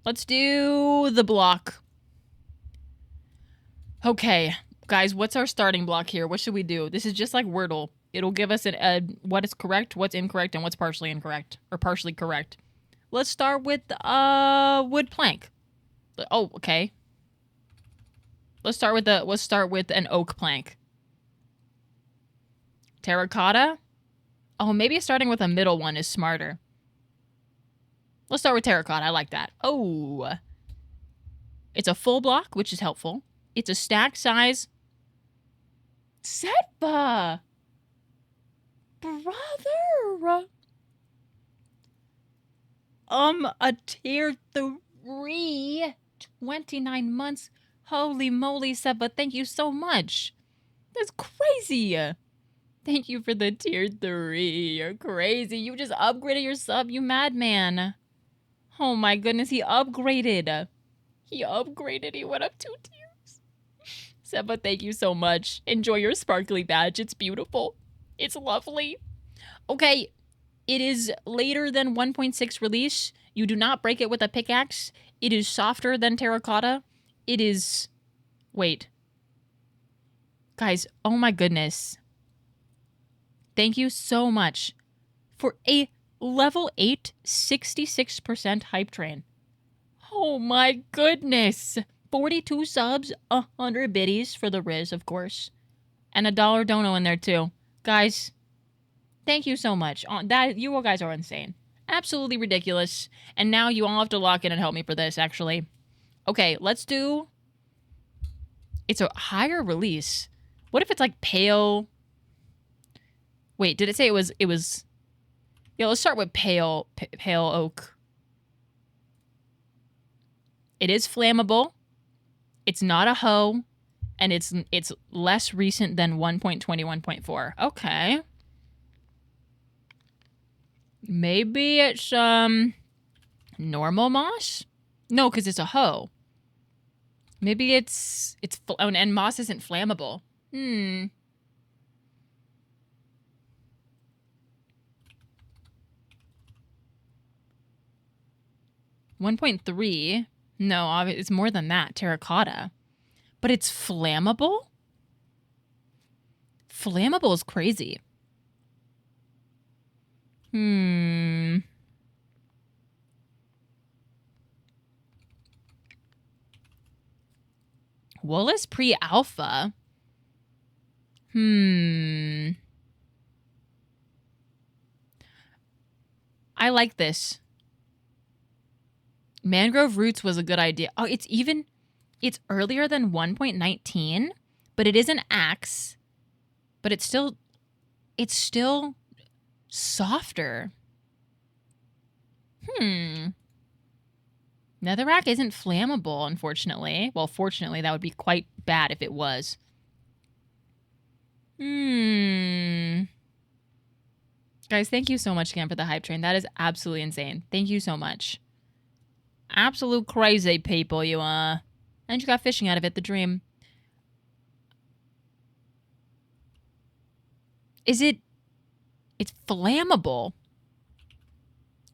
Let's do the block. Okay, guys, what's our starting block here? What should we do? This is just like Wordle. It'll give us what is correct, what's incorrect, and what's partially incorrect or partially correct. Let's start with wood plank. Oh, okay. Let's start with an oak plank. Terracotta? Oh, maybe starting with a middle one is smarter. Let's start with terracotta. I like that. Oh. It's a full block, which is helpful. It's a stack size. Setba! Brother! A tier 3. 29 months. Holy moly, Setba. Thank you so much. That's crazy. Thank you for the tier 3. You're crazy. You just upgraded your sub, you madman. Oh my goodness, he upgraded. He upgraded. He went up 2 tiers. Seba, thank you so much. Enjoy your sparkly badge. It's beautiful. It's lovely. Okay, it is later than 1.6 release. You do not break it with a pickaxe. It is softer than terracotta. It is... Wait. Guys, oh my goodness. Thank you so much for a level 8 66% hype train. Oh my goodness. 42 subs, 100 biddies for the Riz, of course. And $1 dono in there too. Guys, thank you so much. You all guys are insane. Absolutely ridiculous. And now you all have to lock in and help me for this, actually. Okay, let's do... It's a higher release. What if it's like pale... Wait, did it say it was... Yeah, let's start with pale oak. It is flammable. It's not a hoe. And it's less recent than 1.21.4. Okay. Maybe it's normal moss? No, because it's a hoe. Maybe it's and moss isn't flammable. 1.3. No, it's more than that. Terracotta. But it's flammable? Flammable is crazy. Wool is pre-alpha. I like this. Mangrove roots was a good idea. Oh, it's earlier than 1.19, but it is an axe. But it's still softer. Netherrack isn't flammable, unfortunately. Well, fortunately, that would be quite bad if it was. Guys, thank you so much again for the hype train. That is absolutely insane. Thank you so much. Absolute crazy people you are. And you got fishing out of it, the dream. It's flammable.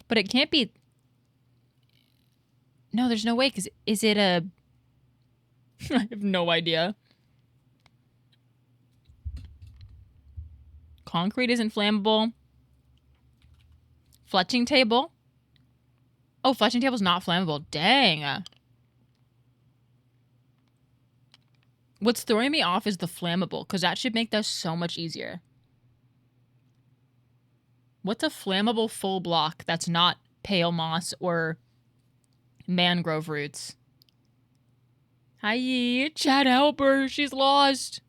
But it can't be... No, there's no way, because is it a... I have no idea. Concrete isn't flammable. Fletching table. Oh, fletching table's not flammable. Dang. What's throwing me off is the flammable, because that should make this so much easier. What's a flammable full block that's not pale moss or mangrove roots? Hi, Chad, help her. She's lost.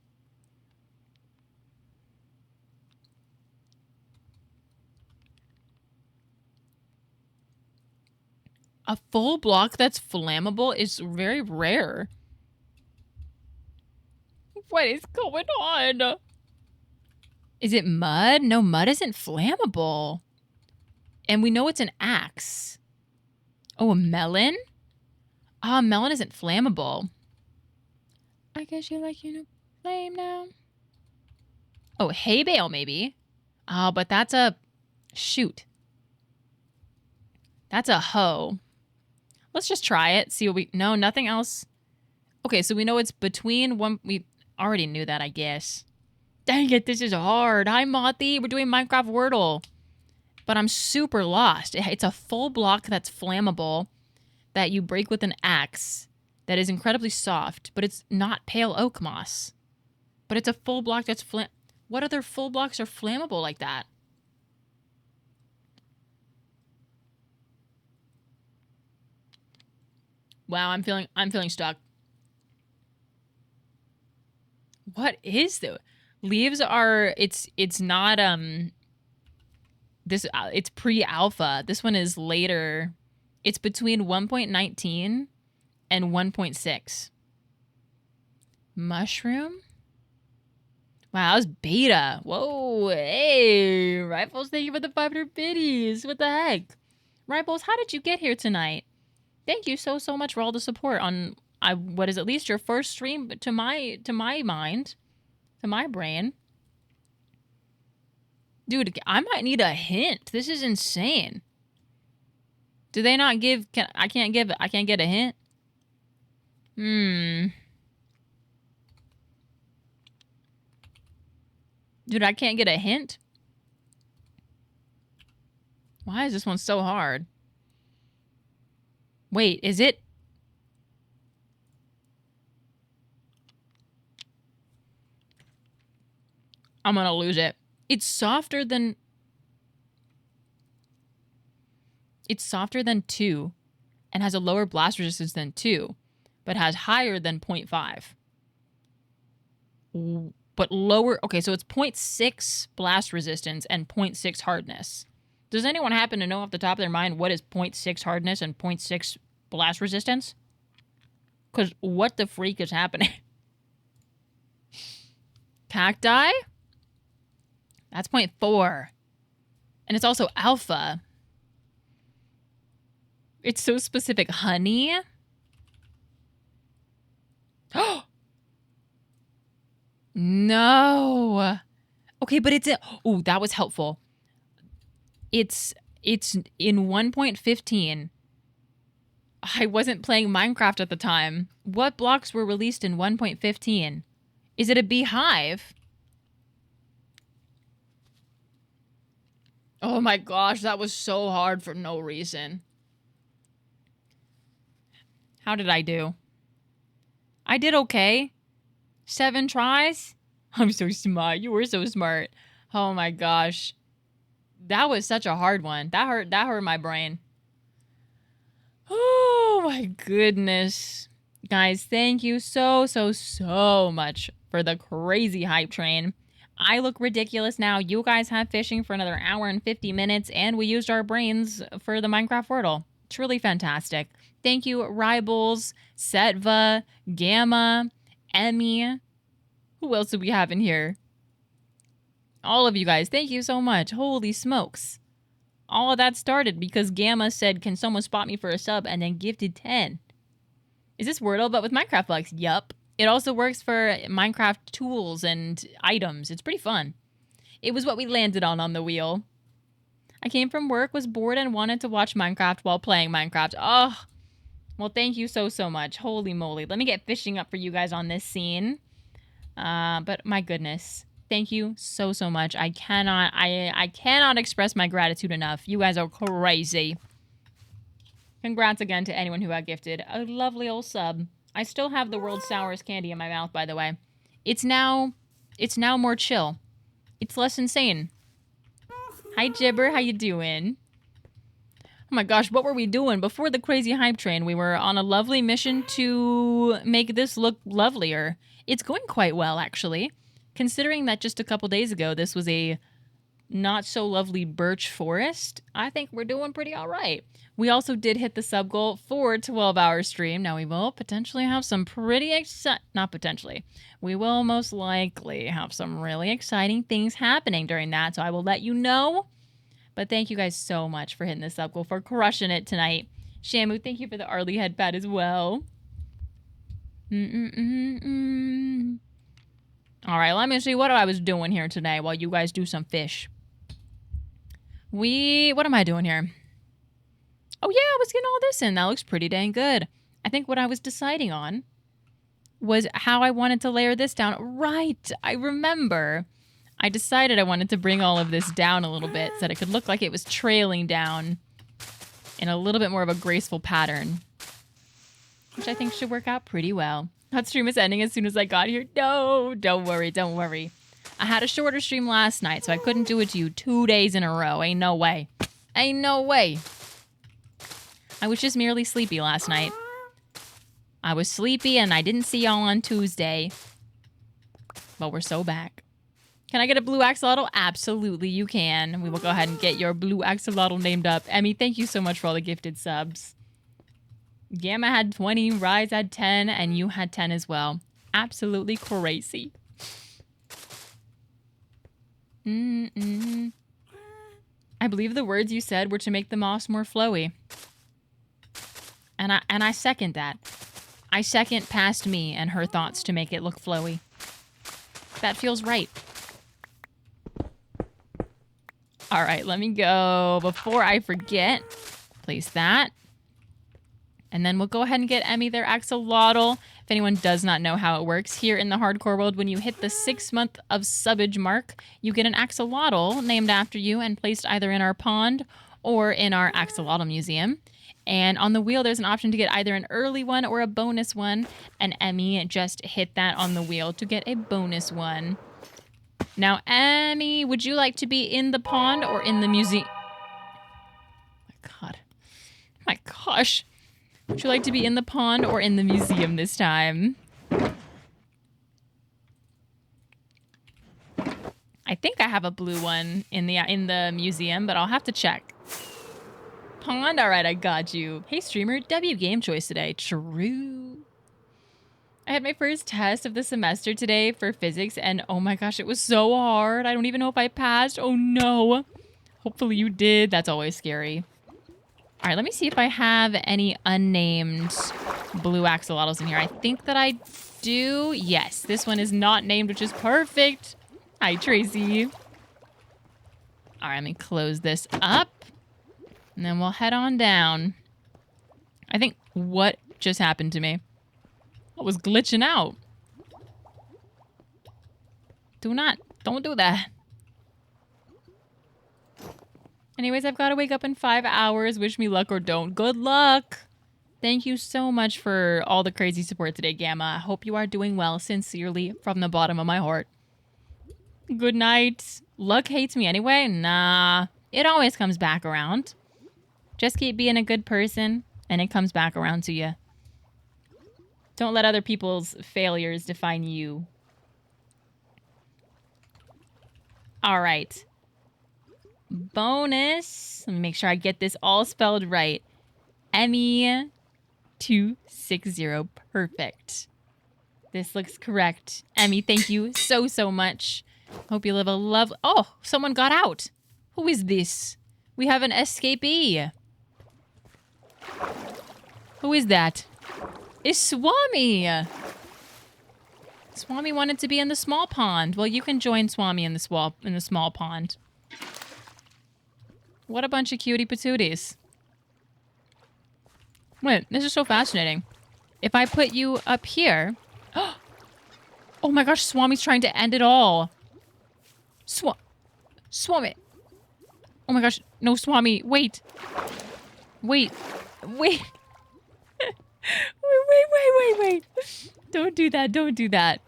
A full block that's flammable is very rare. What is going on? Is it mud? No, mud isn't flammable. And we know it's an axe. Oh, a melon? Melon isn't flammable. I guess you like flame now. Oh, hay bale maybe. Oh, but that's a... Shoot. That's a hoe. Let's just try it. See what we... No, nothing else. Okay, so we know it's between one... We already knew that, I guess. Dang it, this is hard. Hi, Mothy. We're doing Minecraft Wordle. But I'm super lost. It's a full block that's flammable that you break with an axe that is incredibly soft, but it's not pale oak moss. But it's a full block that's What other full blocks are flammable like that? Wow, I'm feeling stuck. What is the leaves are it's not this it's pre-alpha. This one is later. It's between 1.19 and 1.6. Mushroom? Wow, that was beta. Whoa, hey, Rifles, thank you for the 500 biddies. What the heck? Rifles, how did you get here tonight? Thank you so much for all the support on what is at least your first stream to my mind, to my brain. Dude, I might need a hint. This is insane. Do they not give I can't get a hint? Dude, I can't get a hint? Why is this one so hard? Wait, is it? I'm gonna lose it. It's softer than 2 and has a lower blast resistance than 2, but has higher than 0.5. But lower, okay, so it's 0.6 blast resistance and 0.6 hardness. Does anyone happen to know off the top of their mind what is 0.6 hardness and 0.6 blast resistance? Because what the freak is happening? Cacti? That's 0.4. And it's also alpha. It's so specific. Honey? Oh! No. Okay, but it's oh, that was helpful. It's in 1.15. I wasn't playing Minecraft at the time. What blocks were released in 1.15? Is it a beehive? Oh my gosh, that was so hard for no reason. How did I do? I did okay. 7 tries? I'm so smart. You were so smart. Oh my gosh. That was such a hard one. That hurt my brain. Oh my goodness. Guys, thank you so much for the crazy hype train. I look ridiculous now. You guys have fishing for another hour and 50 minutes, and we used our brains for the Minecraft Wordle. Truly fantastic. Thank you, Ribals, Setva, Gamma, Emmy. Who else do we have in here? All of you guys, thank you so much. Holy smokes. All of that started because Gamma said, can someone spot me for a sub, and then gifted 10. Is this Wordle but with Minecraft blocks? Yup. It also works for Minecraft tools and items. It's pretty fun. It was what we landed on the wheel. I came from work, was bored, and wanted to watch Minecraft while playing Minecraft. Oh, well, thank you so much. Holy moly. Let me get fishing up for you guys on this scene. But my goodness. Thank you so much. I cannot express my gratitude enough. You guys are crazy. Congrats again to anyone who got gifted a lovely old sub. I still have the world's sourest candy in my mouth, by the way. It's now more chill. It's less insane. Hi, Jibber. How you doing? Oh my gosh, what were we doing? Before the crazy hype train, we were on a lovely mission to make this look lovelier. It's going quite well, actually. Considering that just a couple days ago, this was a not so lovely birch forest, I think we're doing pretty all right. We also did hit the sub goal for 12-hour stream. Now we will potentially have some pretty not potentially. We will most likely have some really exciting things happening during that, so I will let you know. But thank you guys so much for hitting the sub goal, for crushing it tonight. Shamu, thank you for the Arlie head pat as well. All right, let me see what I was doing here today while you guys do some fish. What am I doing here? Oh yeah, I was getting all this in. That looks pretty dang good. I think what I was deciding on was how I wanted to layer this down. Right, I remember. I decided I wanted to bring all of this down a little bit so that it could look like it was trailing down in a little bit more of a graceful pattern, which I think should work out pretty well. That stream is ending as soon as I got here. No, don't worry, don't worry. I had a shorter stream last night, so I couldn't do it to you 2 days in a row. Ain't no way. Ain't no way. I was just merely sleepy last night. I was sleepy and I didn't see y'all on Tuesday. But we're so back. Can I get a blue axolotl? Absolutely, you can. We will go ahead and get your blue axolotl named up. Emmy, thank you so much for all the gifted subs. Gamma had 20, Rise had 10, and you had 10 as well. Absolutely crazy. I believe the words you said were to make the moss more flowy. And I second that. I second past me and her thoughts to make it look flowy. That feels right. All right, let me go. Before I forget, place that. And then we'll go ahead and get Emmy their axolotl. If anyone does not know how it works, here in the hardcore world, when you hit the 6 month of subbage mark, you get an axolotl named after you and placed either in our pond or in our axolotl museum. And on the wheel, there's an option to get either an early one or a bonus one. And Emmy just hit that on the wheel to get a bonus one. Now, Emmy, would you like to be in the pond or in the museum? Oh my God. Oh my gosh. Would you like to be in the pond or in the museum this time? I think I have a blue one in the museum, but I'll have to check. Pond? All right, I got you. Hey, streamer, W game choice today. True. I had my first test of the semester today for physics, and oh my gosh, it was so hard. I don't even know if I passed. Oh no. Hopefully you did. That's always scary. All right, let me see if I have any unnamed blue axolotls in here. I think that I do. Yes, this one is not named, which is perfect. Hi, Tracy. All right, let me close this up. And then we'll head on down. I think what just happened to me? I was glitching out. Don't do that. Anyways, I've got to wake up in 5 hours. Wish me luck or don't. Good luck. Thank you so much for all the crazy support today, Gamma. I hope you are doing well. Sincerely, from the bottom of my heart. Good night. Luck hates me anyway? Nah. It always comes back around. Just keep being a good person, and it comes back around to you. Don't let other people's failures define you. All right. Bonus. Let me make sure I get this all spelled right. Emmy260. Perfect. This looks correct. Emmy, thank you so, so much. Hope you live a love. Oh, someone got out. Who is this? We have an escapee. Who is that? It's Swami. Swami wanted to be in the small pond. Well, you can join Swami in the small pond. What a bunch of cutie patooties. Wait, this is so fascinating. If I put you up here... Oh my gosh, Swami's trying to end it all. Swami. Oh my gosh, no, Swami, wait. Wait. Wait. Wait. Don't do that, don't do that.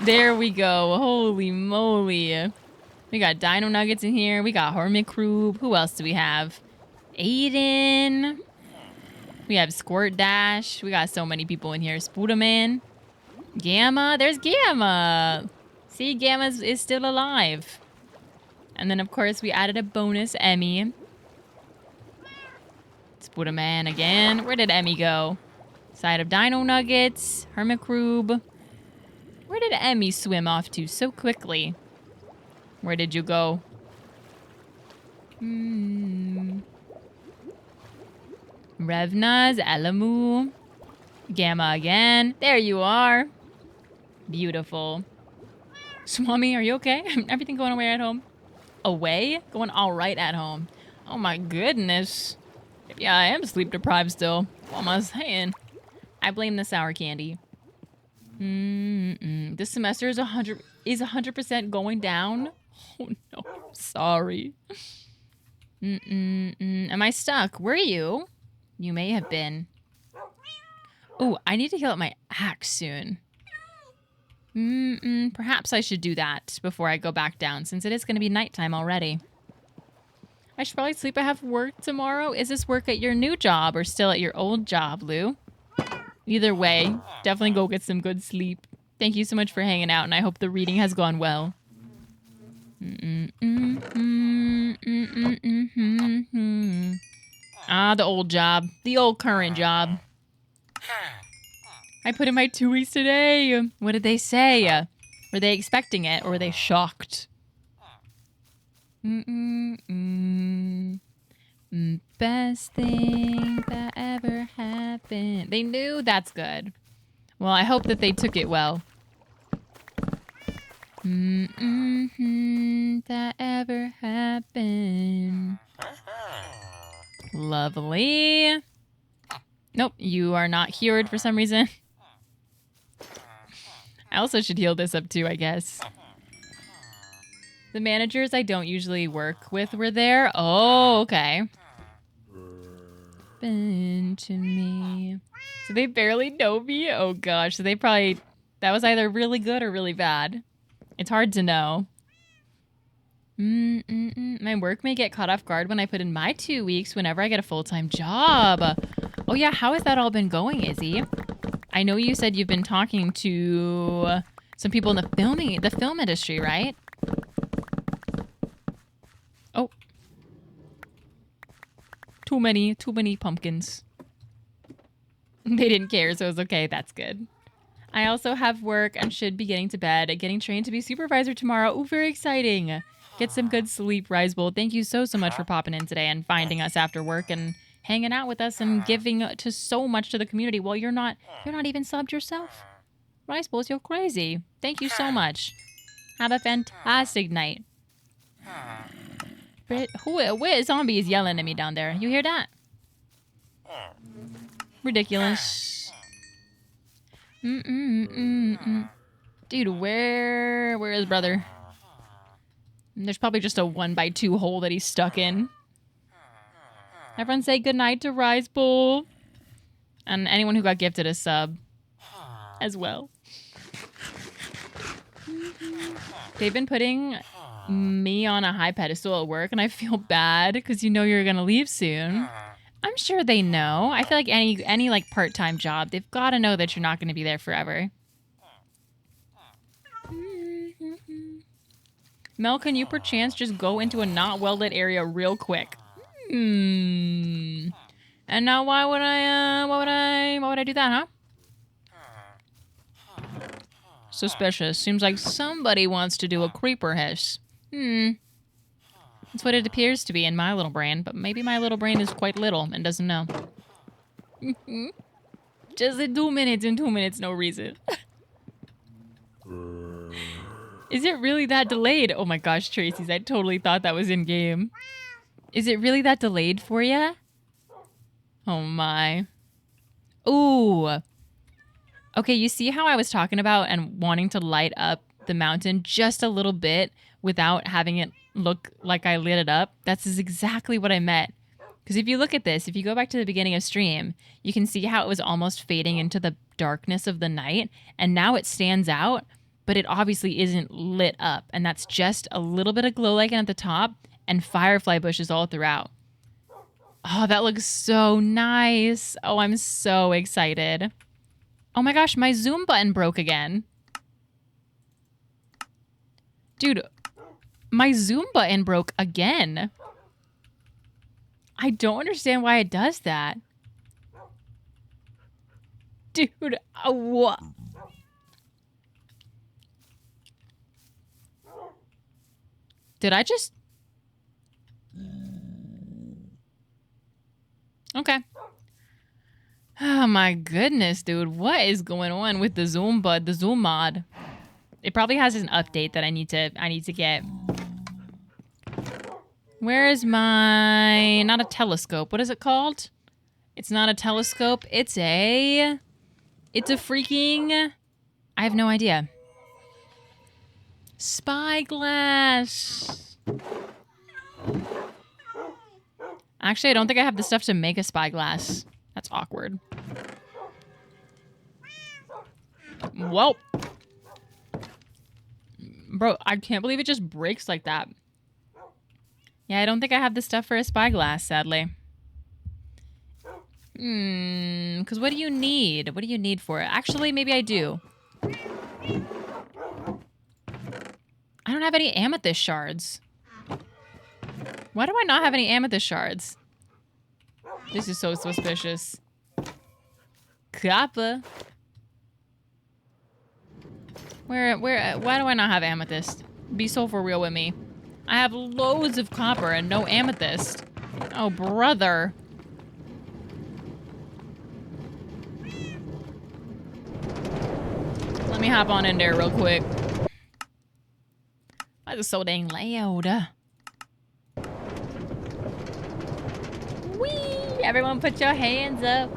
There we go. Holy moly. We got Dino Nuggets in here. We got Hermit Crube. Who else do we have? Aiden. We have Squirt Dash. We got so many people in here. Spooderman. Gamma. There's Gamma. See, Gamma is still alive. And then, of course, we added a bonus Emmy. Spooderman again. Where did Emmy go? Side of Dino Nuggets. Hermit Crube. Where did Emmy swim off to so quickly? Where did you go? Revna's Alamu. Gamma again. There you are. Beautiful. Swami, are you okay? Everything going away at home? Away? Going all right at home. Oh my goodness. Yeah, I am sleep deprived still. What am I saying? I blame the sour candy. This semester is 100% going down. Oh no, sorry. Am I stuck? Were you? You may have been. Oh, I need to heal up my axe soon. Perhaps I should do that before I go back down, since it is going to be nighttime already. I should probably sleep. I have work tomorrow. Is this work at your new job or still at your old job, Lou? Either way, definitely go get some good sleep. Thank you so much for hanging out, and I hope the reading has gone well. Ah, the old job. The old current job. I put in my 2 weeks today. What did they say? Were they expecting it, or were they shocked? Best thing that ever happened. They knew? That's good. Well, I hope that they took it well. That ever happened. Lovely. Nope, you are not cured for some reason. I also should heal this up too, I guess. The managers I don't usually work with were there. Oh, okay. Been to me. So they barely know me? Oh gosh, so they probably... That was either really good or really bad. It's hard to know. My work may get caught off guard when I put in my 2 weeks whenever I get a full-time job. Oh yeah, how has that all been going, Izzy? I know you said you've been talking to some people in the film industry, right? Oh. Too many pumpkins. They didn't care, so it was okay. That's good. I also have work and should be getting to bed. Getting trained to be supervisor tomorrow. Oh, very exciting. Get some good sleep, Rise Bowl. Thank you so much for popping in today and finding us after work and hanging out with us and giving to so much to the community. Well, you're not even subbed yourself. Rice Bowls, you're crazy. Thank you so much. Have a fantastic night. What zombie is yelling at me down there? You hear that? Ridiculous. Dude, where is brother? There's probably just a 1x2 hole that he's stuck in. Everyone say goodnight to Rise Bowl. And anyone who got gifted a sub as well. They've been putting me on a high pedestal at work, and I feel bad because you know you're going to leave soon. I'm sure they know. I feel like any like part-time job, they've got to know that you're not going to be there forever. Mel, can you perchance just go into a not well-lit area real quick? And now why would I do that, huh? Suspicious. Seems like somebody wants to do a creeper hiss. That's what it appears to be in my little brain, but maybe my little brain is quite little and doesn't know. Just in 2 minutes, no reason. Is it really that delayed? Oh my gosh, Tracy's, I totally thought that was in game. Is it really that delayed for you? Oh my. Ooh. Okay, you see how I was talking about and wanting to light up the mountain just a little bit without having it look like I lit it up? That's exactly what I meant. Because if you look at this, if you go back to the beginning of stream, you can see how it was almost fading into the darkness of the night. And now it stands out, but it obviously isn't lit up. And that's just a little bit of glow lichen at the top and firefly bushes all throughout. Oh, that looks so nice. Oh, I'm so excited. Oh my gosh, my zoom button broke again. Dude, my zoom button broke again. I don't understand why it does that. Dude, what? Did I just... Okay. Oh my goodness, dude. What is going on with the zoom mod? It probably has an update that I need to get. Where is my... Not a telescope. What is it called? It's not a telescope. It's a freaking... I have no idea. Spyglass. Actually, I don't think I have the stuff to make a spyglass. That's awkward. Whoa. Bro, I can't believe it just breaks like that. Yeah, I don't think I have the stuff for a spyglass, sadly. Because what do you need? What do you need for it? Actually, maybe I do. I don't have any amethyst shards. Why do I not have any amethyst shards? This is so suspicious. Copper. Why do I not have amethyst? Be so for real with me. I have loads of copper and no amethyst. Oh, brother. Let me hop on in there real quick. Why is it so dang loud? Whee! Everyone put your hands up.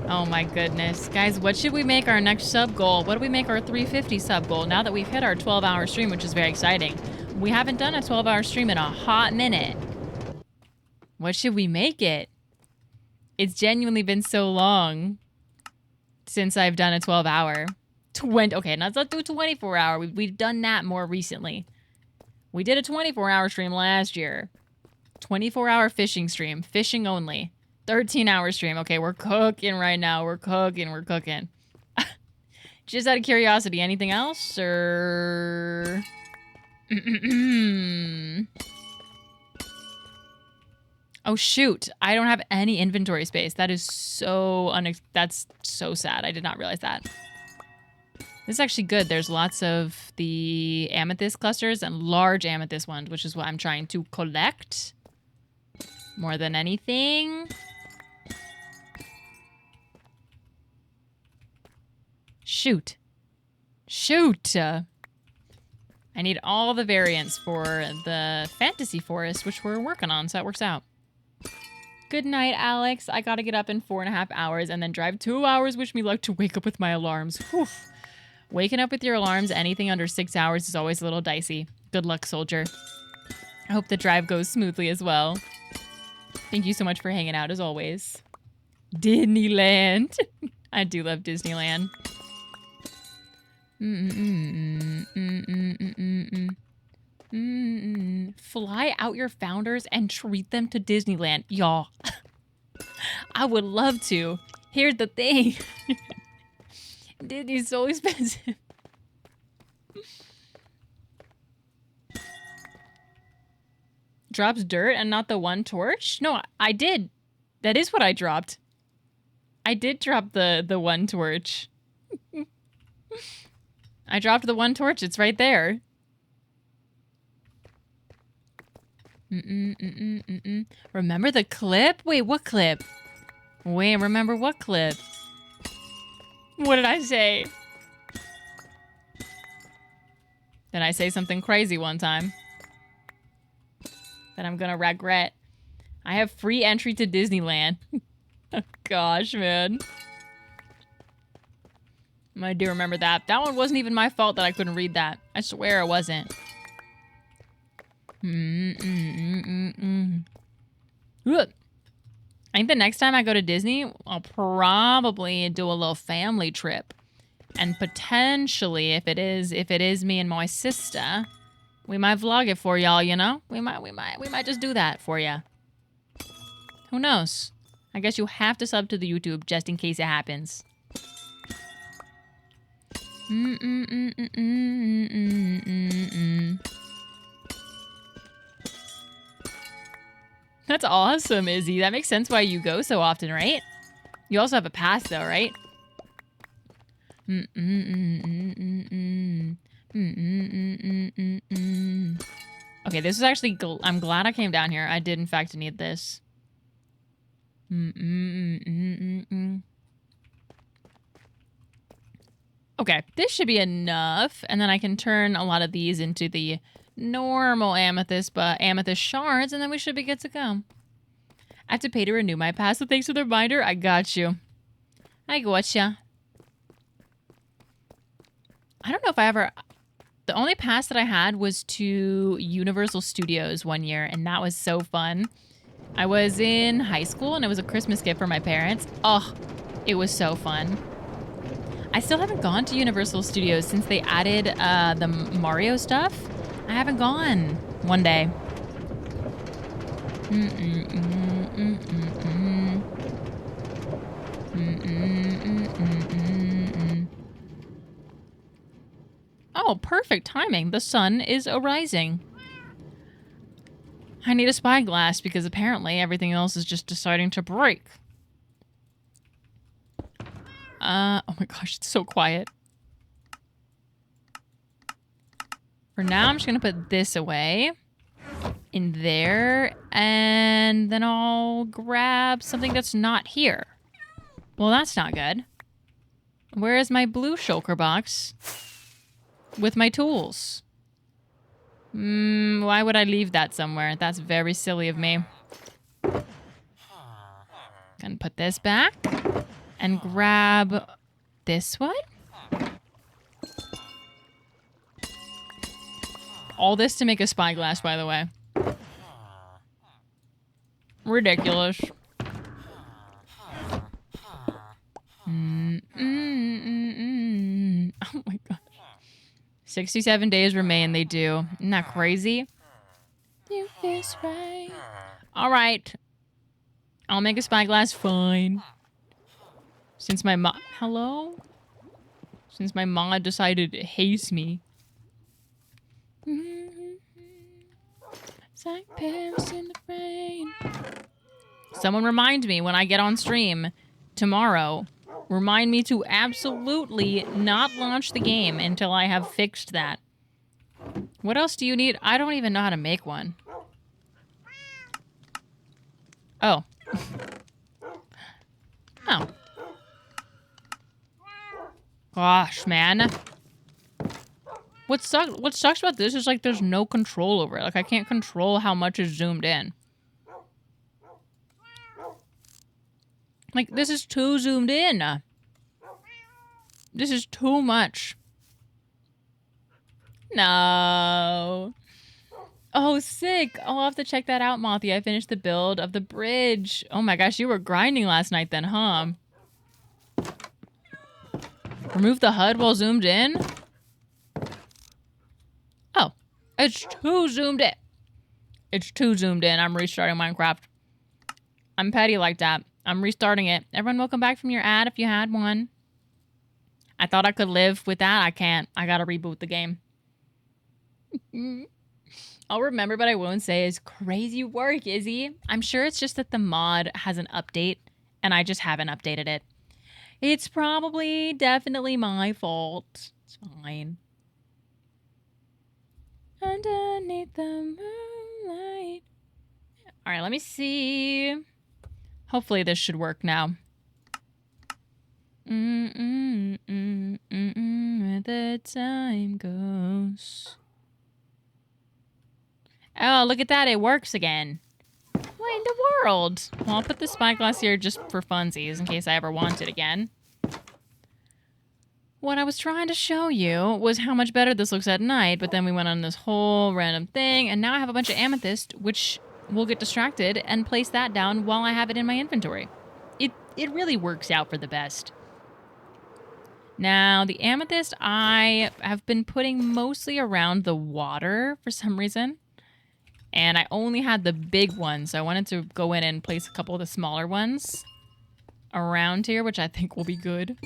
Oh my goodness. Guys, what should we make our next sub goal? What do we make our 350 sub goal? Now that we've hit our 12-hour stream, which is very exciting. We haven't done a 12-hour stream in a hot minute. What should we make it? It's genuinely been so long since I've done a 12-hour. Okay, let's not do 24-hour. We've done that more recently. We did a 24-hour stream last year. 24-hour fishing stream. Fishing only. 13-hour stream. Okay, we're cooking right now. We're cooking. Just out of curiosity, anything else? Or... Oh, shoot. I don't have any inventory space. That is so that's so sad. I did not realize that. This is actually good. There's lots of the amethyst clusters and large amethyst ones, which is what I'm trying to collect more than anything. Shoot. I need all the variants for the fantasy forest, which we're working on, so that works out. Good night, Alex. I gotta get up in 4.5 hours and then drive 2 hours. Wish me luck to wake up with my alarms. Whew. Waking up with your alarms, anything under 6 hours is always a little dicey. Good luck, soldier. I hope the drive goes smoothly as well. Thank you so much for hanging out, as always. Disneyland. I do love Disneyland. Fly out your founders and treat them to Disneyland. Y'all. I would love to. Here's the thing. Disney's so expensive. Drops dirt and not the one torch? No, I did. That is what I dropped. I did drop the one torch. I dropped the one torch. It's right there. Remember the clip? Wait, what clip? Wait, remember what clip? What did I say? Did I say something crazy one time that I'm gonna regret? I have free entry to Disneyland. Oh, gosh, man. I do remember that. That one wasn't even my fault that I couldn't read that. I swear it wasn't. I think the next time I go to Disney, I'll probably do a little family trip. And potentially, if it is me and my sister, we might vlog it for y'all, you know? We might just do that for ya. Who knows? I guess you have to sub to the YouTube just in case it happens. That's awesome, Izzy. That makes sense why you go so often, right? You also have a pass, though, right? Okay, this is actually... I'm glad I came down here. I did, in fact, need this. Okay, this should be enough. And then I can turn a lot of these into the normal amethyst, but amethyst shards, and then we should be good to go. I have to pay to renew my pass, so thanks for the reminder. I got you. I gotcha. I don't know if I ever... The only pass that I had was to Universal Studios one year, and that was so fun. I was in high school, and it was a Christmas gift for my parents. Oh, it was so fun. I still haven't gone to Universal Studios since they added the Mario stuff. I haven't gone one day. Oh, perfect timing. The sun is arising. I need a spyglass because apparently everything else is just deciding to break. Oh my gosh, it's so quiet. For now, I'm just going to put this away in there, and then I'll grab something that's not here. Well, that's not good. Where is my blue shulker box with my tools? Why would I leave that somewhere? That's very silly of me. Gonna put this back and grab this one. All this to make a spyglass, by the way. Ridiculous. Oh my gosh. 67 days remain, they do. Isn't that crazy? Do this right. Alright. I'll make a spyglass, fine. Since my mod... Hello? Since my mod decided to haste me. It's like Paris in the rain. Someone remind me when I get on stream tomorrow. Remind me to absolutely not launch the game until I have fixed that. What else do you need? I don't even know how to make one. Oh. Oh. Gosh, man. What sucks about this is like there's no control over it. Like I can't control how much is zoomed in. Like this is too zoomed in. This is too much. No. Oh, sick. I'll have to check that out, Mothy. I finished the build of the bridge. Oh my gosh, you were grinding last night then, huh? Remove the HUD while zoomed in? Oh, it's too zoomed in. It's too zoomed in. I'm restarting Minecraft. I'm petty like that. I'm restarting it. Everyone, welcome back from your ad if you had one. I thought I could live with that. I can't. I gotta reboot the game. I'll remember, but I won't say is crazy work, Izzy. I'm sure it's just that the mod has an update, and I just haven't updated it. It's probably definitely my fault. It's fine. Underneath the moonlight. All right, let me see. Hopefully this should work now. Where the time goes. Oh, look at that. It works again. What in the world? Well, I'll put the spyglass here just for funsies in case I ever want it again. What I was trying to show you was how much better this looks at night, but then we went on this whole random thing, and now I have a bunch of amethyst, which will get distracted and place that down while I have it in my inventory. It really works out for the best. Now, the amethyst I have been putting mostly around the water for some reason. And I only had the big ones, so I wanted to go in and place a couple of the smaller ones around here, which I think will be good.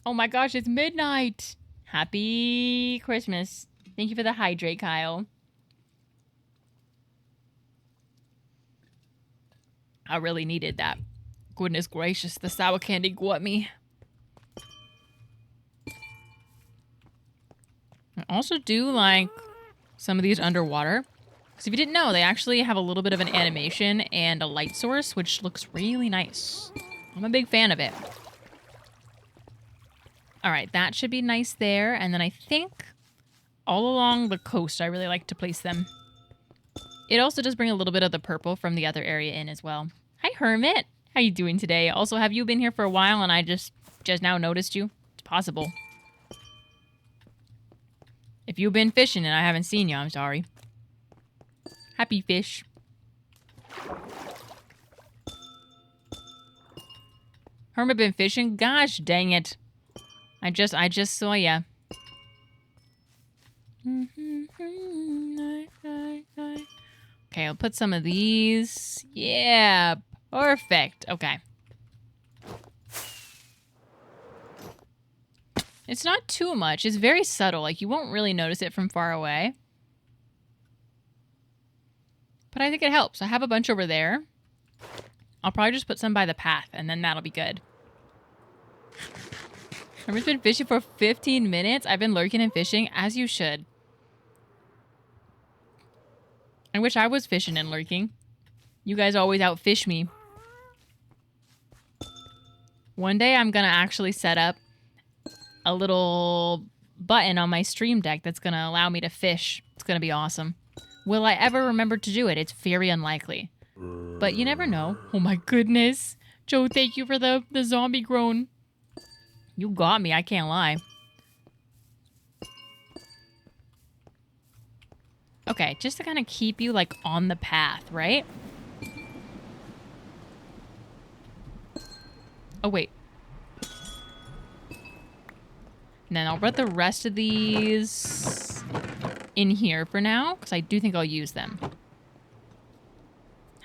Oh my gosh, it's midnight! Happy Christmas. Thank you for the hydrate, Kyle. I really needed that. Goodness gracious, the sour candy got me. I also do like some of these underwater. Because if you didn't know, they actually have a little bit of an animation and a light source, which looks really nice. I'm a big fan of it. All right, that should be nice there. And then I think all along the coast, I really like to place them. It also does bring a little bit of the purple from the other area in as well. Hi, Hermit. How you doing today? Also, have you been here for a while and I just now noticed you? It's possible. If you've been fishing and I haven't seen you, I'm sorry. Happy fish. Hermit been fishing? Gosh dang it. I just saw ya. Okay, I'll put some of these. Yeah, perfect. Okay. It's not too much. It's very subtle. Like, you won't really notice it from far away. But I think it helps. I have a bunch over there. I'll probably just put some by the path, and then that'll be good. I've just been fishing for 15 minutes. I've been lurking and fishing, as you should. I wish I was fishing and lurking. You guys always outfish me. One day I'm going to actually set up a little button on my stream deck that's going to allow me to fish. It's going to be awesome. Will I ever remember to do it? It's very unlikely. But you never know. Oh my goodness. Joe, thank you for the zombie groan. You got me, I can't lie. Okay, just to kind of keep you, like, on the path, right? Oh, wait. And then I'll put the rest of these in here for now, because I do think I'll use them.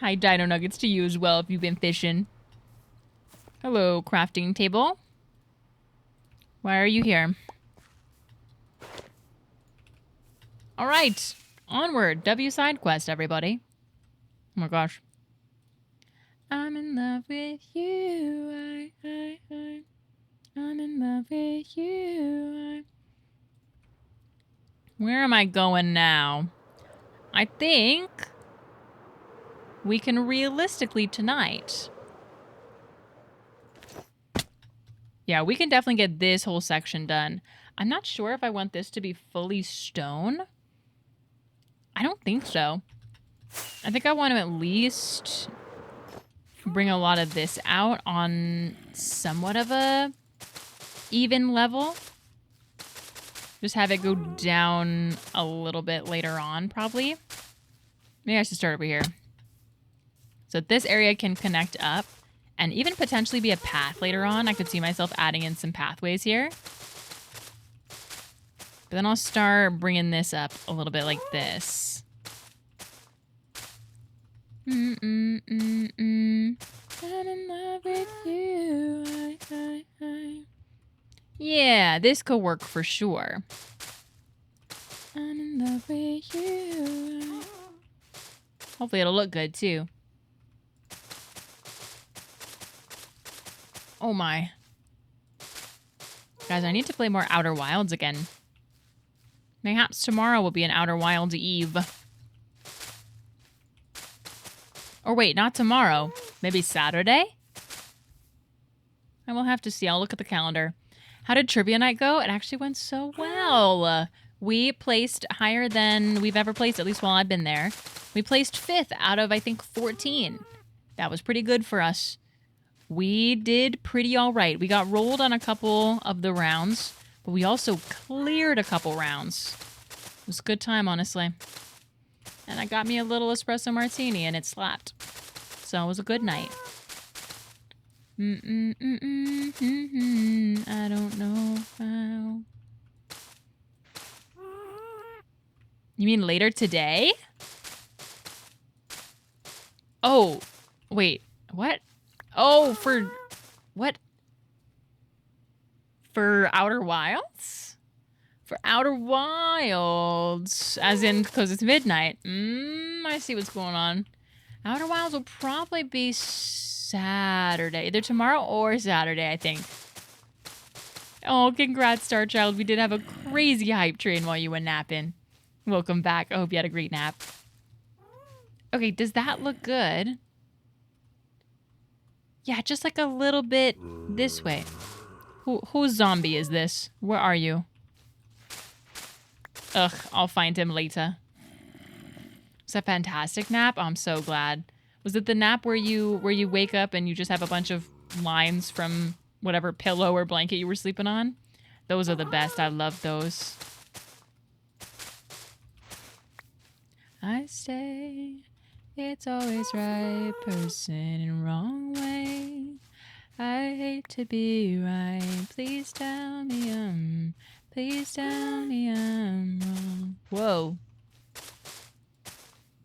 Hi, Dino Nuggets to you as well if you've been fishing. Hello, crafting table. Why are you here? All right. Onward. W side quest, everybody. Oh my gosh. I'm in love with you. I'm in love with you. Where am I going now? I think we can realistically tonight. Yeah, we can definitely get this whole section done. I'm not sure if I want this to be fully stone. I don't think so. I think I want to at least bring a lot of this out on somewhat of a even level. Just have it go down a little bit later on, probably. Maybe I should start over here. So this area can connect up and even potentially be a path later on. I could see myself adding in some pathways here. But then I'll start bringing this up a little bit like this. I'm in love with you. Yeah, this could work for sure. I'm in love with you. Hopefully it'll look good too. Oh my. Guys, I need to play more Outer Wilds again. Perhaps tomorrow will be an Outer Wilds Eve. Or wait, not tomorrow. Maybe Saturday? I will have to see. I'll look at the calendar. How did Trivia Night go? It actually went so well. We placed higher than we've ever placed, at least while I've been there. We placed 5th out of, I think, 14. That was pretty good for us. We did pretty all right. We got rolled on a couple of the rounds, but we also cleared a couple rounds. It was a good time, honestly. And I got me a little espresso martini, and it slapped. So it was a good night. I don't know how. You mean later today? Oh, wait. What? Oh, for what? For Outer Wilds? For Outer Wilds. As in, because it's midnight. I see what's going on. Outer Wilds will probably be Saturday. Either tomorrow or Saturday, I think. Oh, congrats, Starchild. We did have a crazy hype train while you were napping. Welcome back. I hope you had a great nap. Okay, does that look good? Yeah, just like a little bit this way. Whose zombie is this? Where are you? Ugh, I'll find him later. Was that a fantastic nap? Oh, I'm so glad. Was it the nap where you wake up and you just have a bunch of lines from whatever pillow or blanket you were sleeping on? Those are the best. I love those. I stay. It's always right person in wrong way. I hate to be right. Please tell me please tell me I'm wrong. Whoa.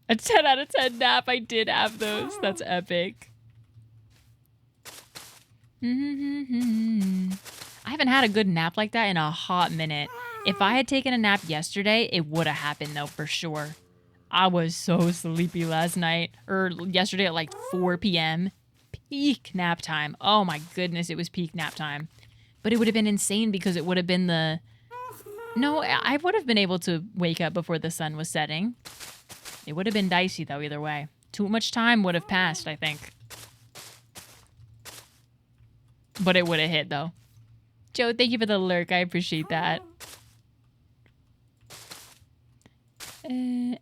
A 10 out of 10 nap. I did have those. That's epic. I haven't had a good nap like that in a hot minute. If I had taken a nap yesterday, it would have happened though, for sure. I was so sleepy last night, or yesterday at like 4 p.m. Peak nap time. Oh my goodness, it was peak nap time. But it would have been insane because it would have been the... No, I would have been able to wake up before the sun was setting. It would have been dicey though, either way. Too much time would have passed, I think. But it would have hit though. Joe, thank you for the lurk. I appreciate that. I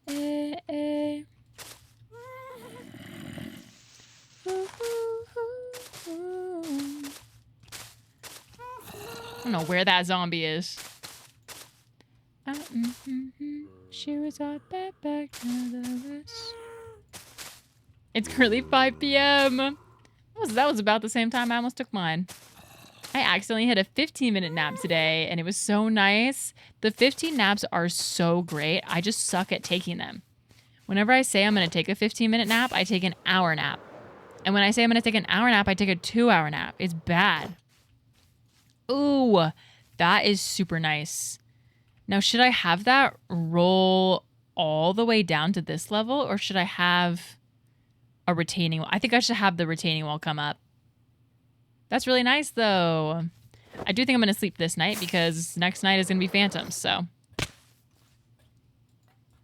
don't know where that zombie is. She was all back to the west. It's currently 5 p.m. That was about the same time I almost took mine. I accidentally hit a 15-minute nap today, and it was so nice. The 15 naps are so great. I just suck at taking them. Whenever I say I'm going to take a 15-minute nap, I take an hour nap. And when I say I'm going to take an hour nap, I take a 2-hour nap. It's bad. Ooh, that is super nice. Now, should I have that roll all the way down to this level, or should I have a retaining wall? I think I should have the retaining wall come up. That's really nice, though. I do think I'm going to sleep this night because next night is going to be Phantoms, so.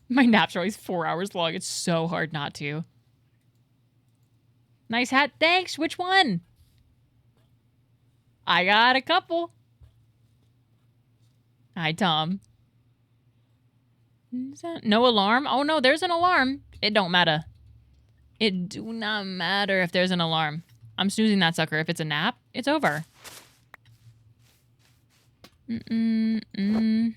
My naps are always 4 hours long. It's so hard not to. Nice hat. Thanks. Which one? I got a couple. Hi, Tom. No alarm? Oh, no, there's an alarm. It don't matter. It do not matter if there's an alarm. I'm snoozing that sucker. If it's a nap, it's over. A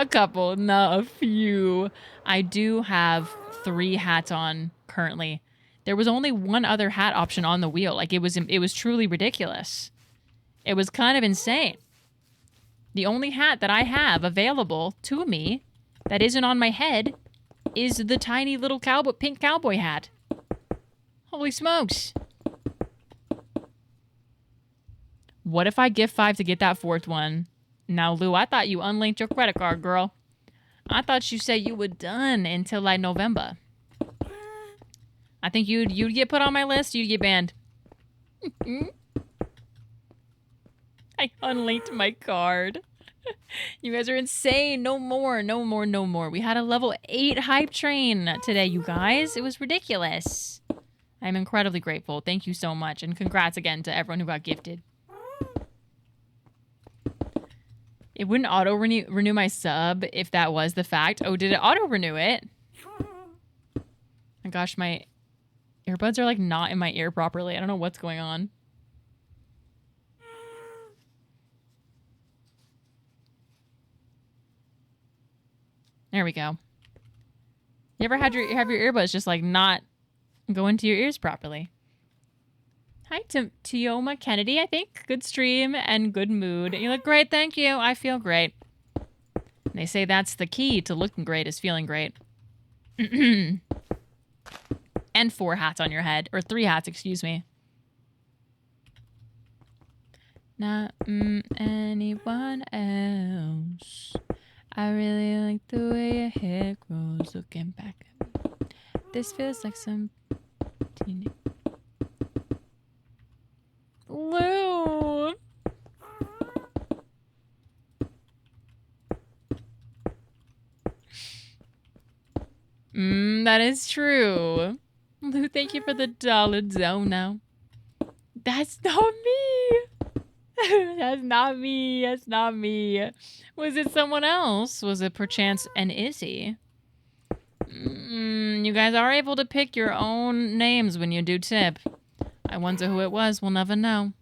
couple, not a few. I do have 3 hats on currently. There was only one other hat option on the wheel. Like, it was truly ridiculous. It was kind of insane. The only hat that I have available to me that isn't on my head is the tiny little pink cowboy hat. Holy smokes. What if I gift 5 to get that 4th one? Now, Lou, I thought you unlinked your credit card, girl. I thought you said you were done until like November. I think you'd get put on my list, you'd get banned. I unlinked my card. You guys are insane. No more, no more, no more. We had a level 8 hype train today, you guys. It was ridiculous. I'm incredibly grateful. Thank you so much. And congrats again to everyone who got gifted. It wouldn't auto-renew my sub if that was the fact. Oh, did it auto-renew it? My gosh, my earbuds are like not in my ear properly. I don't know what's going on. There we go. You ever have your earbuds just like not go into your ears properly? Hi, Tioma Kennedy, I think. Good stream and good mood. You look great, thank you. I feel great. They say that's the key to looking great is feeling great. And 4 hats on your head. Or 3 hats, excuse me. Not anyone else. I really like the way your hair grows looking back at me. This feels like some teeny... Lou! That is true. Lou, thank you for the $1 now. That's not me! That's not me. That's not me. Was it someone else? Was it perchance an Izzy? You guys are able to pick your own names when you do tip. I wonder who it was. We'll never know.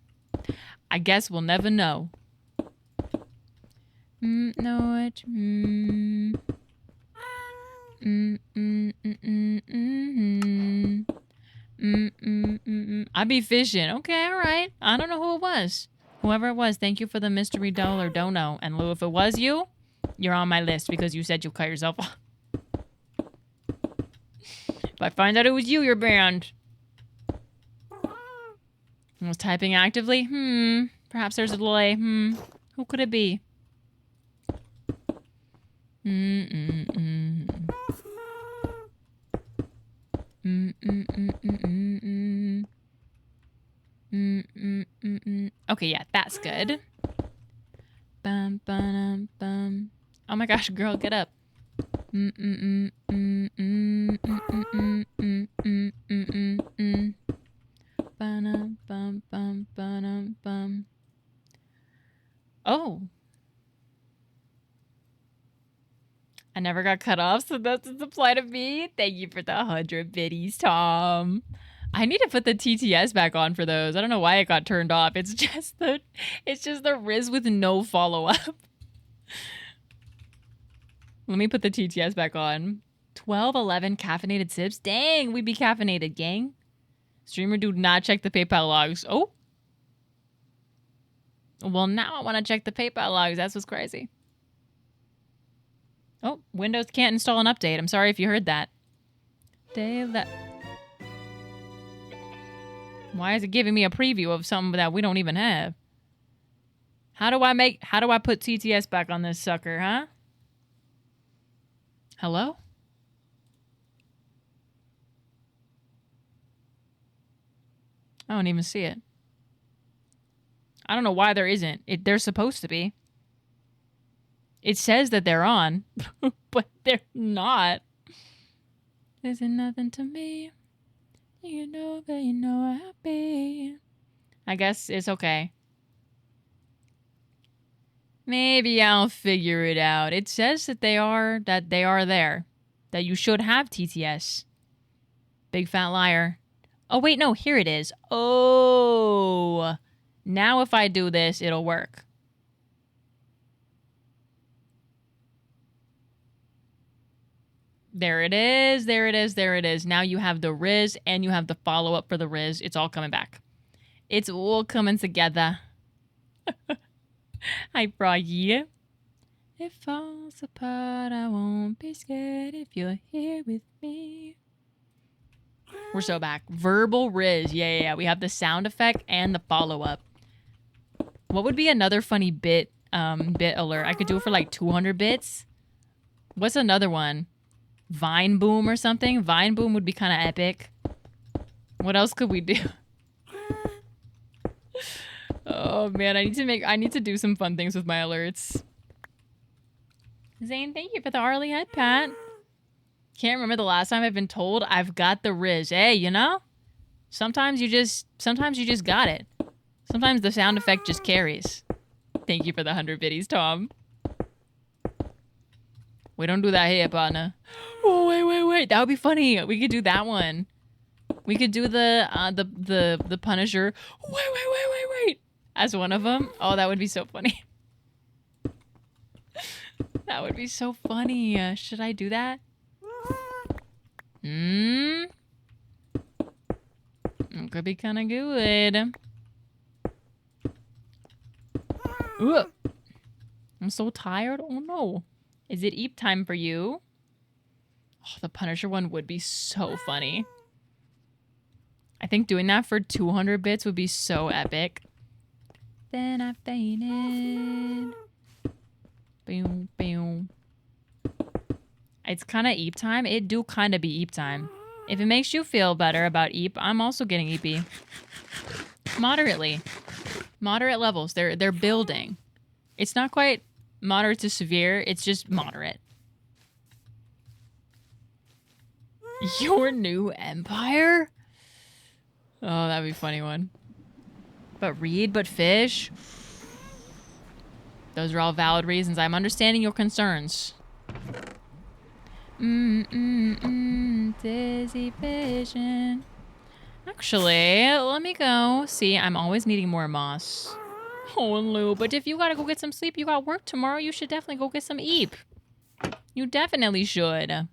I guess we'll never know. No, I be fishing. Okay, all right. I don't know who it was. Whoever it was, thank you for the mystery doll or dono. And Lou, if it was you, you're on my list because you said you cut yourself off. If I find out it was you, you're banned. I was typing actively. Perhaps there's a delay. Who could it be? Okay, yeah, that's good. Bum, bum, bum. Oh my gosh, girl, get up. Oh. I never got cut off, so that's a supply to me. Thank you for the 100 biddies, Tom. I need to put the TTS back on for those. I don't know why it got turned off. It's just the Riz with no follow-up. Let me put the TTS back on. 12, 11 caffeinated sips. Dang, we be caffeinated, gang. Streamer do not check the PayPal logs. Oh. Well, now I want to check the PayPal logs. That's what's crazy. Oh, Windows can't install an update. I'm sorry if you heard that. Why is it giving me a preview of something that we don't even have? How do I put TTS back on this sucker, huh? Hello? I don't even see it. I don't know why there isn't. They're supposed to be. It says that they're on, but they're not. Isn't nothing to me. You know that you know I'll be. I guess it's okay. Maybe I'll figure it out. It says that they are there. That you should have TTS. Big fat liar. Oh, wait, no, here it is. Oh. Now if I do this, it'll work. There it is. There it is. There it is. Now you have the Riz and you have the follow-up for the Riz. It's all coming back. It's all coming together. Hi, Froggy. It falls apart. I won't be scared if you're here with me. We're so back. Verbal Riz. Yeah. We have the sound effect and the follow-up. What would be another funny bit alert? I could do it for like 200 bits. What's another one? Vine Boom or something? Vine Boom would be kind of epic. What else could we do? Oh man, I need to do some fun things with my alerts. Zane, thank you for the Arlie head pat. Can't remember the last time I've been told I've got the Riz. Hey, you know? Sometimes you just got it. Sometimes the sound effect just carries. Thank you for the 100 biddies, Tom. We don't do that here, partner. Oh, wait. That would be funny. We could do that one. We could do the Punisher. Wait. As one of them. Oh, that would be so funny. That would be so funny. Should I do that? It could be kind of good. Ooh. I'm so tired. Oh, no. Is it eep time for you? Oh, the Punisher one would be so funny. I think doing that for 200 bits would be so epic. Then I fainted. Boom, boom. It's kind of eep time. It do kind of be eep time. If it makes you feel better about eep, I'm also getting eepy. Moderately. Moderate levels. They're building. It's not quite moderate to severe. It's just moderate. Your new empire? Oh, that'd be a funny one. But read, but fish? Those are all valid reasons. I'm understanding your concerns. Dizzy vision. Actually, let me go. See, I'm always needing more moss. Oh, and Lou, but if you gotta go get some sleep, you got work tomorrow, you should definitely go get some eep. You definitely should.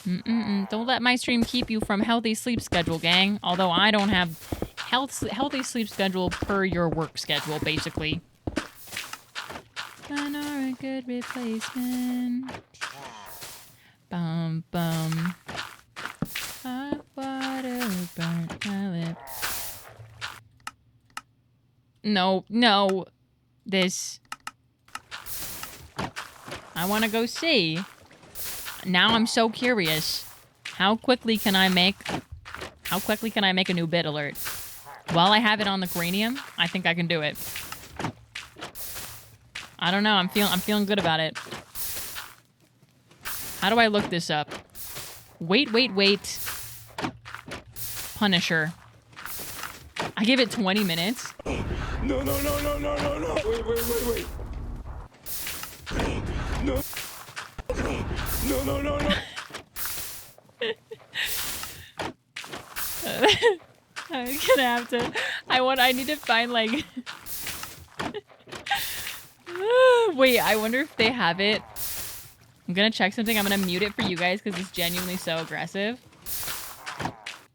Don't let my stream keep you from healthy sleep schedule, gang. Although I don't have healthy sleep schedule per your work schedule, basically. Gone are a good replacement. Bum bum. Hot water burnt my lip. No. This. I want to go see. Now I'm so curious. How quickly can I make a new bit alert? While I have it on the cranium, I think I can do it. I don't know. I'm feeling good about it. How do I look this up? Wait. Punisher. I give it 20 minutes. No. Wait. No. I'm gonna have to. I need to find like. Wait, I wonder if they have it. I'm gonna check something. I'm gonna mute it for you guys because it's genuinely so aggressive.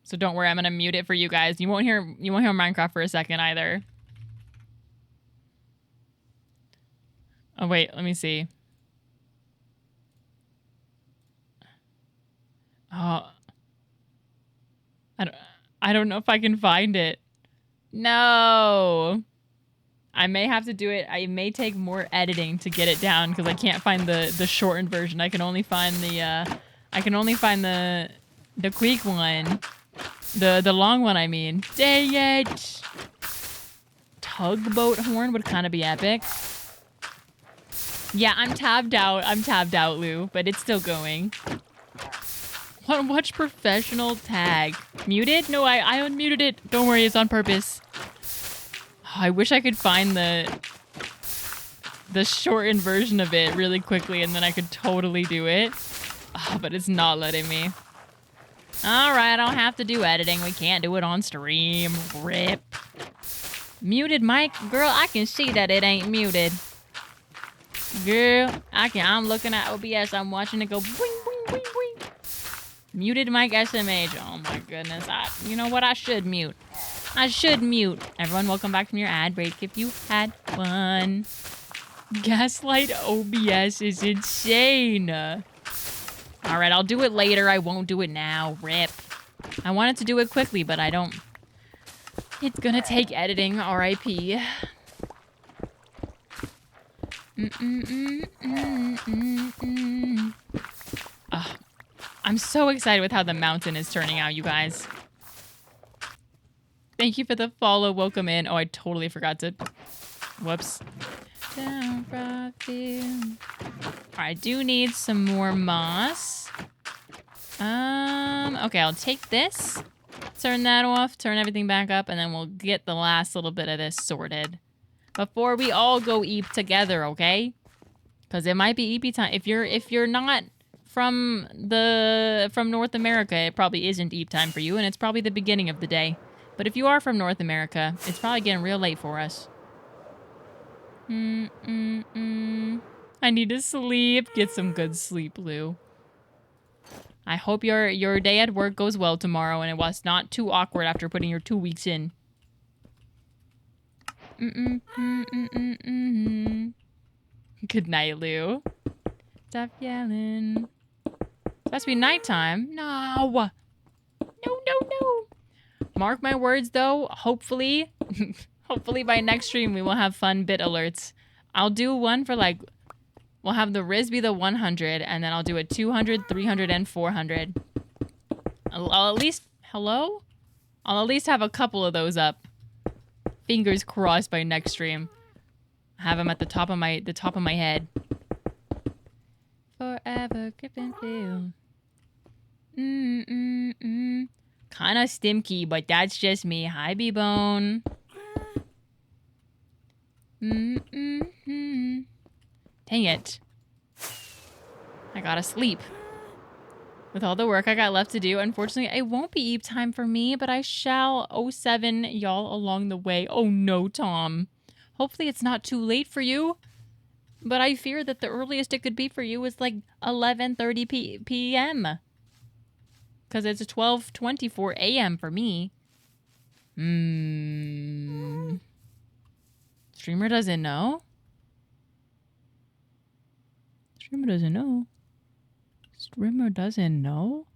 So don't worry, I'm gonna mute it for you guys. You won't hear Minecraft for a second either. Oh wait, let me see. Oh, I don't know if I can find it. No. I may have to do it. I may take more editing to get it down because I can't find the shortened version. I can only find the quick one. The long one, I mean. Dang it! Tugboat horn would kind of be epic. Yeah, I'm tabbed out, Lou, but it's still going. Watch professional tag. Muted? No, I unmuted it. Don't worry, it's on purpose. Oh, I wish I could find the shortened version of it really quickly and then I could totally do it. Oh, but it's not letting me. Alright, I don't have to do editing. We can't do it on stream. RIP. Muted mic? Girl, I can see that it ain't muted. Girl, I'm looking at OBS. I'm watching it go boing, boing, boing, boing. Muted mic SMH. Oh my goodness. You know what? I should mute. Everyone, welcome back from your ad break if you had one. Gaslight OBS is insane. Alright, I'll do it later. I won't do it now. RIP. I wanted to do it quickly, but I don't. It's gonna take editing. RIP. I'm so excited with how the mountain is turning out, you guys. Thank you for the follow. Welcome in. Oh, I totally forgot to... Whoops. I do need some more moss. Okay, I'll take this. Turn that off. Turn everything back up. And then we'll get the last little bit of this sorted. Before we all go eep together, okay? Because it might be eepy time. If you're not from North America, it probably isn't eep time for you, and it's probably the beginning of the day. But if you are from North America, it's probably getting real late for us. I need to sleep. Get some good sleep, Lou. I hope your day at work goes well tomorrow, and it was not too awkward after putting your 2 weeks in. Good night, Lou. Stop yelling. It's supposed to be nighttime. No. No. Mark my words, though. Hopefully by next stream we will have fun bit alerts. I'll do one for like... We'll have the Riz be the 100, and then I'll do a 200, 300, and 400. I'll at least... Hello? I'll at least have a couple of those up. Fingers crossed by next stream. Have them at the top of my head. Forever gripping feel. Kinda stimky, but that's just me. Hi, B-Bone. Dang it. I gotta sleep. With all the work I got left to do, unfortunately, it won't be eep time for me, but I shall 07 y'all along the way. Oh no, Tom. Hopefully it's not too late for you. But I fear that the earliest it could be for you is like 11:30 p.m. Because it's 12:24 a.m. for me. Streamer doesn't know? Streamer doesn't know? Streamer doesn't know?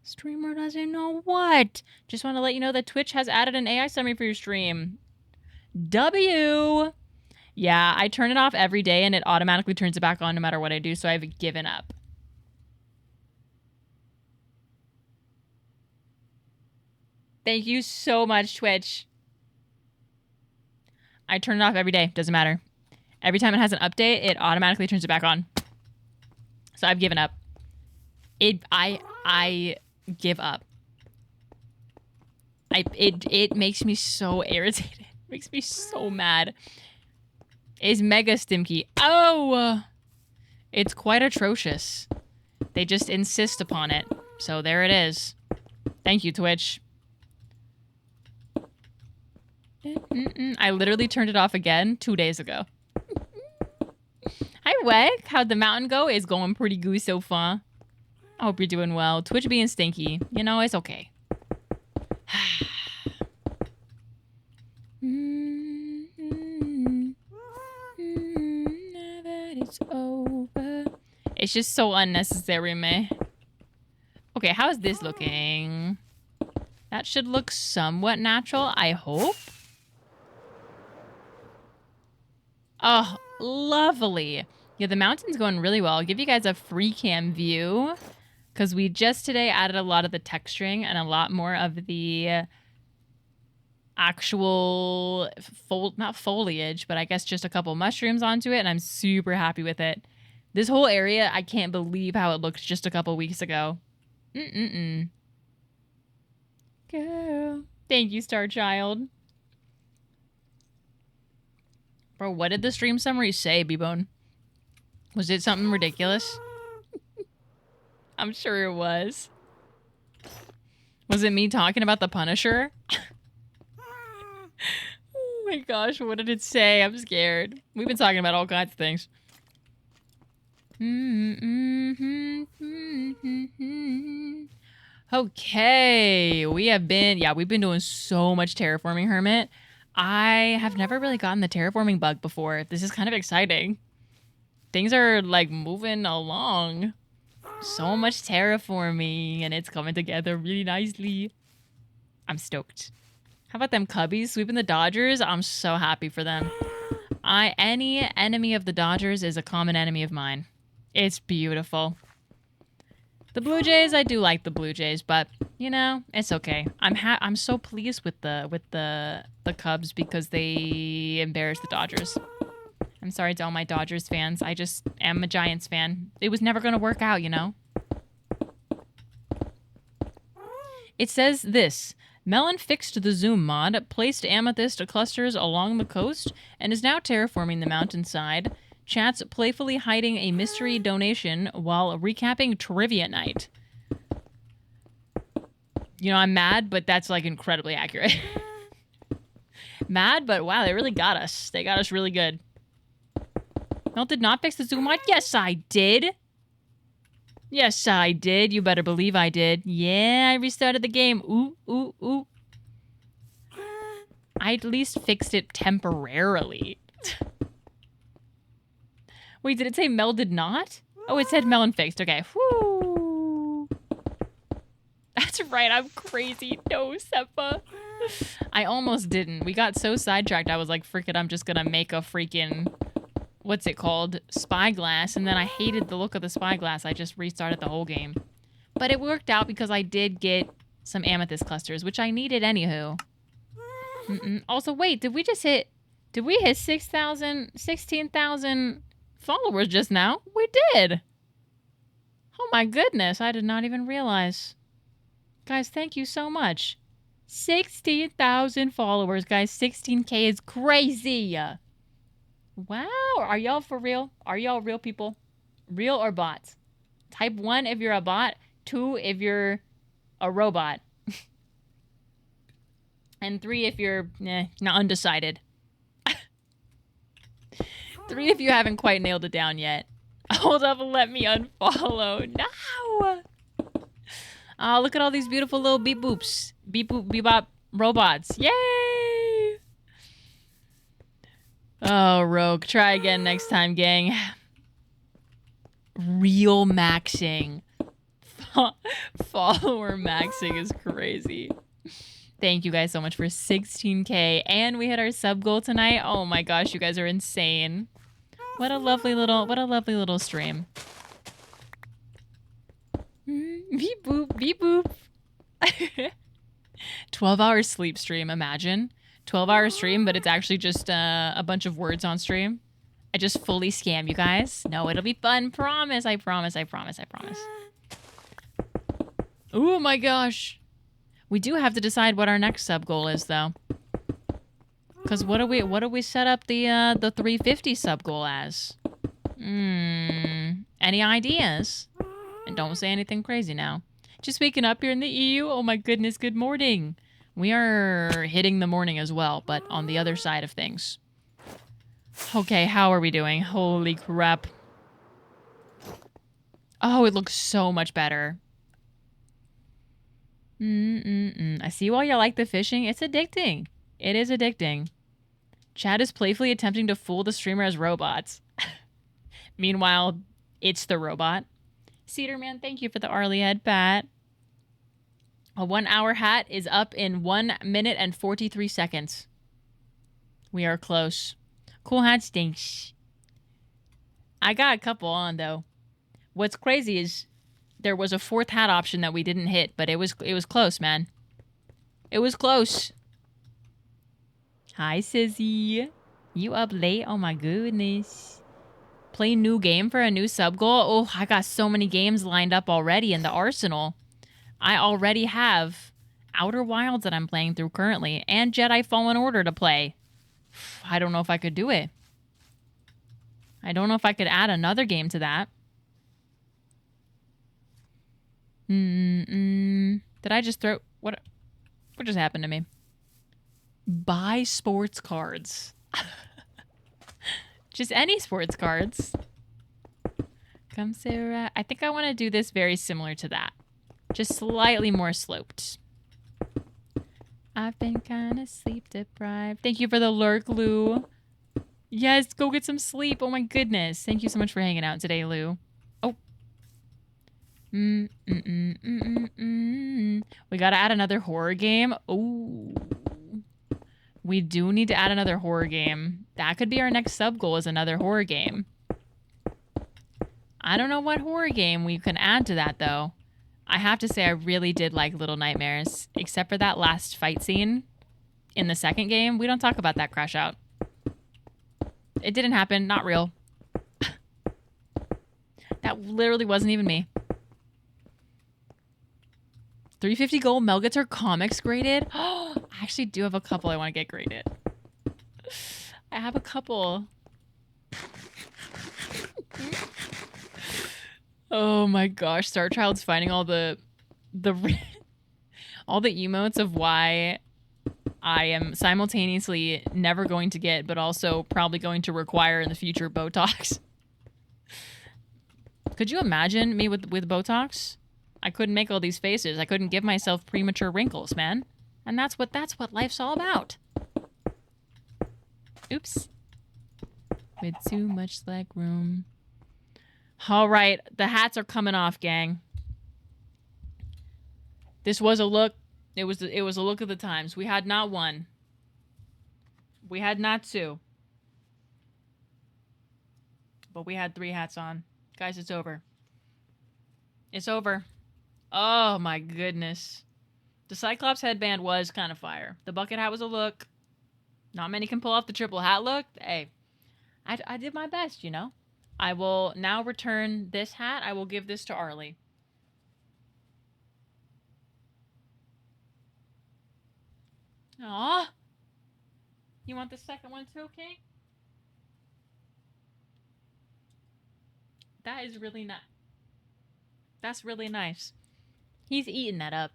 Streamer doesn't know what? Just want to let you know that Twitch has added an AI summary for your stream. W! Yeah, I turn it off every day and it automatically turns it back on no matter what I do, so I've given up. Thank you so much, Twitch. I turn it off every day. Doesn't matter. Every time it has an update, it automatically turns it back on. So I've given up. I give up. It makes me so irritated. It makes me so mad. Is Mega Stimkey. Oh! It's quite atrocious. They just insist upon it. So there it is. Thank you, Twitch. I literally turned it off again 2 days ago. Hi, Weg. How'd the mountain go? It's going pretty good so far. I hope you're doing well. Twitch being stinky. You know, it's okay. It's over. It's just so unnecessary, meh? Okay, how is this looking? That should look somewhat natural, I hope. Oh, lovely. Yeah, the mountain's going really well. I'll give you guys a free cam view because we just today added a lot of the texturing and a lot more of the actual, not foliage, but I guess just a couple mushrooms onto it, and I'm super happy with it. This whole area, I can't believe how it looked just a couple weeks ago. Girl. Thank you, Star Child. Bro, what did the stream summary say, B-Bone? Was it something ridiculous? I'm sure it was. Was it me talking about the Punisher? Oh my gosh, what did it say? I'm scared. We've been talking about all kinds of things. Okay, we've been doing so much terraforming, Hermit. I have never really gotten the terraforming bug before. This is kind of exciting. Things are like moving along. So much terraforming and it's coming together really nicely. I'm stoked. How about them Cubbies sweeping the Dodgers? I'm so happy for them. Any enemy of the Dodgers is a common enemy of mine. It's beautiful. The Blue Jays, I do like the Blue Jays, but you know, it's okay. I'm so pleased with the Cubs because they embarrassed the Dodgers. I'm sorry to all my Dodgers fans. I just am a Giants fan. It was never going to work out, you know? It says this. Melon fixed the zoom mod, placed amethyst clusters along the coast, and is now terraforming the mountainside. Chat's playfully hiding a mystery donation while recapping trivia night. You know, I'm mad, but that's like incredibly accurate. Mad, but wow, they really got us. They got us really good. Mel did not fix the zoom mod? Yes, I did. Yes, I did. You better believe I did. Yeah, I restarted the game. Ooh, ooh, ooh. I at least fixed it temporarily. Wait, did it say Mel did not? Oh, it said Melon fixed. Okay. Whoo. That's right. I'm crazy. No, Seppa. I almost didn't. We got so sidetracked. I was like, frick it. I'm just going to make a freaking... What's it called? Spyglass. And then I hated the look of the spyglass. I just restarted the whole game. But it worked out because I did get some amethyst clusters, which I needed anywho. Also, wait, did we hit 16,000 followers just now? We did. Oh my goodness, I did not even realize. Guys, thank you so much. 16,000 followers, guys. 16K is crazy. Wow, are y'all for real? Are y'all real people? Real or bots? Type 1 if you're a bot, 2 if you're a robot. And 3 if you're not undecided. 3 if you haven't quite nailed it down yet. Hold up and let me unfollow. No! Oh, look at all these beautiful little beep boops. Beep boop bebop robots. Yay! Oh, Rogue. Try again next time, gang. Real maxing. Follower maxing is crazy. Thank you guys so much for 16K. And we hit our sub goal tonight. Oh my gosh, you guys are insane. What a lovely little stream. Beep boop, beep boop. 12-hour sleep stream, imagine. 12-hour stream, but it's actually just a bunch of words on stream. I just fully scam you guys. No, it'll be fun. Promise. I promise. I promise. I promise. Oh my gosh. We do have to decide what our next sub goal is, though. Because what do we set up the 350 sub goal as? Any ideas? And don't say anything crazy now. Just waking up here in the EU. Oh my goodness, good morning. We are hitting the morning as well, but on the other side of things. Okay, how are we doing? Holy crap. Oh, it looks so much better. I see why you like the fishing. It's addicting. It is addicting. Chad is playfully attempting to fool the streamer as robots. Meanwhile, it's the robot. Cedarman, thank you for the Arlie head pat. A 1 hour hat is up in 1 minute and 43 seconds. We are close. Cool hat stinks. I got a couple on, though. What's crazy is there was a 4th hat option that we didn't hit, but it was close, man. It was close. Hi, Sizzy. You up late? Oh, my goodness. Play new game for a new sub goal? Oh, I got so many games lined up already in the arsenal. I already have Outer Wilds that I'm playing through currently and Jedi Fallen Order to play. I don't know if I could do it. I don't know if I could add another game to that. Did I just throw... What just happened to me? Buy sports cards. Just any sports cards. Come, Sarah. I think I want to do this very similar to that. Just slightly more sloped. I've been kind of sleep deprived. Thank you for the lurk, Lou. Yes, go get some sleep. Oh my goodness. Thank you so much for hanging out today, Lou. Oh. We gotta add another horror game. Oh. We do need to add another horror game. That could be our next sub goal, is another horror game. I don't know what horror game we can add to that, though. I have to say I really did like Little Nightmares, except for that last fight scene in the second game. We don't talk about that crash out. It didn't happen. Not real. That literally wasn't even me. 350 gold Melgator comics graded. Oh, I actually do have a couple I want to get graded. I have a couple. Oh my gosh, Star Child's finding all the all the emotes of why I am simultaneously never going to get, but also probably going to require in the future, Botox. Could you imagine me with Botox? I couldn't make all these faces. I couldn't give myself premature wrinkles, man. And that's what life's all about. Oops. With too much leg room. All right, the hats are coming off, gang. This was a look. It was a look of the times. We had not one. We had not two. But we had 3 hats on. Guys, it's over. It's over. Oh my goodness. The Cyclops headband was kind of fire. The bucket hat was a look. Not many can pull off the triple hat look. Hey, I did my best, you know. I will now return this hat. I will give this to Arlie. Aw. You want the second one too, King? That is really nice. That's really nice. He's eating that up.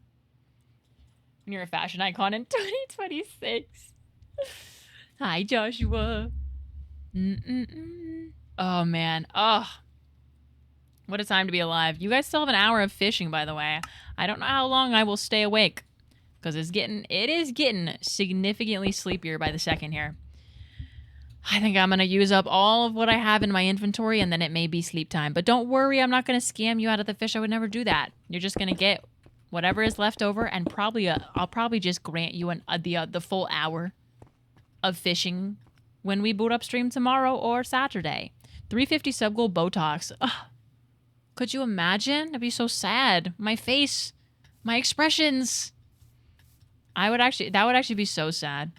You're a fashion icon in 2026. Hi, Joshua. Oh, man. Oh. What a time to be alive. You guys still have an hour of fishing, by the way. I don't know how long I will stay awake. Because it is getting significantly sleepier by the second here. I think I'm going to use up all of what I have in my inventory, and then it may be sleep time. But don't worry, I'm not going to scam you out of the fish. I would never do that. You're just going to get whatever is left over, and I'll probably just grant you the full hour of fishing when we boot up stream tomorrow or Saturday. 350 sub goal Botox. Ugh. Could you imagine? That'd be so sad. My face, my expressions. That would actually be so sad.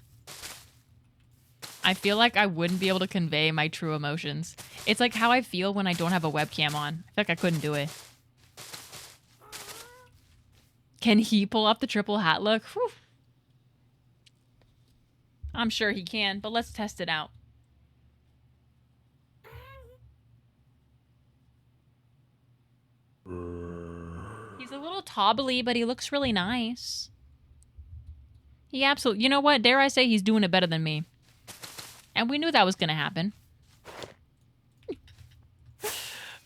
I feel like I wouldn't be able to convey my true emotions. It's like how I feel when I don't have a webcam on. I feel like I couldn't do it. Can he pull off the triple hat look? Whew. I'm sure he can, but let's test it out. He's a little toddly, but he looks really nice. He absolutely... You know what? Dare I say he's doing it better than me. And we knew that was going to happen.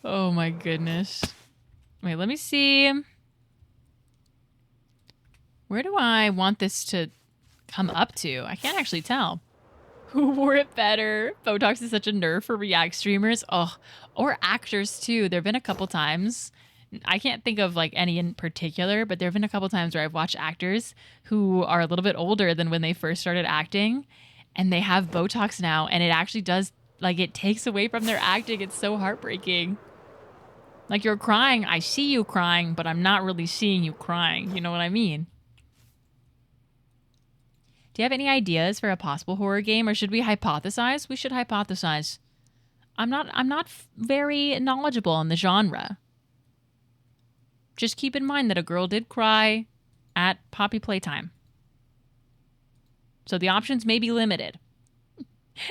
Oh my goodness. Wait, let me see. Where do I want this to come up to? I can't actually tell. Who wore it better? Botox is such a nerve for React streamers. Oh, or actors too. There have been a couple times. I can't think of like any in particular, but there have been a couple times where I've watched actors who are a little bit older than when they first started acting, and they have Botox now, and it actually does, like, it takes away from their acting. It's so heartbreaking. Like, you're crying, I see you crying, but I'm not really seeing you crying. You know what I mean? Do you have any ideas for a possible horror game, or should we hypothesize? We should hypothesize. I'm not very knowledgeable in the genre. Just keep in mind that a girl did cry at Poppy Playtime. So the options may be limited.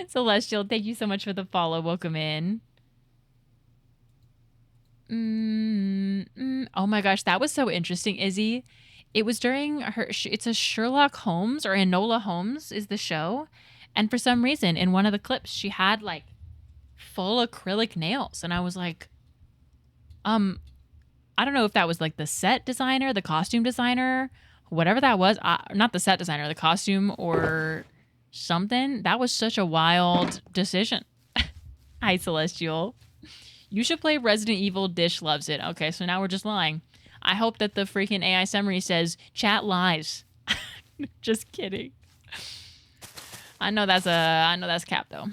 Celestial, thank you so much for the follow. Welcome in. Oh my gosh, that was so interesting, Izzy. It was during her... It's a Sherlock Holmes, or Enola Holmes is the show. And for some reason, in one of the clips, she had, like, full acrylic nails. And I was like... I don't know if that was, like, the set designer, the costume designer... Whatever that was, not the set designer, the costume or something. That was such a wild decision. Hi, Celestial. You should play Resident Evil. Dish loves it. Okay, so now we're just lying. I hope that the freaking AI summary says, chat lies. Just kidding. I know that's cap, though.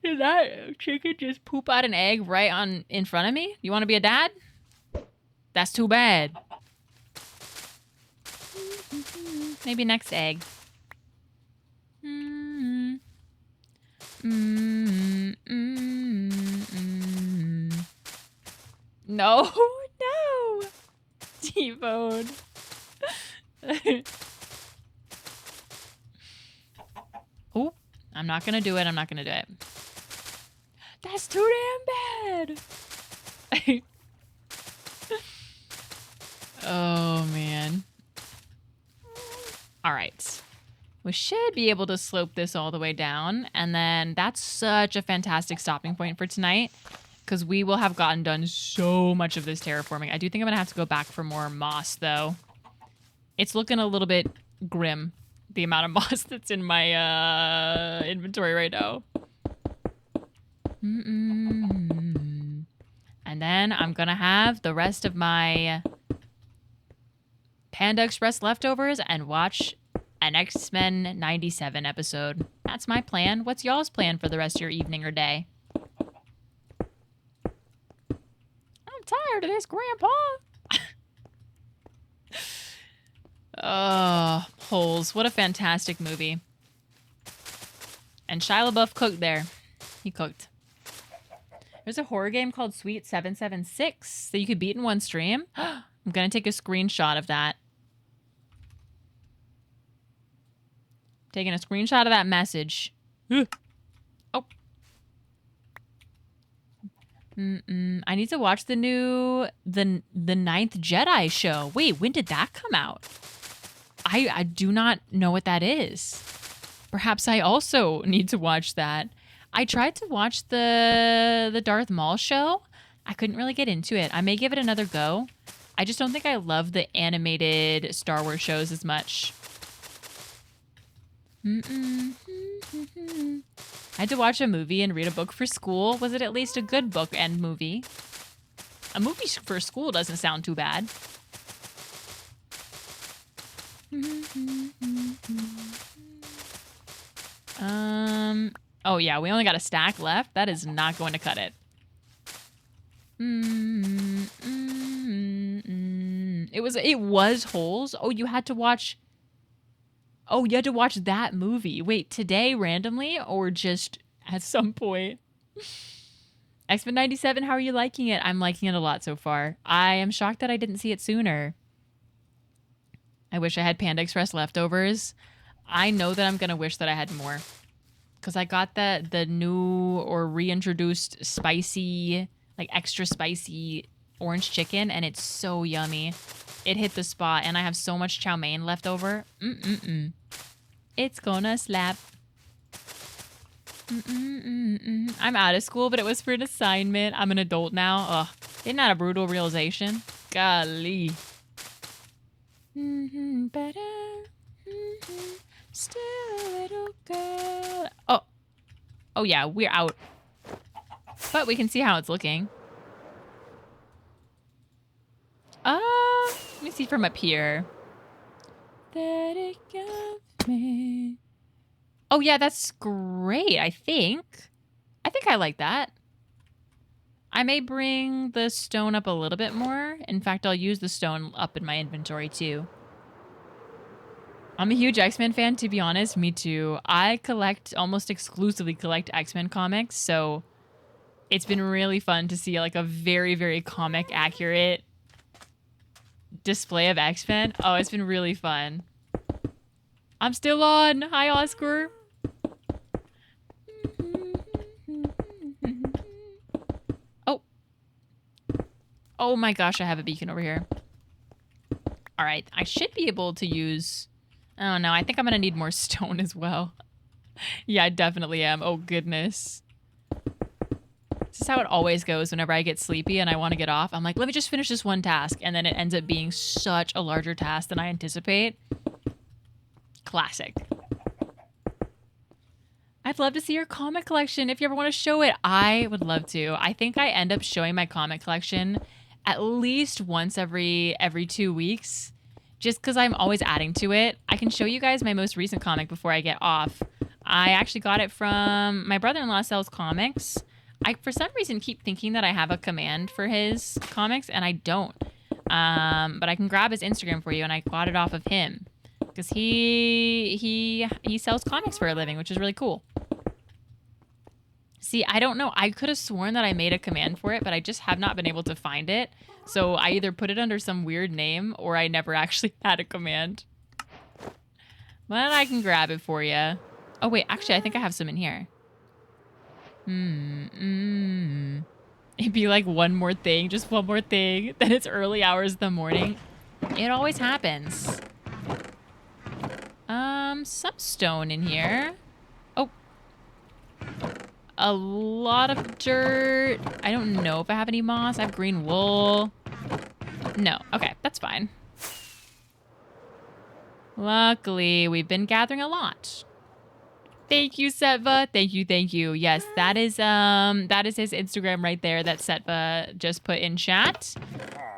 Did that chicken just poop out an egg right in front of me? You want to be a dad? That's too bad. Maybe next egg. No, no. T-Bone. Oh, I'm not gonna do it. I'm not gonna do it. That's too damn bad. Oh, man. All right. We should be able to slope this all the way down. And then that's such a fantastic stopping point for tonight, because we will have gotten done so much of this terraforming. I do think I'm going to have to go back for more moss, though. It's looking a little bit grim, the amount of moss that's in my inventory right now. And then I'm going to have the rest of my Panda Express leftovers and watch an X-Men 97 episode. That's my plan. What's y'all's plan for the rest of your evening or day? I'm tired of this, Grandpa. Oh, Holes. What a fantastic movie. And Shia LaBeouf cooked there. He cooked. There's a horror game called Sweet 776 that you could beat in one stream. I'm going to take a screenshot of that. Taking a screenshot of that message. Oh. I need to watch the new The Ninth Jedi show. Wait, when did that come out? I do not know what that is. Perhaps I also need to watch that. I tried to watch the Darth Maul show. I couldn't really get into it. I may give it another go. I just don't think I love the animated Star Wars shows as much. I had to watch a movie and read a book for school. Was it at least a good book and movie? A movie for school doesn't sound too bad. Oh yeah, we only got a stack left. That is not going to cut it. It was holes. Oh, you had to watch. Oh, you had to watch that movie. Wait, today randomly or just at some point? X-Men 97, how are you liking it? I'm liking it a lot so far. I am shocked that I didn't see it sooner. I wish I had Panda Express leftovers. I know that I'm going to wish that I had more. Because I got the new or reintroduced spicy, like extra spicy orange chicken, and it's so yummy. It hit the spot, and I have so much chow mein left over. It's gonna slap. I'm out of school, but it was for an assignment. I'm an adult now. Ugh, isn't that a brutal realization? Golly. Still a little girl. Oh yeah, we're out. But we can see how it's looking. Let me see from up here. That it got me. Oh yeah, that's great, I think. I think I like that. I may bring the stone up a little bit more. In fact, I'll use the stone up in my inventory too. I'm a huge X-Men fan, to be honest. Me too. I almost exclusively collect X-Men comics, so it's been really fun to see like a very, very comic accurate display of X-Men. Oh, it's been really fun. I'm still on. Hi, Oscar. Oh. Oh my gosh, I have a beacon over here. All right, I should be able to use... Oh no, I think I'm gonna need more stone as well. Yeah, I definitely am. Oh goodness. This is how it always goes whenever I get sleepy and I want to get off. I'm like, let me just finish this one task. And then it ends up being such a larger task than I anticipate. Classic. I'd love to see your comic collection if you ever want to show it. I would love to. I think I end up showing my comic collection at least once every 2 weeks. Just because I'm always adding to it. I can show you guys my most recent comic before I get off. I actually got it from my brother-in-law sells comics. I, for some reason, keep thinking that I have a command for his comics, and I don't. But I can grab his Instagram for you, and I got it off of him. Because he sells comics for a living, which is really cool. See, I don't know. I could have sworn that I made a command for it, but I just have not been able to find it. So I either put it under some weird name, or I never actually had a command. But I can grab it for you. Oh, wait. Actually, I think I have some in here. It'd be like one more thing, just one more thing. Then it's early hours of the morning. It always happens. Some stone in here. Oh. A lot of dirt. I don't know if I have any moss. I have green wool. No. Okay, that's fine. Luckily, we've been gathering a lot. Thank you, Setva. Thank you, thank you. Yes, that is his Instagram right there that Setva just put in chat.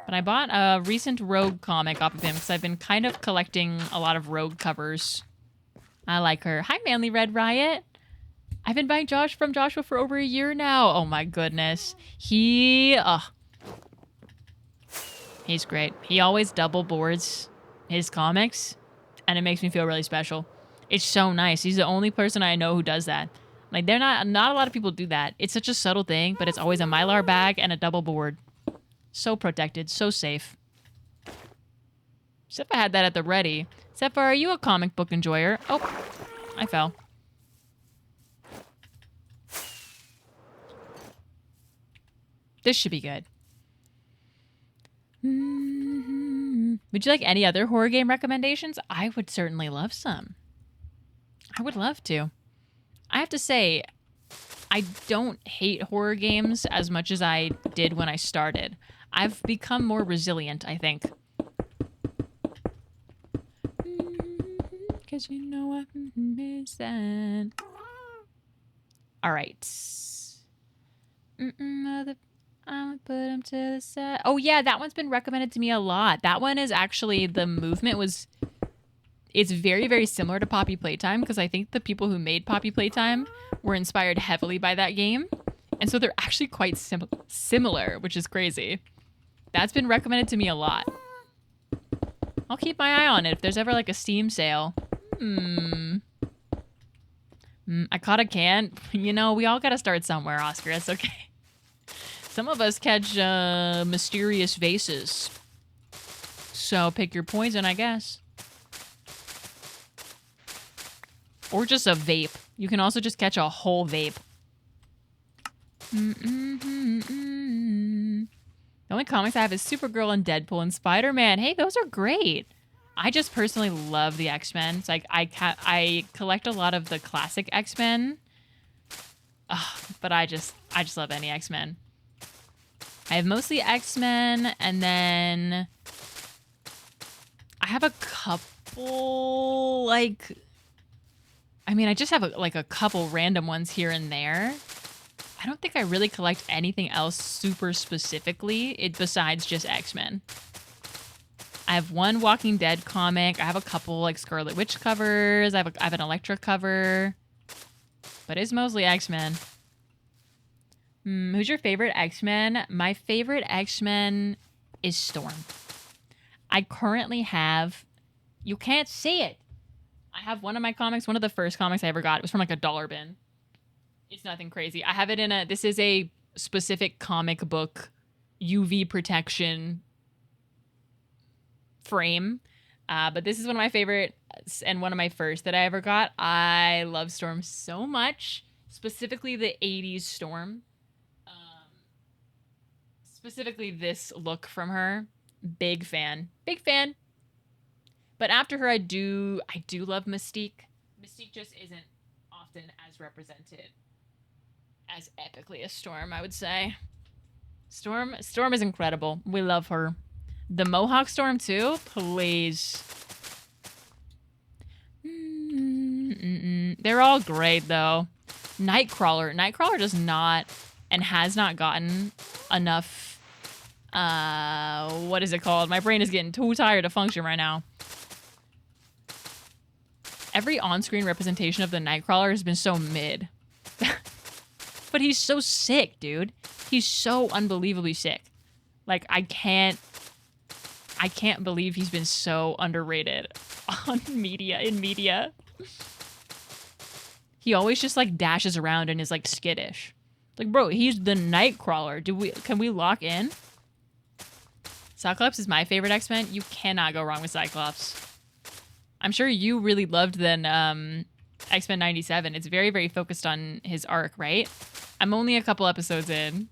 But I bought a recent Rogue comic off of him because I've been kind of collecting a lot of Rogue covers. I like her. Hi, Manly Red Riot. I've been buying from Joshua for over a year now. Oh my goodness. He's great. He always double boards his comics, and it makes me feel really special. It's so nice. He's the only person I know who does that. Like, not a lot of people do that. It's such a subtle thing, but it's always a Mylar bag and a double board. So protected, so safe. Seppa had that at the ready. Seppa, are you a comic book enjoyer? Oh, I fell. This should be good. We Would you like any other horror game recommendations? I would certainly love some. I would love to. I have to say, I don't hate horror games as much as I did when I started. I've become more resilient, I think. Because you know I miss that. All right. I'll put him to the side. Oh, yeah, that one's been recommended to me a lot. That one is actually, the movement was... It's very, very similar to Poppy Playtime, because I think the people who made Poppy Playtime were inspired heavily by that game. And so they're actually quite similar, which is crazy. That's been recommended to me a lot. I'll keep my eye on it if there's ever like a Steam sale. I caught a can. You know, we all gotta start somewhere, Oscar. It's okay. Some of us catch mysterious vases. So pick your poison, I guess. Or just a vape. You can also just catch a whole vape. The only comics I have is Supergirl and Deadpool and Spider-Man. Hey, those are great. I just personally love the X-Men. It's like I collect a lot of the classic X-Men. But I just love any X-Men. I have mostly X-Men, and then I have a couple, like... I mean, I just have a couple random ones here and there. I don't think I really collect anything else super specifically besides just X-Men. I have one Walking Dead comic. I have a couple like Scarlet Witch covers. I have an Elektra cover. But it's mostly X-Men. Who's your favorite X-Men? My favorite X-Men is Storm. I currently have... You can't see it. I have one of my comics, one of the first comics I ever got. It was from like a dollar bin. It's nothing crazy. I have it in this is a specific comic book UV protection frame. But this is one of my favorites and one of my first that I ever got. I love Storm so much. Specifically the 80s Storm. Specifically this look from her. Big fan. Big fan. But after her, I do love Mystique. Mystique just isn't often as represented as epically as Storm, I would say. Storm is incredible. We love her. The Mohawk Storm too? Please. They're all great though. Nightcrawler. Nightcrawler does not and has not gotten enough what is it called? My brain is getting too tired to function right now. Every on-screen representation of the Nightcrawler has been so mid. But he's so sick, dude. He's so unbelievably sick. Like, I can't believe he's been so underrated in media. He always just, like, dashes around and is, like, skittish. Like, bro, he's the Nightcrawler. Can we lock in? Cyclops is my favorite X-Men. You cannot go wrong with Cyclops. I'm sure you really loved then X-Men 97. It's very, very focused on his arc, right? I'm only a couple episodes in.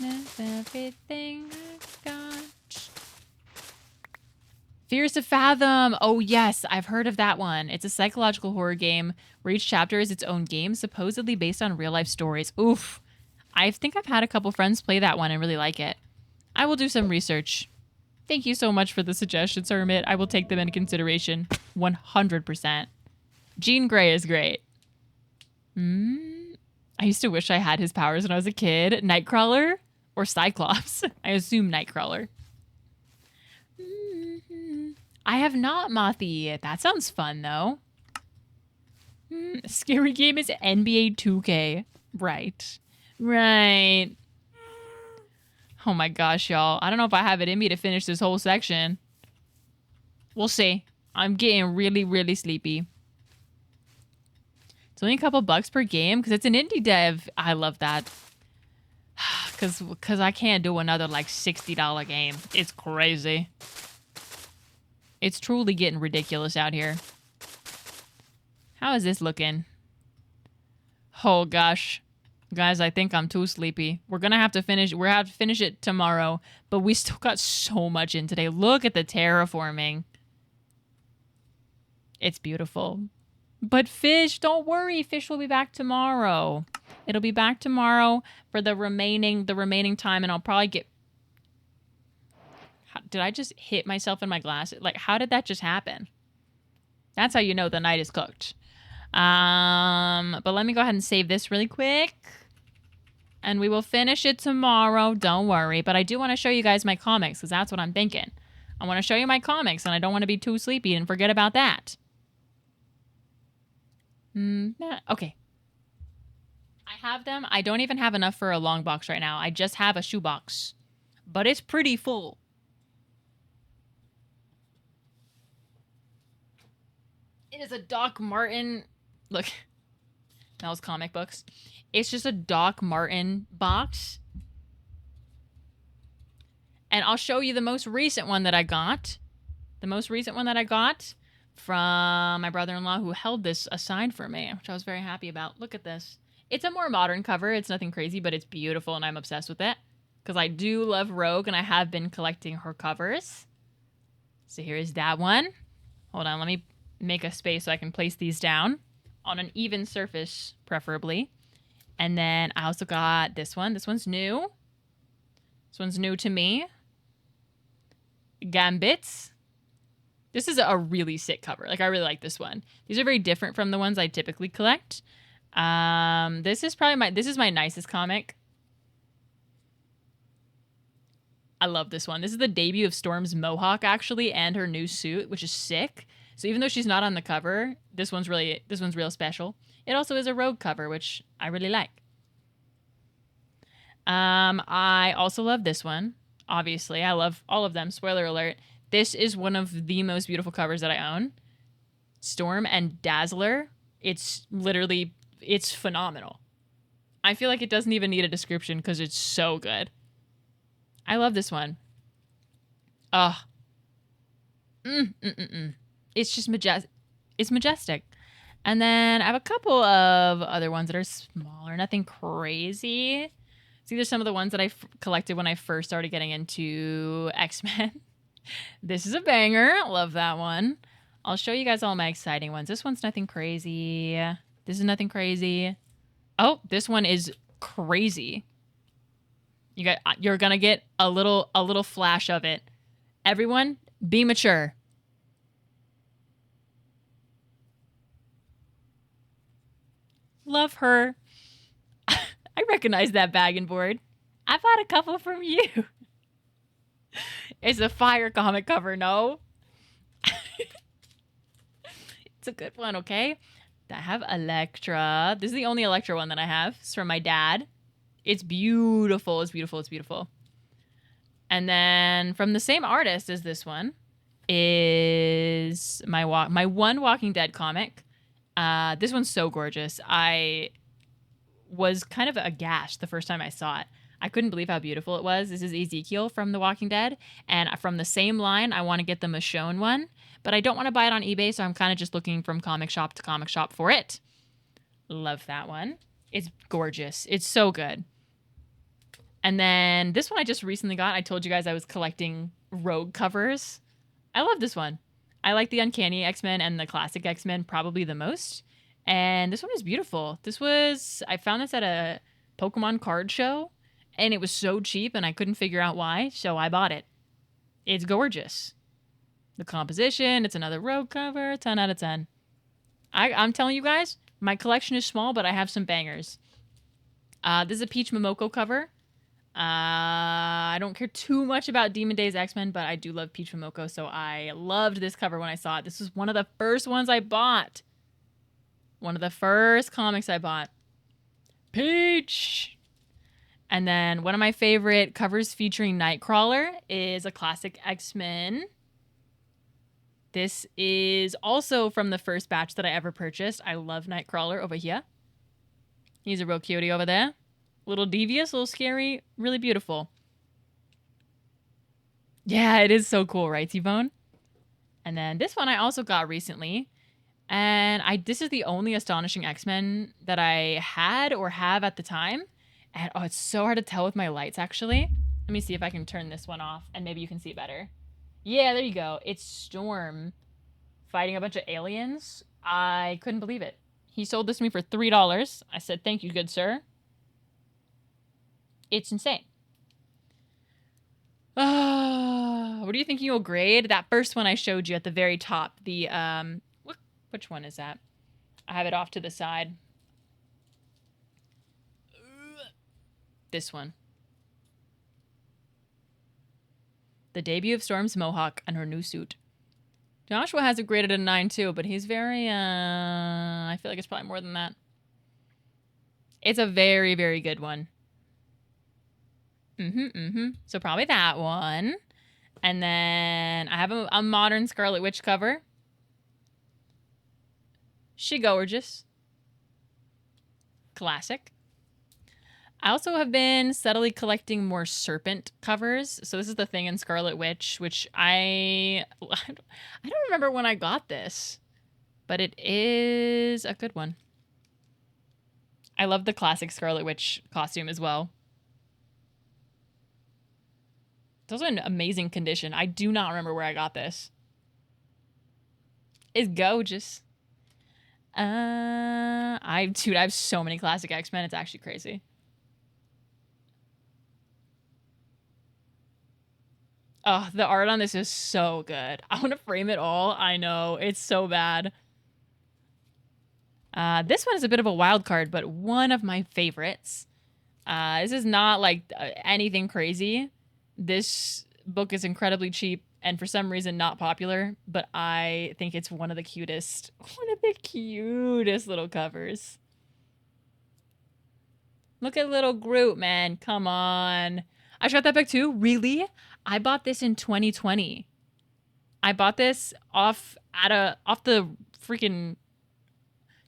That's everything I've got. Fears to Fathom. Oh, yes. I've heard of that one. It's a psychological horror game where each chapter is its own game, supposedly based on real-life stories. Oof. I think I've had a couple friends play that one and really like it. I will do some research. Thank you so much for the suggestions, Hermit. I will take them into consideration 100%. Jean Grey is great. I used to wish I had his powers when I was a kid. Nightcrawler or Cyclops? I assume Nightcrawler. I have not Mothy yet. That sounds fun, though. Scary game is NBA 2K. Right. Right. Oh my gosh, y'all. I don't know if I have it in me to finish this whole section. We'll see. I'm getting really, really sleepy. It's only a couple bucks per game because it's an indie dev. I love that. Because I can't do another like $60 game. It's crazy. It's truly getting ridiculous out here. How is this looking? Oh gosh. Guys, I think I'm too sleepy. We're gonna have to finish. We're gonna have to finish it tomorrow, but we still got so much in today. Look at the terraforming. It's beautiful. But fish, don't worry. Fish will be back tomorrow. It'll be back tomorrow for the remaining time, and I'll probably get. Did I just hit myself in my glass? Like, how did that just happen? That's how you know the night is cooked. But let me go ahead and save this really quick. And we will finish it tomorrow. Don't worry. But I do want to show you guys my comics, because that's what I'm thinking. I want to show you my comics, and I don't want to be too sleepy and forget about that. Okay. I have them. I don't even have enough for a long box right now. I just have a shoebox. But it's pretty full. It is a Doc Martin. Look. That was comic books. It's just a Doc Martin box. And I'll show you the most recent one that I got. The most recent one that I got from my brother-in-law, who held this aside for me, which I was very happy about. Look at this. It's a more modern cover. It's nothing crazy, but it's beautiful, and I'm obsessed with it. Because I do love Rogue, and I have been collecting her covers. So here is that one. Hold on, let me make a space so I can place these down on an even surface, preferably. And then I also got this one. This one's new. This one's new to me. Gambits. This is a really sick cover. Like, I really like this one. These are very different from the ones I typically collect. This is my nicest comic. I love this one. This is the debut of Storm's mohawk, actually, and her new suit, which is sick. So even though she's not on the cover, this one's real special. It also is a Rogue cover, which I really like. I also love this one. Obviously, I love all of them. Spoiler alert. This is one of the most beautiful covers that I own. Storm and Dazzler. It's phenomenal. I feel like it doesn't even need a description because it's so good. I love this one. It's just majestic. It's majestic. And then I have a couple of other ones that are smaller, nothing crazy. These are some of the ones that I collected when I first started getting into X-Men. This is a banger. Love that one. I'll show you guys all my exciting ones. This one's nothing crazy. This is nothing crazy. Oh, this one is crazy. You're gonna get a little flash of it. Everyone, be mature. Love her. I recognize that bag and board. I bought a couple from you. It's a fire comic cover, no? It's a good one, okay? I have Elektra. This is the only Elektra one that I have. It's from my dad. It's beautiful. It's beautiful. It's beautiful. And then from the same artist as this one is my one Walking Dead comic. This one's so gorgeous. I was kind of aghast the first time I saw it. I couldn't believe how beautiful it was. This is Ezekiel from The Walking Dead. And from the same line, I want to get the Michonne one. But I don't want to buy it on eBay, so I'm kind of just looking from comic shop to comic shop for it. Love that one. It's gorgeous. It's so good. And then this one I just recently got. I told you guys I was collecting Rogue covers. I love this one. I like the Uncanny X-Men and the Classic X-Men probably the most. And this one is beautiful. I found this at a Pokemon card show, and it was so cheap, and I couldn't figure out why, so I bought it. It's gorgeous. The composition, it's another Rogue cover, 10 out of 10. I'm telling you guys, my collection is small, but I have some bangers. This is a Peach Momoko cover. I don't care too much about Demon Days X-Men, but I do love Peach Momoko, so I loved this cover when I saw it. This was one of the first ones I bought. One of the first comics I bought. Peach! And then one of my favorite covers featuring Nightcrawler is a Classic X-Men. This is also from the first batch that I ever purchased. I love Nightcrawler over here. He's a real cutie over there. A little devious, a little scary, really beautiful. Yeah, it is so cool, right, T-Bone? And then this one I also got recently. And this is the only Astonishing X-Men that I had or have at the time. And oh, it's so hard to tell with my lights, actually. Let me see if I can turn this one off and maybe you can see it better. Yeah, there you go. It's Storm fighting a bunch of aliens. I couldn't believe it. He sold this to me for $3. I said, thank you, good sir. It's insane. What do you think you'll grade? That first one I showed you at the very top. The, which one is that? I have it off to the side. This one. The debut of Storm's mohawk and her new suit. Joshua has it graded a 9 too, but he's very, I feel like it's probably more than that. It's a very, very good one. So probably that one. And then I have a modern Scarlet Witch cover. She gorgeous. Classic. I also have been subtly collecting more serpent covers. So this is the thing in Scarlet Witch, which I don't remember when I got this, but it is a good one. I love the classic Scarlet Witch costume as well. It's also in amazing condition. I do not remember where I got this. It's gorgeous. Dude, I have so many classic X-Men. It's actually crazy. Oh, the art on this is so good. I want to frame it all. I know. It's so bad. This one is a bit of a wild card, but one of my favorites. This is not like anything crazy. This book is incredibly cheap and for some reason not popular, but I think it's one of the cutest little covers. Look at little Groot, man. Come on. I shot that back too? Really? I bought this in 2020. I bought this off the freaking,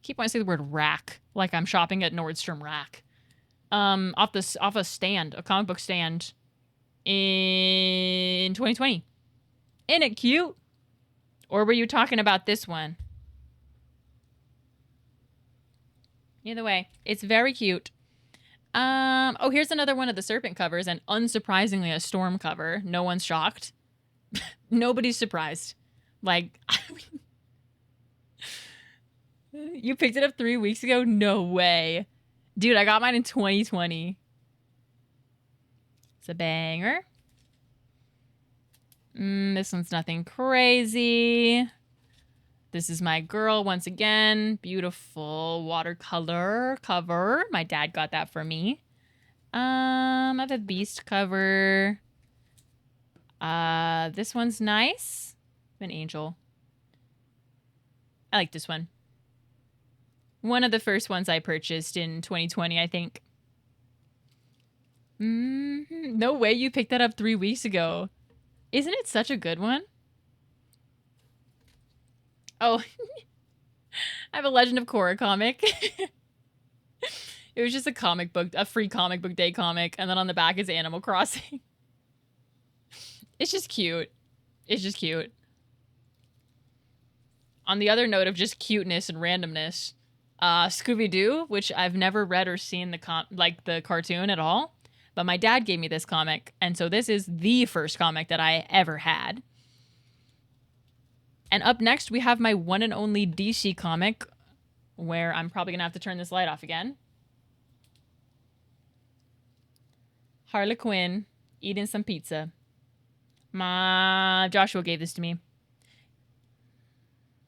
keep wanting to say the word rack, like I'm shopping at Nordstrom Rack. Off a stand, a comic book stand in 2020. Isn't it cute? Or were you talking about this one? Either way, it's very cute. Oh, here's another one of the serpent covers, and unsurprisingly a Storm cover. No one's shocked. Nobody's surprised. Like, you picked it up 3 weeks ago? No way. Dude, I got mine in 2020. It's a banger. This one's nothing crazy. This is my girl once again. Beautiful watercolor cover. My dad got that for me. I have a Beast cover. This one's nice. An angel. I like this one. One of the first ones I purchased in 2020, I think. No way you picked that up 3 weeks ago. Isn't it such a good one? Oh, I have a Legend of Korra comic. It was just a comic book, a free comic book day comic, and then on the back is Animal Crossing. It's just cute. It's just cute. On the other note of just cuteness and randomness, Scooby-Doo, which I've never read or seen the cartoon at all, but my dad gave me this comic, and so this is the first comic that I ever had. And up next, we have my one and only DC comic, where I'm probably going to have to turn this light off again. Harley Quinn eating some pizza. Joshua gave this to me.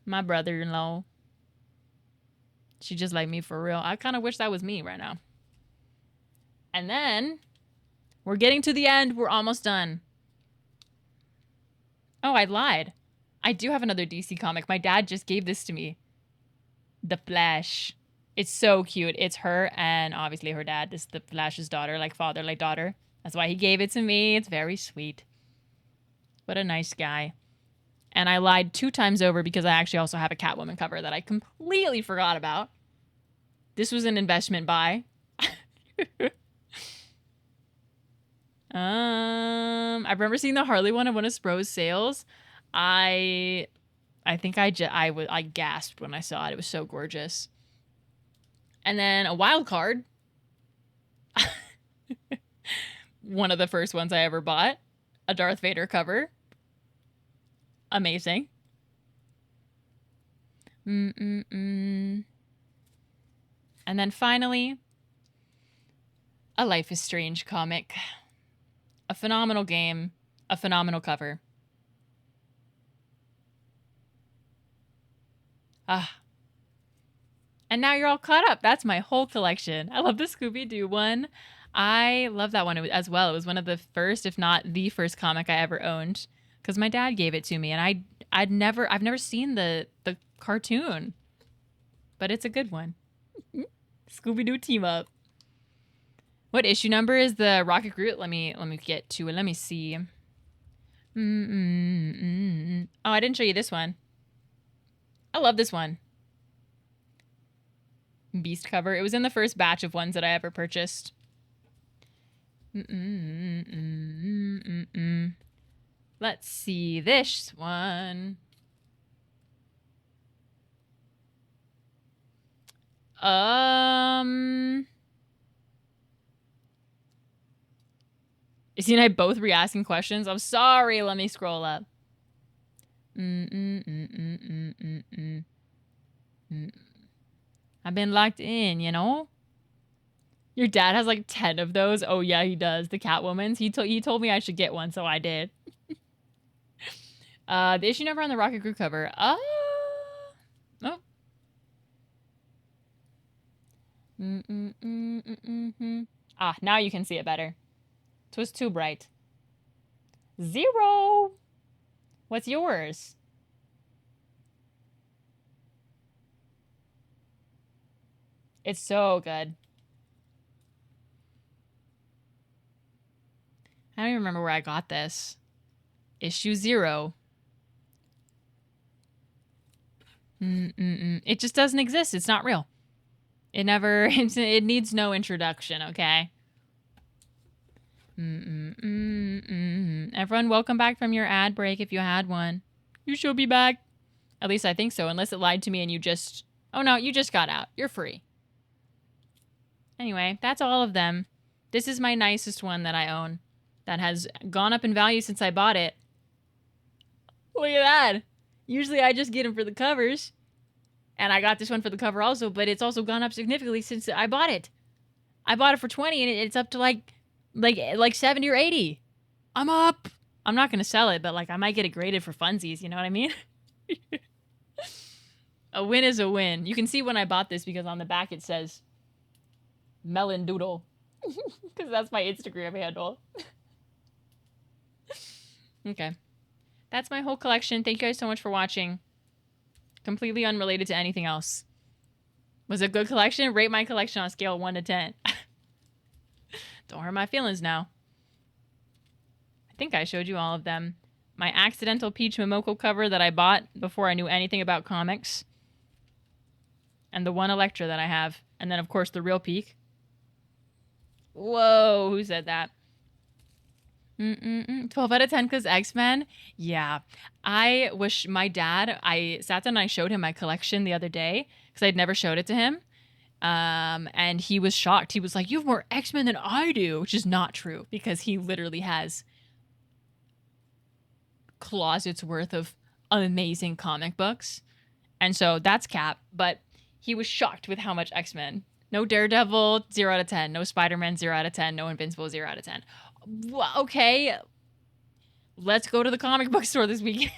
My brother-in-law. She just like me for real. I kind of wish that was me right now. And then, we're getting to the end. We're almost done. Oh, I lied. I do have another DC comic. My dad just gave this to me. The Flash. It's so cute. It's her and obviously her dad. This is the Flash's daughter, like father, like daughter. That's why he gave it to me. It's very sweet. What a nice guy. And I lied 2 times over because I actually also have a Catwoman cover that I completely forgot about. This was an investment buy. I remember seeing the Harley one at one of Spro's sales. I I think I gasped when I saw it. It was so gorgeous. And then a wild card. One of the first ones I ever bought. A Darth Vader cover. Amazing. And then finally, a Life is Strange comic. A phenomenal game. A phenomenal cover. Ah. And now you're all caught up. That's my whole collection. I love the Scooby-Doo one. I love that one as well. It was one of the first, if not the first comic I ever owned, because my dad gave it to me, and I've never seen the cartoon, but it's a good one. Scooby-Doo team up. What issue number is the Rocket Groot? Let me get to it. Let me see. Oh, I didn't show you this one. I love this one. Beast cover. It was in the first batch of ones that I ever purchased. Let's see this one. Is he and I both re-asking questions? I'm sorry. Let me scroll up. I've been locked in, you know? Your dad has like 10 of those? Oh, yeah, he does. The Catwoman's. He told me I should get one, so I did. The issue number on the Rocket Groot cover. Oh. Ah, now you can see it better. It was too bright. 0. What's yours? It's so good. I don't even remember where I got this. Issue 0. It just doesn't exist. It's not real. It never, it needs no introduction, okay? Everyone, welcome back from your ad break if you had one. You should be back. At least I think so, unless it lied to me and you just... Oh no, you just got out. You're free. Anyway, that's all of them. This is my nicest one that I own. That has gone up in value since I bought it. Look at that. Usually I just get them for the covers. And I got this one for the cover also, but it's also gone up significantly since I bought it. I bought it for 20 and it's up to like 70 or 80. I'm up. I'm not going to sell it, but like I might get it graded for funsies, you know what I mean? A win is a win. You can see when I bought this because on the back it says Melon Doodle. Because that's my Instagram handle. Okay. That's my whole collection. Thank you guys so much for watching. Completely unrelated to anything else. Was it a good collection? Rate my collection on a scale of 1 to 10. Don't hurt my feelings now. I think I showed you all of them. My accidental Peach Momoko cover that I bought before I knew anything about comics. And the one Electra that I have. And then, of course, the real Peak. Whoa, who said that? 12 out of 10 because X-Men? Yeah. I wish my dad, I sat down and I showed him my collection the other day because I'd never showed it to him. And he was shocked. He was like, you have more X-Men than I do, which is not true because he literally has closets worth of amazing comic books. And so that's cap, but he was shocked with how much X-Men. No Daredevil, 0 out of 10. No Spider-Man, 0 out of 10. No Invincible, 0 out of 10. Well, okay, let's go to the comic book store this weekend.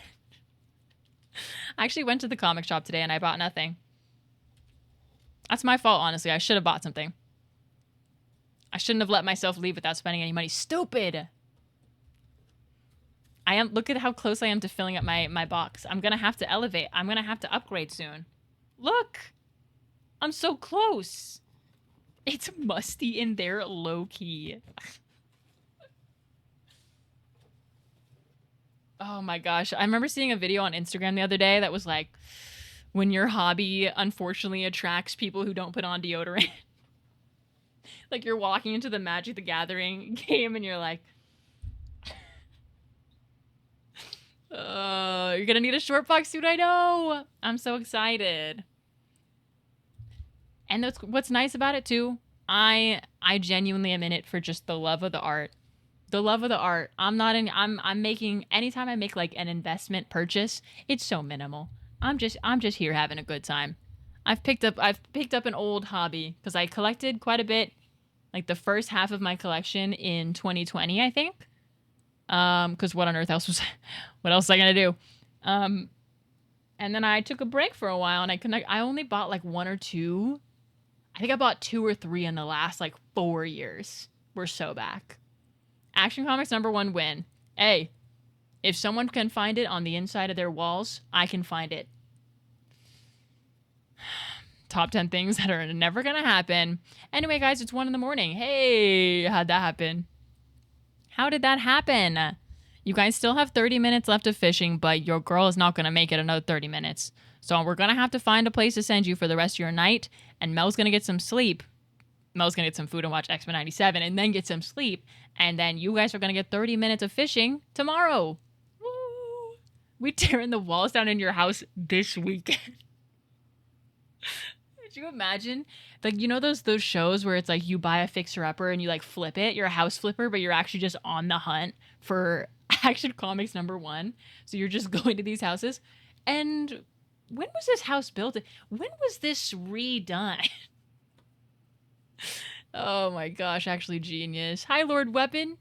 I actually went to the comic shop today and I bought nothing. That's my fault, honestly. I should have bought something. I shouldn't have let myself leave without spending any money. Stupid! Look at how close I am to filling up my box. I'm gonna have to elevate. I'm gonna have to upgrade soon. Look! I'm so close. It's musty in there, low-key. Oh my gosh. I remember seeing a video on Instagram the other day that was like, when your hobby unfortunately attracts people who don't put on deodorant. Like you're walking into the Magic the Gathering game and you're like, You're gonna need a short box suit, I know. I'm so excited. And that's what's nice about it too. I genuinely am in it for just the love of the art. The love of the art. I'm making, anytime I make like an investment purchase, it's so minimal. I'm just here having a good time. I've picked up an old hobby because I collected quite a bit, like the first half of my collection in 2020, I think. Because what on earth else was, what else was I gonna do? And then I took a break for a while, and I only bought like one or two. I think I bought 2 or 3 in the last like 4 years. We're so back. Action Comics #1 win. Hey, if someone can find it on the inside of their walls, I can find it. Top 10 things that are never gonna happen. Anyway, guys, it's 1 in the morning. Hey, how'd that happen? How did that happen? You guys still have 30 minutes left of fishing, but your girl is not gonna make it another 30 minutes. So we're gonna have to find a place to send you for the rest of your night, and Mel's gonna get some sleep. Mel's gonna get some food and watch X-Men 97, and then get some sleep, and then you guys are gonna get 30 minutes of fishing tomorrow. Woo! We tearing the walls down in your house this weekend. Could you imagine? Like, you know those shows where it's like you buy a fixer-upper and you like flip it? You're a house flipper, but you're actually just on the hunt for Action Comics #1. So you're just going to these houses. And when was this house built? When was this redone? Oh my gosh, actually genius. Hi, Lord Weapon.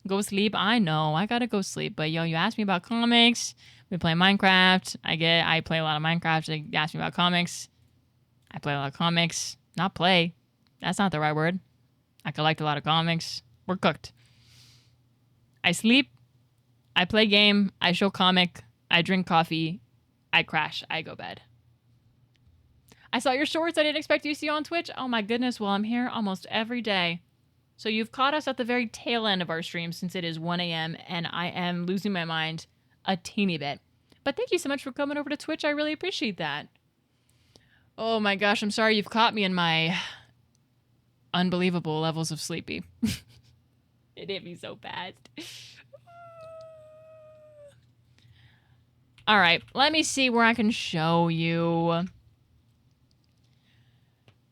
Go sleep. I know, I gotta go sleep. But yo, you asked me about comics. We play Minecraft. I play a lot of Minecraft. You asked me about comics. I play a lot of comics. Not play. That's not the right word. I collect a lot of comics. We're cooked. I sleep. I play game. I show comic. I drink coffee. I crash. I go bed. I saw your shorts. I didn't expect you to see you on Twitch. Oh my goodness. Well, I'm here almost every day. So you've caught us at the very tail end of our stream since it is 1 a.m. and I am losing my mind a teeny bit. But thank you so much for coming over to Twitch. I really appreciate that. Oh my gosh, I'm sorry you've caught me in my unbelievable levels of sleepy. It hit me so fast. All right, let me see where I can show you.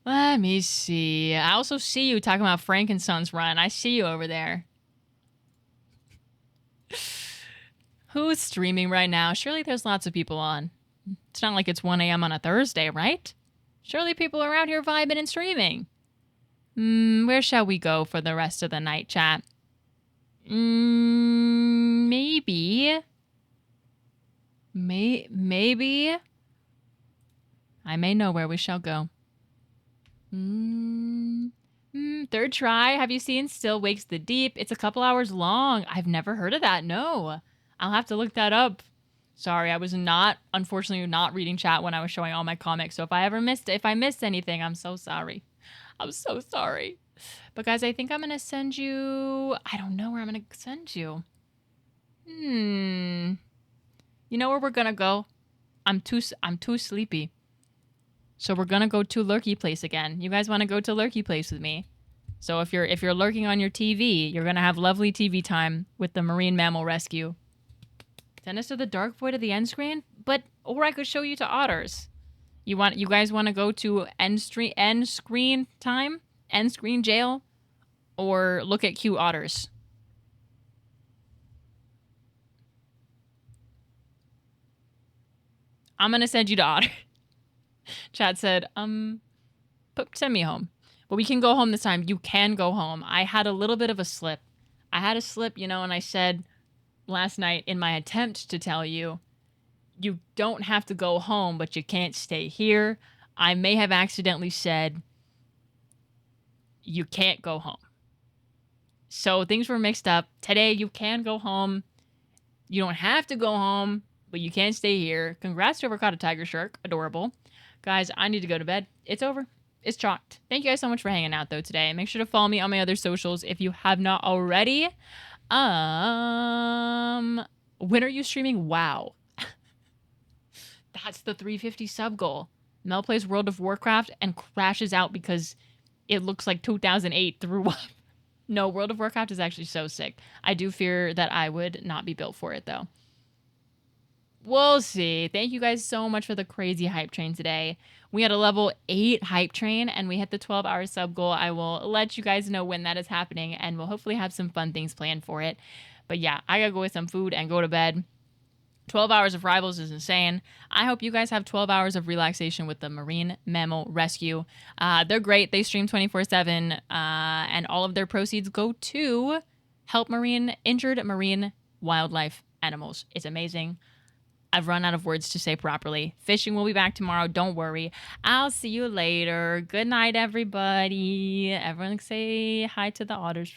Let me see. I also see you talking about Frankenstein's Run. I see you over there. Who's streaming right now? Surely there's lots of people on. It's not like it's 1 a.m. on a Thursday, right? Surely people are out here vibing and streaming. Where shall we go for the rest of the night, chat? Maybe. Maybe. I may know where we shall go. Third try. Have you seen Still Wakes the Deep? It's a couple hours long. I've never heard of that. No. I'll have to look that up. Sorry, I was unfortunately not reading chat when I was showing all my comics. So if I missed anything, I'm so sorry. I'm so sorry. But guys, I think I'm going to send you, I don't know where I'm going to send you. You know where we're going to go? I'm too sleepy. So we're going to go to Lurky Place again. You guys want to go to Lurky Place with me? So if you're lurking on your TV, you're going to have lovely TV time with the Marine Mammal Rescue. Send us to the dark void of the end screen, or I could show you to otters. You guys want to go to end screen jail, or look at cute otters? I'm gonna send you to otter. Chad said, send me home. But we can go home this time. You can go home. I had a little bit of a slip. And I said last night in my attempt to tell you, you don't have to go home, but you can't stay here. I may have accidentally said you can't go home. So things were mixed up. Today, you can go home. You don't have to go home, but you can stay here. Congrats to whoever caught a tiger shark. Adorable. Guys, I need to go to bed. It's over. It's chalked. Thank you guys so much for hanging out, though, today. Make sure to follow me on my other socials if you have not already. When are you streaming? Wow. That's the 350 sub goal. Mel plays World of Warcraft and crashes out because it looks like 2008 threw up. No, World of Warcraft is actually so sick. I do fear that I would not be built for it, though. We'll see. Thank you guys so much for the crazy hype train today. We had a level 8 hype train and we hit the 12-hour sub goal. I will let you guys know when that is happening and we'll hopefully have some fun things planned for it. But yeah, I gotta go get some food and go to bed. 12 hours of rivals is insane. I hope you guys have 12 hours of relaxation with the Marine Mammal Rescue. They're great. They stream 24/7, and all of their proceeds go to help injured marine wildlife animals. It's amazing. I've run out of words to say properly. Fishing will be back tomorrow. Don't worry. I'll see you later. Good night, everybody. Everyone say hi to the otters.